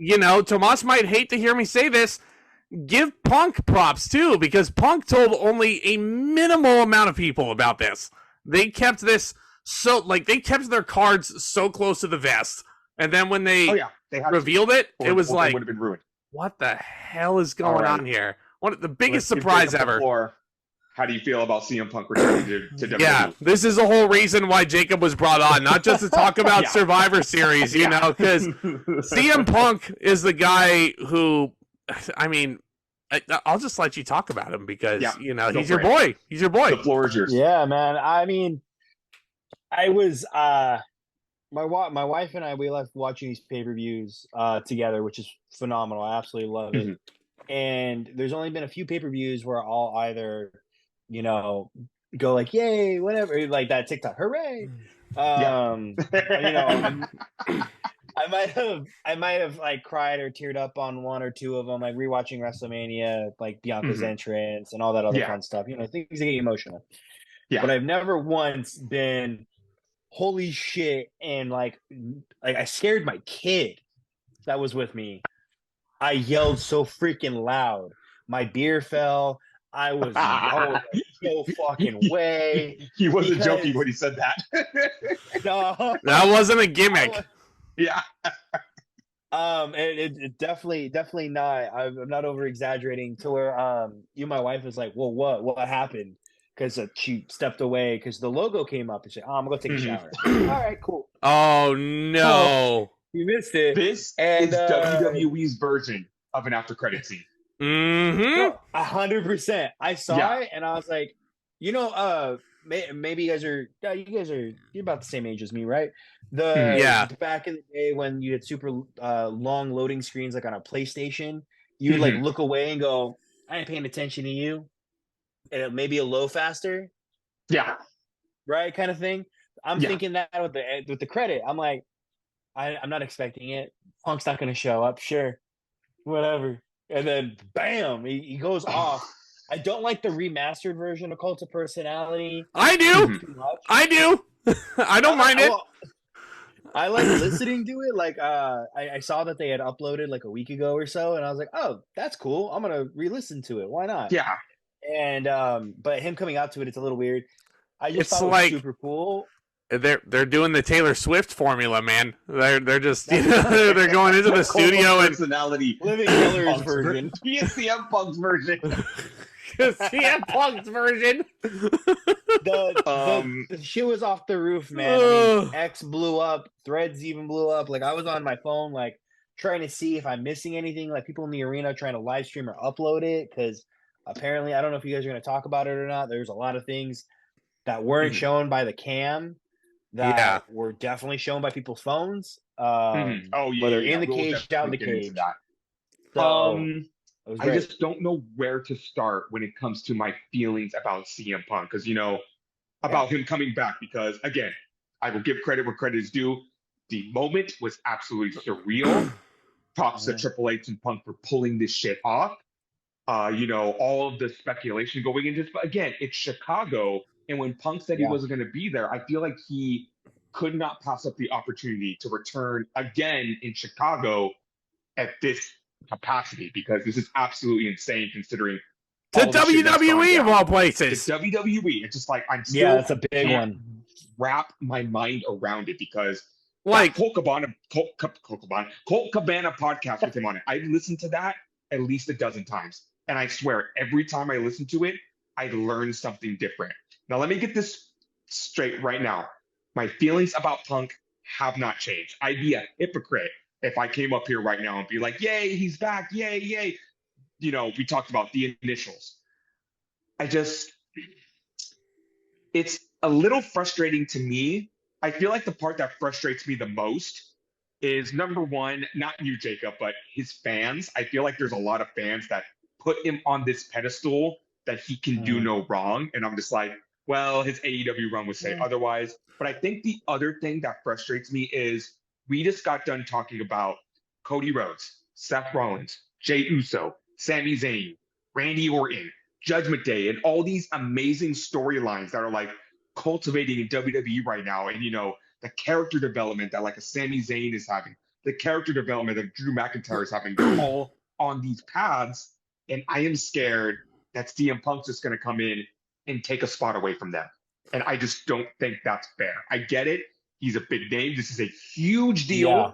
Speaker 1: Tomas might hate to hear me say this. Give Punk props, too, because Punk told only a minimal amount of people about this. They kept this they kept their cards so close to the vest. And then when they revealed it, it was like,
Speaker 2: would have been ruined.
Speaker 1: What the hell is going on here? The biggest surprise ever.
Speaker 2: How do you feel about CM Punk returning to WWE?
Speaker 1: Yeah, this is the whole reason why Jacob was brought on, not just to talk about Survivor Series, because CM Punk is the guy who, I'll just let you talk about him because, he's your boy. He's your boy.
Speaker 2: The floor is yours.
Speaker 6: Yeah, man. I mean, I was, my wife and I, we left watching these pay-per-views together, which is phenomenal. I absolutely love it. And there's only been a few pay-per-views where I'll either, go like, yay, whatever, like that TikTok, hooray. I might have like cried or teared up on one or two of them, like rewatching WrestleMania, like Bianca's entrance and all that other fun stuff, things that get you emotional. Yeah. But I've never once been, holy shit, and like I scared my kid that was with me. I yelled so freaking loud. My beer fell. I was no fucking way.
Speaker 2: He wasn't joking when he said that.
Speaker 6: No,
Speaker 1: that wasn't a gimmick.
Speaker 2: Yeah.
Speaker 6: It definitely not. I'm not over exaggerating to where my wife was like, well, what happened? Because she stepped away because the logo came up and said, I'm gonna go take a shower. All right, cool.
Speaker 1: Oh no.
Speaker 6: You missed it.
Speaker 2: This is WWE's version of an after credit scene.
Speaker 6: 100%. I saw it and I was like, maybe you guys are you're about the same age as me, right? Back in the day when you had super long loading screens like on a PlayStation, you would like look away and go, I ain't paying attention to you, and it maybe a low faster, right, kind of thing. I'm thinking that with the credit, I'm like, I'm not expecting it. Punk's not going to show up, sure, whatever. And then, bam, he goes off. I don't like the remastered version of Cult of Personality.
Speaker 1: I do. I do. I don't mind it.
Speaker 6: I like listening to it. Like, I saw that they had uploaded like a week ago or so, and I was like, oh, that's cool. I'm going to re-listen to it. Why not?
Speaker 2: Yeah.
Speaker 6: And, but him coming out to it, it's a little weird. I just thought it was super cool.
Speaker 1: They're doing the Taylor Swift formula, man. They're just they're going into the studio and
Speaker 2: personality
Speaker 6: Living Killer's version.
Speaker 2: CM Punk's version.
Speaker 1: CM Punk's version.
Speaker 6: The shit was off the roof, man. I mean, X blew up, Threads even blew up. Like I was on my phone, like trying to see if I'm missing anything. Like people in the arena trying to live stream or upload it because apparently, I don't know if you guys are going to talk about it or not. There's a lot of things that weren't shown by the cam. That were definitely shown by people's phones. Whether in the cage, out in the cage.
Speaker 2: So, I just don't know where to start when it comes to my feelings about CM Punk. Because, about him coming back. Because, again, I will give credit where credit is due. The moment was absolutely surreal. Props to Triple H and Punk for pulling this shit off. All of the speculation going into this. But, again, it's Chicago. And when Punk said he wasn't going to be there, I feel like he could not pass up the opportunity to return again in Chicago at this capacity because this is absolutely insane considering
Speaker 1: the WWE of all places.
Speaker 2: The WWE. It's just like I'm still
Speaker 6: that's a big one.
Speaker 2: Wrap my mind around it because
Speaker 1: like
Speaker 2: Colt Cabana podcast with him on it. I've listened to that at least a dozen times, and I swear every time I listen to it, I learn something different. Now, let me get this straight right now. My feelings about Punk have not changed. I'd be a hypocrite if I came up here right now and be like, yay, he's back, yay, yay. We talked about the initials. It's a little frustrating to me. I feel like the part that frustrates me the most is, number one, not you, Jacob, but his fans. I feel like there's a lot of fans that put him on this pedestal that he can do no wrong. And I'm just like, well, his AEW run would say otherwise. But I think the other thing that frustrates me is we just got done talking about Cody Rhodes, Seth Rollins, Jey Uso, Sami Zayn, Randy Orton, Judgment Day, and all these amazing storylines that are like cultivating in WWE right now. And, the character development that like a Sami Zayn is having, the character development that Drew McIntyre is having. They're all on these paths, and I am scared that CM Punk's just going to come in and take a spot away from them. And I just don't think that's fair. I get it. He's a big name. This is a huge deal.
Speaker 5: Yeah.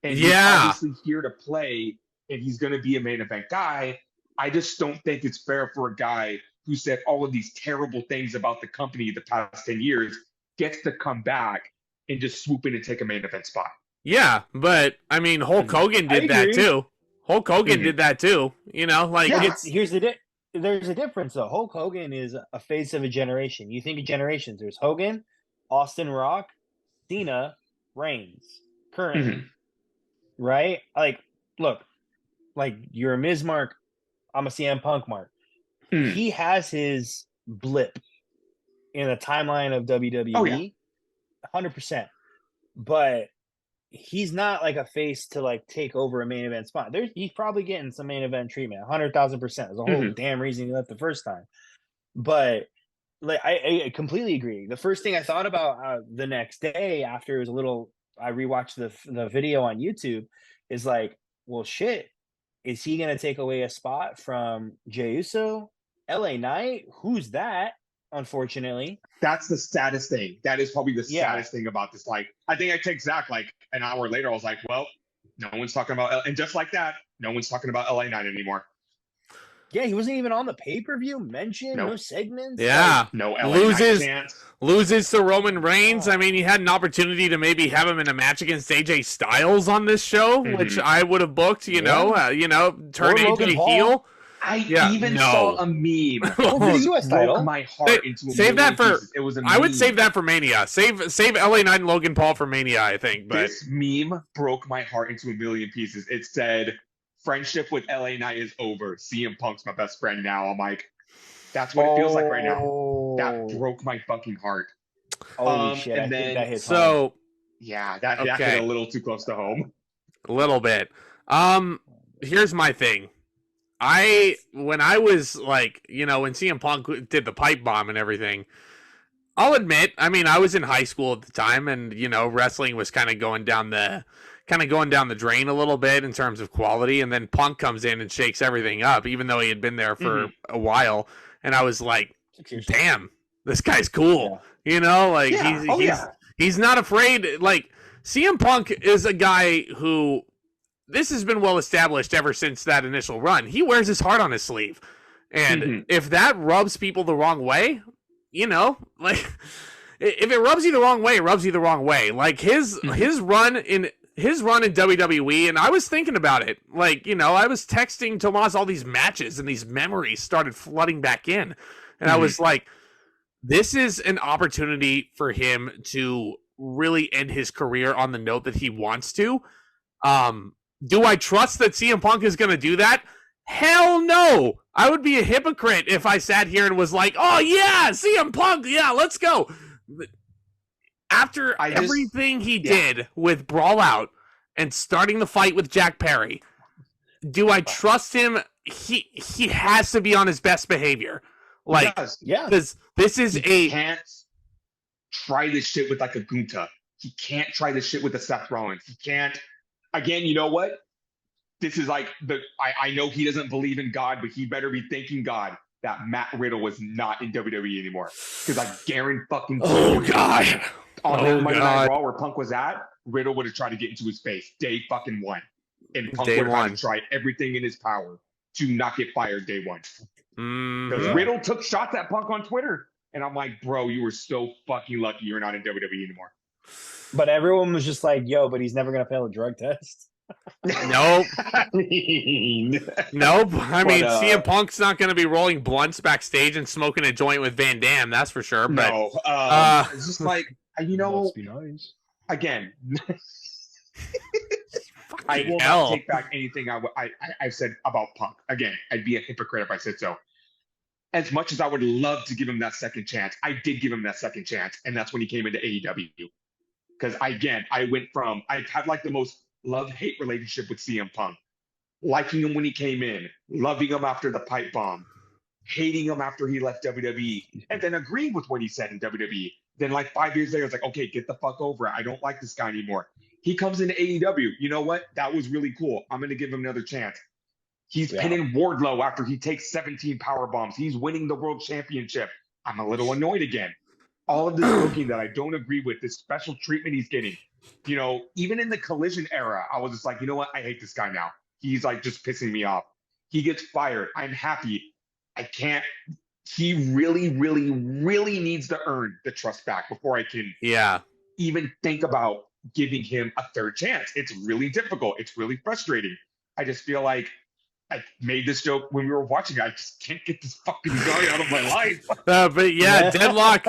Speaker 2: And he's obviously here to play, and he's going to be a main event guy. I just don't think it's fair for a guy who said all of these terrible things about the company the past 10 years gets to come back and just swoop in and take a main event spot.
Speaker 1: Yeah, but I mean, Hulk Hogan did that too. Hulk Hogan did that too. You know, like
Speaker 5: there's a difference though. Hulk Hogan is a face of a generation. You think of generations. There's Hogan, Austin Rock, Cena, Reigns, currently, right? Like, look, like you're a Miz Mark, I'm a CM Punk Mark. He has his blip in the timeline of WWE, 100%. But he's not like a face to like take over a main event spot. He's probably getting some main event treatment, 100,000%. There's a whole damn reason he left the first time. But like I completely agree. The first thing I thought about the next day after it was I rewatched the video on YouTube is like, well, shit, is he gonna take away a spot from Jey Uso, LA Knight? Who's that? Unfortunately,
Speaker 2: that's the saddest thing. That is probably the saddest thing about this. Like, I think I text Zack like an hour later. I was like, well, no one's talking about, and just like that, no one's talking about LA Knight anymore.
Speaker 5: Yeah, he wasn't even on the pay-per-view mentioned. No segments.
Speaker 1: Yeah,
Speaker 2: like, no LA Knight
Speaker 1: loses to Roman Reigns. I mean, he had an opportunity to maybe have him in a match against AJ Styles on this show, which I would have booked. You know, turn AJ heel.
Speaker 2: I even saw a meme. Broke my heart into
Speaker 1: save that for.
Speaker 2: Pieces. It was a meme.
Speaker 1: I would save that for Mania. Save LA Knight and Logan Paul for Mania. I think. But
Speaker 2: this meme broke my heart into a million pieces. It said, "Friendship with LA Knight is over. CM Punk's my best friend now." I'm like, that's what it feels like right now. That broke my fucking heart.
Speaker 5: Holy shit!
Speaker 2: And then
Speaker 5: that hit
Speaker 1: so
Speaker 5: home.
Speaker 2: Yeah, that hit a little too close to home.
Speaker 1: A little bit. Here's my thing. When I was like, when CM Punk did the pipe bomb and everything, I'll admit, I mean, I was in high school at the time, and wrestling was kind of going down the drain a little bit in terms of quality, and then Punk comes in and shakes everything up, even though he had been there for a while, and I was like, damn, this guy's cool. He's not afraid. Like, CM Punk is a guy who, this has been well established ever since that initial run. He wears his heart on his sleeve. And if that rubs people the wrong way, like, if it rubs you the wrong way, it rubs you the wrong way. Like his run in WWE, and I was thinking about it. Like, I was texting Tomas all these matches, and these memories started flooding back in. And I was like, this is an opportunity for him to really end his career on the note that he wants to. Do I trust that CM Punk is going to do that? Hell no. I would be a hypocrite if I sat here and was like, oh yeah, CM Punk, yeah, let's go. After everything he did with Brawl Out and starting the fight with Jack Perry, do I trust him? He has to be on his best behavior. Like, because this is
Speaker 2: he can't try this shit with like a Gunther. He can't try this shit with a Seth Rollins. He can't. Again, you know what? This is like I know he doesn't believe in God, but he better be thanking God that Matt Riddle was not in WWE anymore. Because I guarantee fucking
Speaker 1: God.
Speaker 2: On that Monday Night Raw where Punk was at, Riddle would have tried to get into his face day fucking one. And Punk would have had to try everything in his power to not get fired day one. Because Riddle took shots at Punk on Twitter. And I'm like, bro, you were so fucking lucky you're not in WWE anymore.
Speaker 5: But everyone was just like, yo, but he's never going to fail a drug test.
Speaker 1: Nope. I mean, CM Punk's not going to be rolling blunts backstage and smoking a joint with Van Damme, that's for sure. But,
Speaker 2: no. It's just like, must be nice. Again, I will not take back anything I've said about Punk. Again, I'd be a hypocrite if I said so. As much as I would love to give him that second chance, I did give him that second chance, and that's when he came into AEW. Because, again, I had like the most love-hate relationship with CM Punk. Liking him when he came in, loving him after the pipe bomb, hating him after he left WWE, and then agreeing with what he said in WWE. Then like 5 years later, it's like, okay, get the fuck over it. I don't like this guy anymore. He comes into AEW. You know what? That was really cool. I'm going to give him another chance. He's pinning Wardlow after he takes 17 power bombs. He's winning the world championship. I'm a little annoyed again. All of this booking that I don't agree with, this special treatment he's getting. You know, even in the Collision era, I was just like, you know what? I hate this guy now. He's like just pissing me off. He gets fired. I'm happy. I can't. He really, really, really needs to earn the trust back before I can even think about giving him a third chance. It's really difficult. It's really frustrating. I just feel like I made this joke when we were watching. I just can't get this fucking guy out of my life.
Speaker 1: But yeah, Deadlock.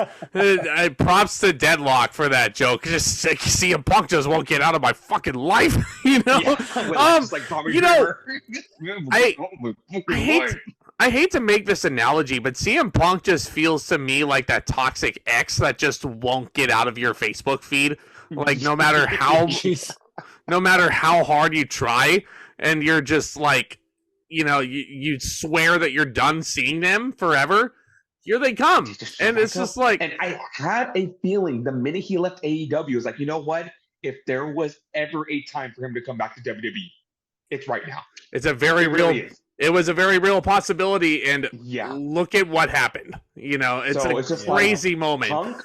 Speaker 1: Props to Deadlock for that joke. Just like, CM Punk just won't get out of my fucking life. You know, you know, I hate to make this analogy, but CM Punk just feels to me like that toxic ex that just won't get out of your Facebook feed. Like no matter how hard you try, and you're just like, you know, you swear that you're done seeing them forever. Here they come, and it's just like.
Speaker 2: And I had a feeling the minute he left AEW, I was like, you know what? If there was ever a time for him to come back to WWE, it's right now.
Speaker 1: It's a very real. It was a very real possibility, and look at what happened. You know, it's a crazy moment.
Speaker 2: Punk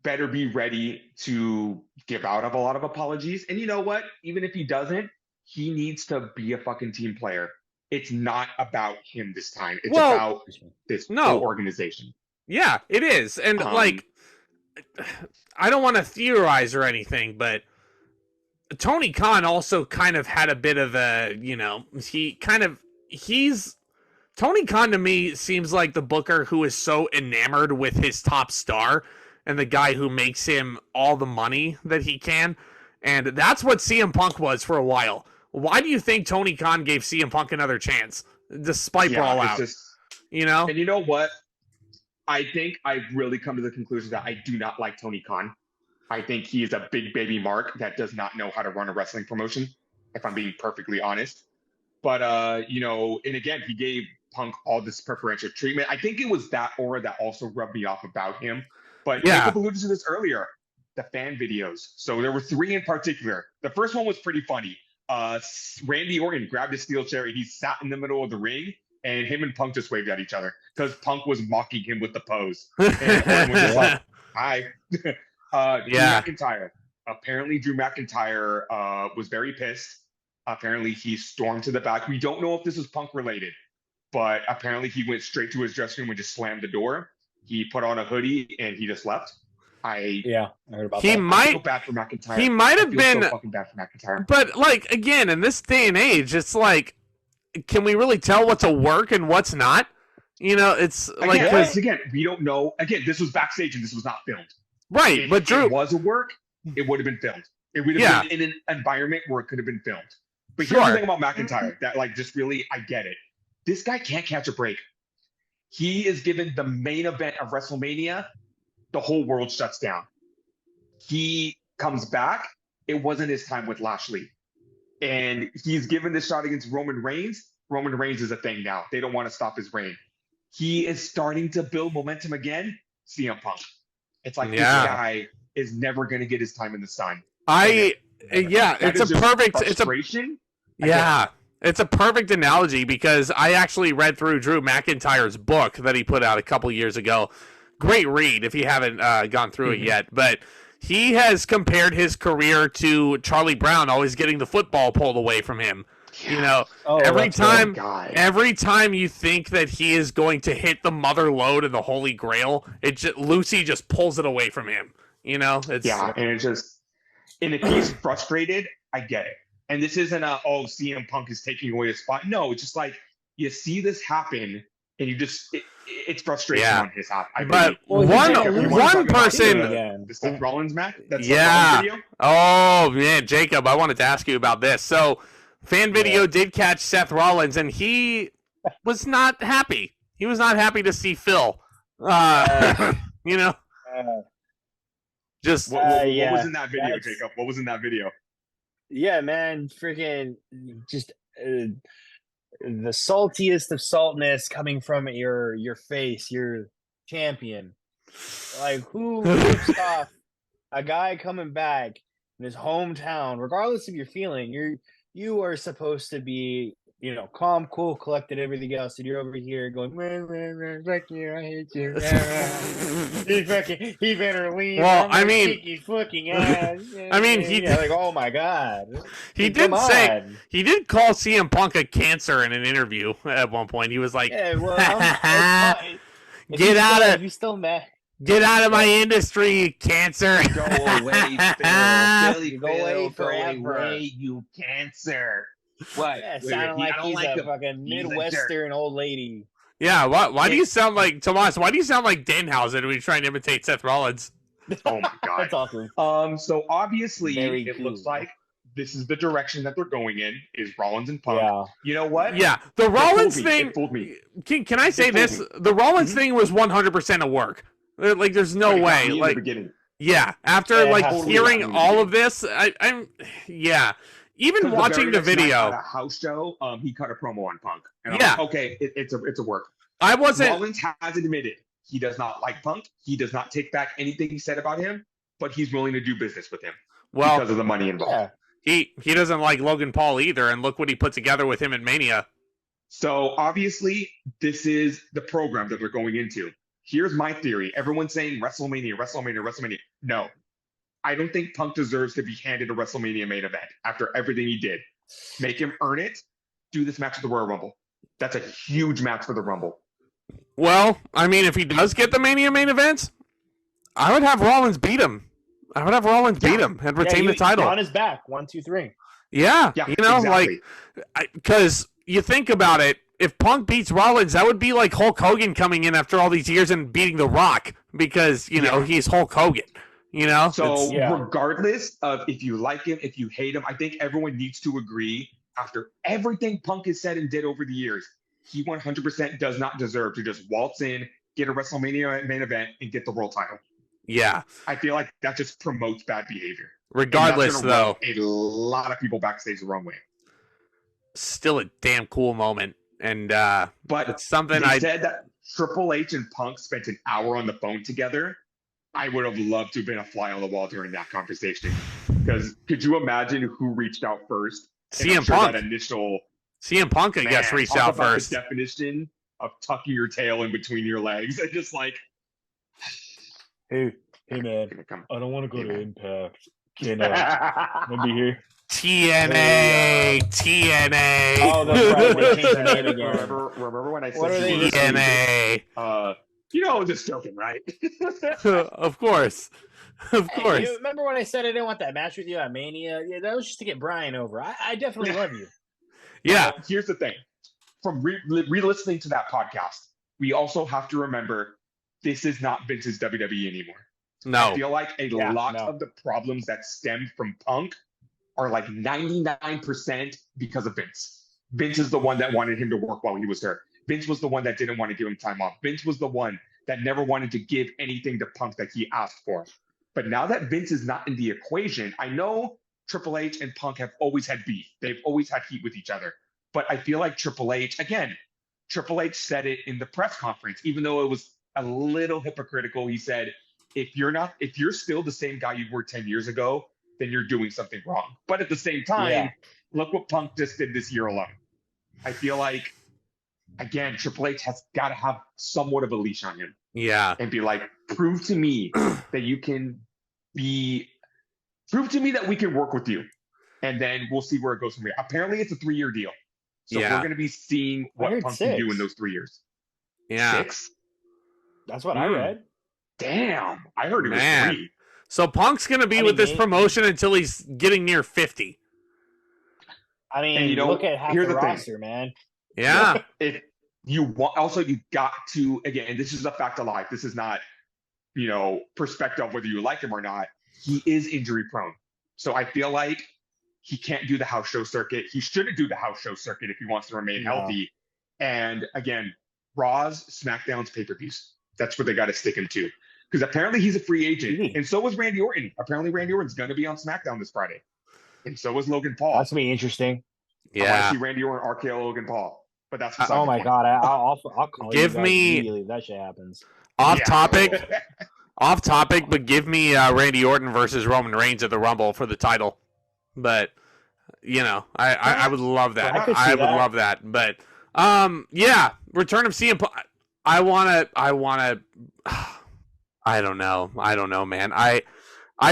Speaker 2: better be ready to give out of a lot of apologies. And you know what? Even if he doesn't, he needs to be a fucking team player. It's not about him this time. It's about this whole organization.
Speaker 1: Yeah, it is. And like, I don't want to theorize or anything, but Tony Khan also kind of had a bit of a, you know, Tony Khan to me seems like the booker who is so enamored with his top star and the guy who makes him all the money that he can. And that's what CM Punk was for a while. Why do you think Tony Khan gave CM Punk another chance despite Brawl Out? You know?
Speaker 2: And you know what? I think I've really come to the conclusion that I do not like Tony Khan. I think he is a big baby mark that does not know how to run a wrestling promotion, if I'm being perfectly honest. But, you know, and again, he gave Punk all this preferential treatment. I think it was that aura that also rubbed me off about him. But Jacob alluded to this earlier, the fan videos. So there were 3 in particular. The first one was pretty funny. Randy Orton grabbed a steel chair and he sat in the middle of the ring, and him and Punk just waved at each other because Punk was mocking him with the pose. And Orton was just like, hi. Drew McIntyre. Apparently, Drew McIntyre was very pissed. Apparently, he stormed to the back. We don't know if this was Punk related, but apparently he went straight to his dressing room and just slammed the door. He put on a hoodie and he just left. I heard about that. I feel bad for McIntyre.
Speaker 1: He might have been
Speaker 2: so fucking bad for McIntyre.
Speaker 1: But like again, in this day and age, it's like, can we really tell what's a work and what's not? You know, it's like
Speaker 2: again, we don't know. Again, this was backstage and this was not filmed.
Speaker 1: Right,
Speaker 2: if
Speaker 1: but Drew,
Speaker 2: it was a work, it would have been filmed. It would have been in an environment where it could have been filmed. But here's the thing about McIntyre that, like, just really, I get it. This guy can't catch a break. He is given the main event of WrestleMania, the whole world shuts down. He comes back. It wasn't his time with Lashley. And he's given this shot against Roman Reigns. Roman Reigns is a thing now. They don't want to stop his reign. He is starting to build momentum again. CM Punk. It's like this guy is never going to get his time in the sun. It's
Speaker 1: a perfect analogy because I actually read through Drew McIntyre's book that he put out a couple years ago. Great read if you haven't gone through it yet. But he has compared his career to Charlie Brown always getting the football pulled away from him. You know, every time you think that he is going to hit the mother lode and the holy grail, Lucy just pulls it away from him. You know,
Speaker 2: and if he's frustrated, I get it. And this isn't CM Punk is taking away his spot. No, it's just like you see this happen, and you just it's frustration on his half.
Speaker 1: But one person,
Speaker 2: the Seth Rollins match. That's Rollins video?
Speaker 1: Oh man, Jacob, I wanted to ask you about this. So. Fan video did catch Seth Rollins, and he was not happy. He was not happy to see Phil. You know,
Speaker 2: what was in that video, Jacob? What was in that video?
Speaker 6: Yeah, man, freaking just the saltiest of saltness coming from your face, your champion. Like, who rips off a guy coming back in his hometown, regardless of your feeling? You are supposed to be, calm, cool, collected, everything else, and you're over here going, fuck you, I hate you. he better leave.
Speaker 1: Well,
Speaker 6: I'm gonna kick his fucking ass.
Speaker 1: I mean, he
Speaker 6: like, oh my god.
Speaker 1: He did call CM Punk a cancer in an interview at one point. He was like,
Speaker 6: yeah, well,
Speaker 1: get out of
Speaker 6: you still mad.
Speaker 1: Get out of my industry, you cancer.
Speaker 2: Go away, Phil. Billy,
Speaker 6: go away forever.
Speaker 2: Go away, you cancer. What?
Speaker 6: Yeah, sounding like he's a fucking Midwestern old lady.
Speaker 1: Yeah, why do you sound like, Tomas, why do you sound like Danhausen when you try and imitate Seth Rollins?
Speaker 2: Oh my god.
Speaker 6: That's awesome.
Speaker 2: So obviously it looks like this is the direction that they're going in, is Rollins and Punk.
Speaker 6: Yeah.
Speaker 2: You know what?
Speaker 1: Yeah, the Rollins thing.
Speaker 2: It fooled me.
Speaker 1: Can I say this? The Rollins thing was 100% a work. Like, there's no way. Like,
Speaker 2: in the beginning.
Speaker 1: Yeah, after hearing all of this, I'm Even watching the video
Speaker 2: at a house show, he cut a promo on Punk. And I'm
Speaker 1: yeah,
Speaker 2: like, okay, it's a work.
Speaker 1: Rollins
Speaker 2: hasn't admitted he does not like Punk. He does not take back anything he said about him, but he's willing to do business with him because of the money involved.
Speaker 1: Yeah. He doesn't like Logan Paul either, and look what he put together with him in Mania.
Speaker 2: So obviously, this is the program that they're going into. Here's my theory. Everyone's saying WrestleMania. No. I don't think Punk deserves to be handed a WrestleMania main event after everything he did. Make him earn it. Do this match at the Royal Rumble. That's a huge match for the Rumble.
Speaker 1: Well, I mean, if he does get the Mania main event, I would have Rollins beat him. Beat him and retain the title.
Speaker 6: On his back. 1, 2, 3.
Speaker 1: Yeah. Exactly. Because you think about it, if Punk beats Rollins, that would be like Hulk Hogan coming in after all these years and beating The Rock because, he's Hulk Hogan,
Speaker 2: So regardless of if you like him, if you hate him, I think everyone needs to agree after everything Punk has said and did over the years, he 100% does not deserve to just waltz in, get a WrestleMania main event, and get the world title.
Speaker 1: Yeah.
Speaker 2: I feel like that just promotes bad behavior.
Speaker 1: Regardless, though.
Speaker 2: A lot of people backstage the wrong way.
Speaker 1: Still a damn cool moment. And
Speaker 2: but
Speaker 1: it's something
Speaker 2: I said that Triple H and Punk spent an hour on the phone together. I would have loved to have been a fly on the wall during that conversation. Because could you imagine who reached out first?
Speaker 1: CM Punk.
Speaker 2: CM
Speaker 1: Punk, I guess, reached out first.
Speaker 2: The definition of tucking your tail in between your legs. And just like,
Speaker 6: hey man, I don't want to go to Impact. Can I be here?
Speaker 1: TNA.
Speaker 6: Oh, that's right. They changed the name again.
Speaker 2: Remember when I said
Speaker 1: TNA?
Speaker 2: I was just joking, right?
Speaker 1: Of course.
Speaker 6: Hey, you remember when I said I didn't want that match with you at Mania? Yeah, that was just to get Brian over. I definitely love you.
Speaker 1: Yeah.
Speaker 2: Here's the thing. From re-listening to that podcast, we also have to remember this is not Vince's WWE anymore.
Speaker 1: No.
Speaker 2: I feel like a lot of the problems that stemmed from Punk are like 99% because of Vince. Vince is the one that wanted him to work while he was there. Vince was the one that didn't want to give him time off. Vince was the one that never wanted to give anything to Punk that he asked for. But now that Vince is not in the equation, I know Triple H and Punk have always had beef. They've always had heat with each other. But I feel like Triple H said it in the press conference, even though it was a little hypocritical. He said, if you're still the same guy you were 10 years ago, then you're doing something wrong. But at the same time, look what Punk just did this year alone. I feel like, again, Triple H has got to have somewhat of a leash on him.
Speaker 1: Yeah.
Speaker 2: And be like, prove to me that we can work with you. And then we'll see where it goes from here. Apparently, it's a 3-year deal. So we're going to be seeing what Punk can do in those 3 years.
Speaker 1: Yeah.
Speaker 2: 6?
Speaker 6: That's what I read.
Speaker 2: Damn. I heard it was 3.
Speaker 1: So Punk's going to be with this promotion until he's getting near 50.
Speaker 6: I mean, look at half the roster, man.
Speaker 1: Yeah.
Speaker 2: You got to, again, this is a fact of life. This is not, perspective whether you like him or not. He is injury prone. So I feel like he can't do the house show circuit. He shouldn't do the house show circuit if he wants to remain healthy. And again, Raw's, SmackDown's, pay-per-views. That's what they got to stick him to. Because apparently he's a free agent. And so was Randy Orton. Apparently Randy Orton's going to be on SmackDown this Friday. And so is Logan Paul.
Speaker 6: That's going to be interesting.
Speaker 1: Yeah.
Speaker 2: I want to see Randy Orton RKO Logan Paul. But that's
Speaker 6: oh my God. I'll call
Speaker 1: Give
Speaker 6: you
Speaker 1: me
Speaker 6: immediately if that shit happens.
Speaker 1: Off topic, but give me Randy Orton versus Roman Reigns at the Rumble for the title. But I would love that. I would love that. But yeah, return of CM Punk. I wanna. I don't know, man. I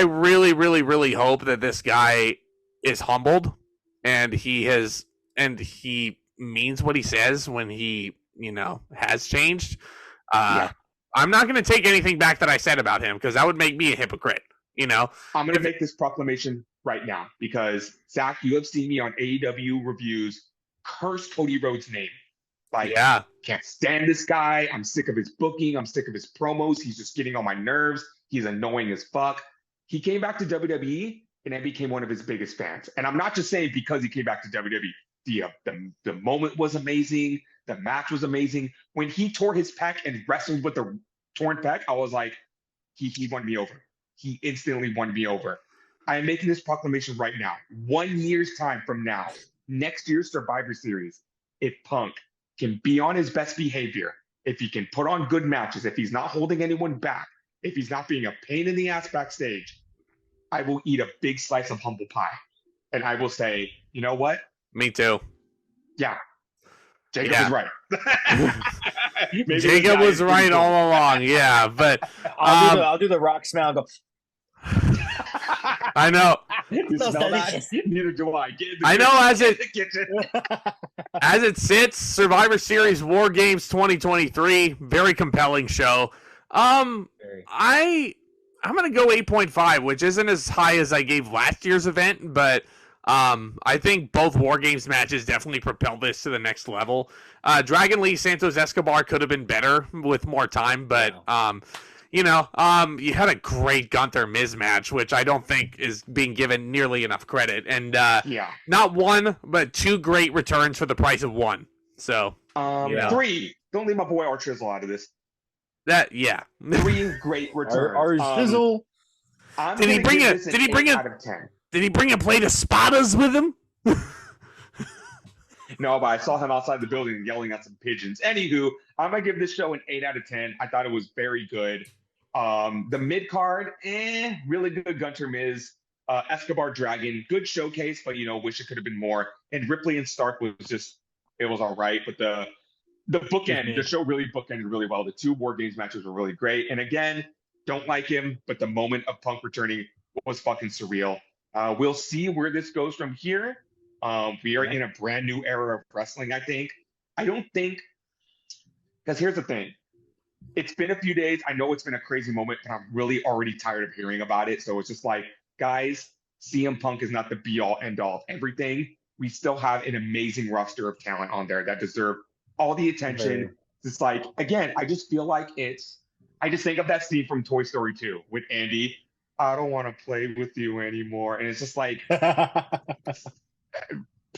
Speaker 1: really, really, really hope that this guy is humbled and he means what he says when he, has changed. I'm not going to take anything back that I said about him because that would make me a hypocrite.
Speaker 2: I'm going to make this proclamation right now because Zack, you have seen me on AEW reviews curse Cody Rhodes' name. Can't stand this guy. I'm sick of his booking. I'm sick of his promos. He's just getting on my nerves. He's annoying as fuck. He came back to WWE and I became one of his biggest fans. And I'm not just saying because he came back to WWE. The moment was amazing. The match was amazing. When he tore his pec and wrestled with the torn pec, I was like, he won me over. He instantly won me over. I am making this proclamation right now. 1 year's time from now, next year's Survivor Series, if Punk can be on his best behavior, if he can put on good matches, if he's not holding anyone back, if he's not being a pain in the ass backstage, I will eat a big slice of humble pie. And I will say, you know what?
Speaker 1: Me too.
Speaker 2: Yeah. Jacob was right.
Speaker 1: Jacob was right all along. Yeah, but
Speaker 6: I'll do the rock smell. Go.
Speaker 1: I know.
Speaker 2: You smell that? Neither do I.
Speaker 1: I know. As it sits, Survivor Series War Games 2023, very compelling show. I'm gonna go 8.5, which isn't as high as I gave last year's event, but I think both War Games matches definitely propelled this to the next level. Dragon Lee Santos Escobar could have been better with more time, but you had a great Gunther Miz match, which I don't think is being given nearly enough credit. And not one, but two great returns for the price of one. So
Speaker 2: 3. Don't leave my boy Archizzle out of this. 3 great returns.
Speaker 6: Archizzle.
Speaker 1: Did he bring a plate of spadas with him?
Speaker 2: No, but I saw him outside the building yelling at some pigeons. Anywho, I'm going to give this show an 8 out of 10. I thought it was very good. The mid-card, really good Gunther Miz. Escobar Dragon, good showcase, but, wish it could have been more. And Ripley and Stark was just, it was all right. But the bookend, the show really bookended really well. The 2 War Games matches were really great. And again, don't like him, but the moment of Punk returning was fucking surreal. We'll see where this goes from here. We are in a brand new era of wrestling, I think. I don't think, because here's the thing. It's been a few days. I know it's been a crazy moment, but I'm really already tired of hearing about it. So it's just like, guys, CM Punk is not the be-all, end-all of everything. We still have an amazing roster of talent on there that deserve all the attention. It's like, again, I just feel like I just think of that scene from Toy Story 2 with Andy. I don't want to play with you anymore. And it's just like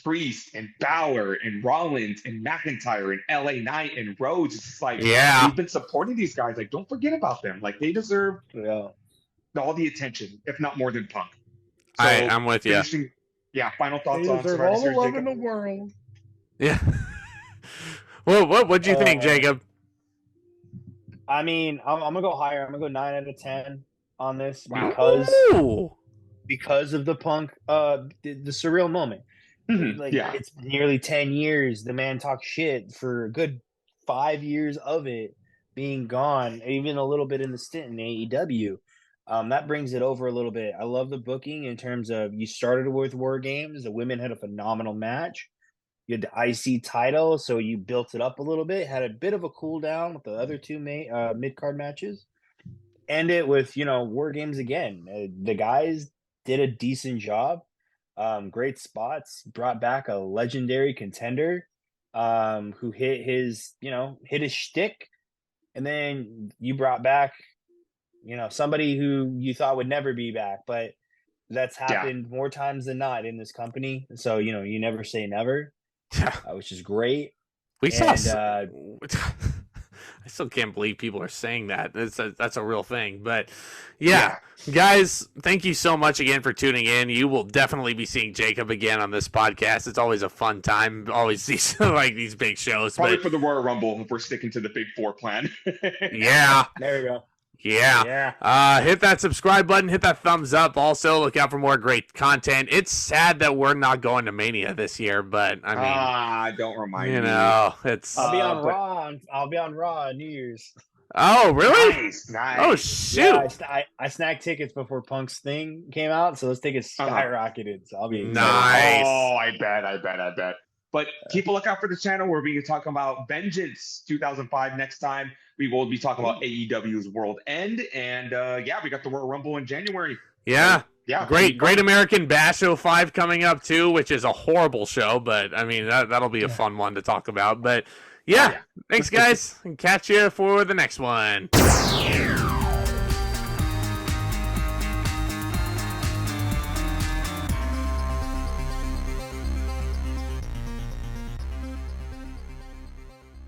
Speaker 2: Priest and Balor and Rollins and McIntyre and LA Knight and Rhodes. It's just like, we've been supporting these guys. Like, don't forget about them. Like, they deserve all the attention, if not more than Punk. So,
Speaker 1: I'm with you.
Speaker 2: Final thoughts on Survivor
Speaker 6: all the
Speaker 2: Series,
Speaker 6: love
Speaker 2: Jacob?
Speaker 6: in the world.
Speaker 1: Yeah. Well, what'd you think, Jacob?
Speaker 6: I mean, I'm gonna go higher. I'm gonna go 9 out of 10 on this because of the Punk, the surreal moment. It's nearly 10 years. The man talked shit for a good 5 years of it being gone, even a little bit in the stint in AEW. That brings it over a little bit. I love the booking in terms of you started with War Games. The women had a phenomenal match. You had the IC title, so you built it up a little bit. Had a bit of a cool down with the other 2 mid-card matches. End it with, War Games again. The guys did a decent job. Great spots. Brought back a legendary contender who hit his shtick. And then you brought back, somebody who you thought would never be back. But that's happened more times than not in this company. So, you never say never. Which is great.
Speaker 1: We saw still can't believe people are saying that. That's a real thing. But yeah, guys, thank you so much again for tuning in. You will definitely be seeing Jacob again on this podcast. It's always a fun time. Always these these big shows.
Speaker 2: Probably for the Royal Rumble if we're sticking to the Big Four plan.
Speaker 1: Yeah.
Speaker 6: There you go.
Speaker 1: Yeah. Hit that subscribe button, hit that thumbs up. Also, look out for more great content. It's sad that we're not going to Mania this year, but I mean,
Speaker 2: don't remind me.
Speaker 1: You know, it's.
Speaker 6: I'll be on Raw. I'll be on Raw New Year's.
Speaker 1: Oh, really?
Speaker 2: Nice.
Speaker 1: Oh, shoot.
Speaker 6: Yeah, I snagged tickets before Punk's thing came out, so those tickets skyrocketed. So I'll be excited.
Speaker 1: Nice.
Speaker 2: Oh, I bet. But keep a lookout for the channel. We'll be talking about Vengeance 2005 next time. We will be talking about AEW's World End. And we got the Royal Rumble in January.
Speaker 1: Yeah.
Speaker 2: Yeah.
Speaker 1: Great American Bash 05 coming up too, which is a horrible show, but I mean that'll be a fun one to talk about. But thanks guys, and catch you for the next one.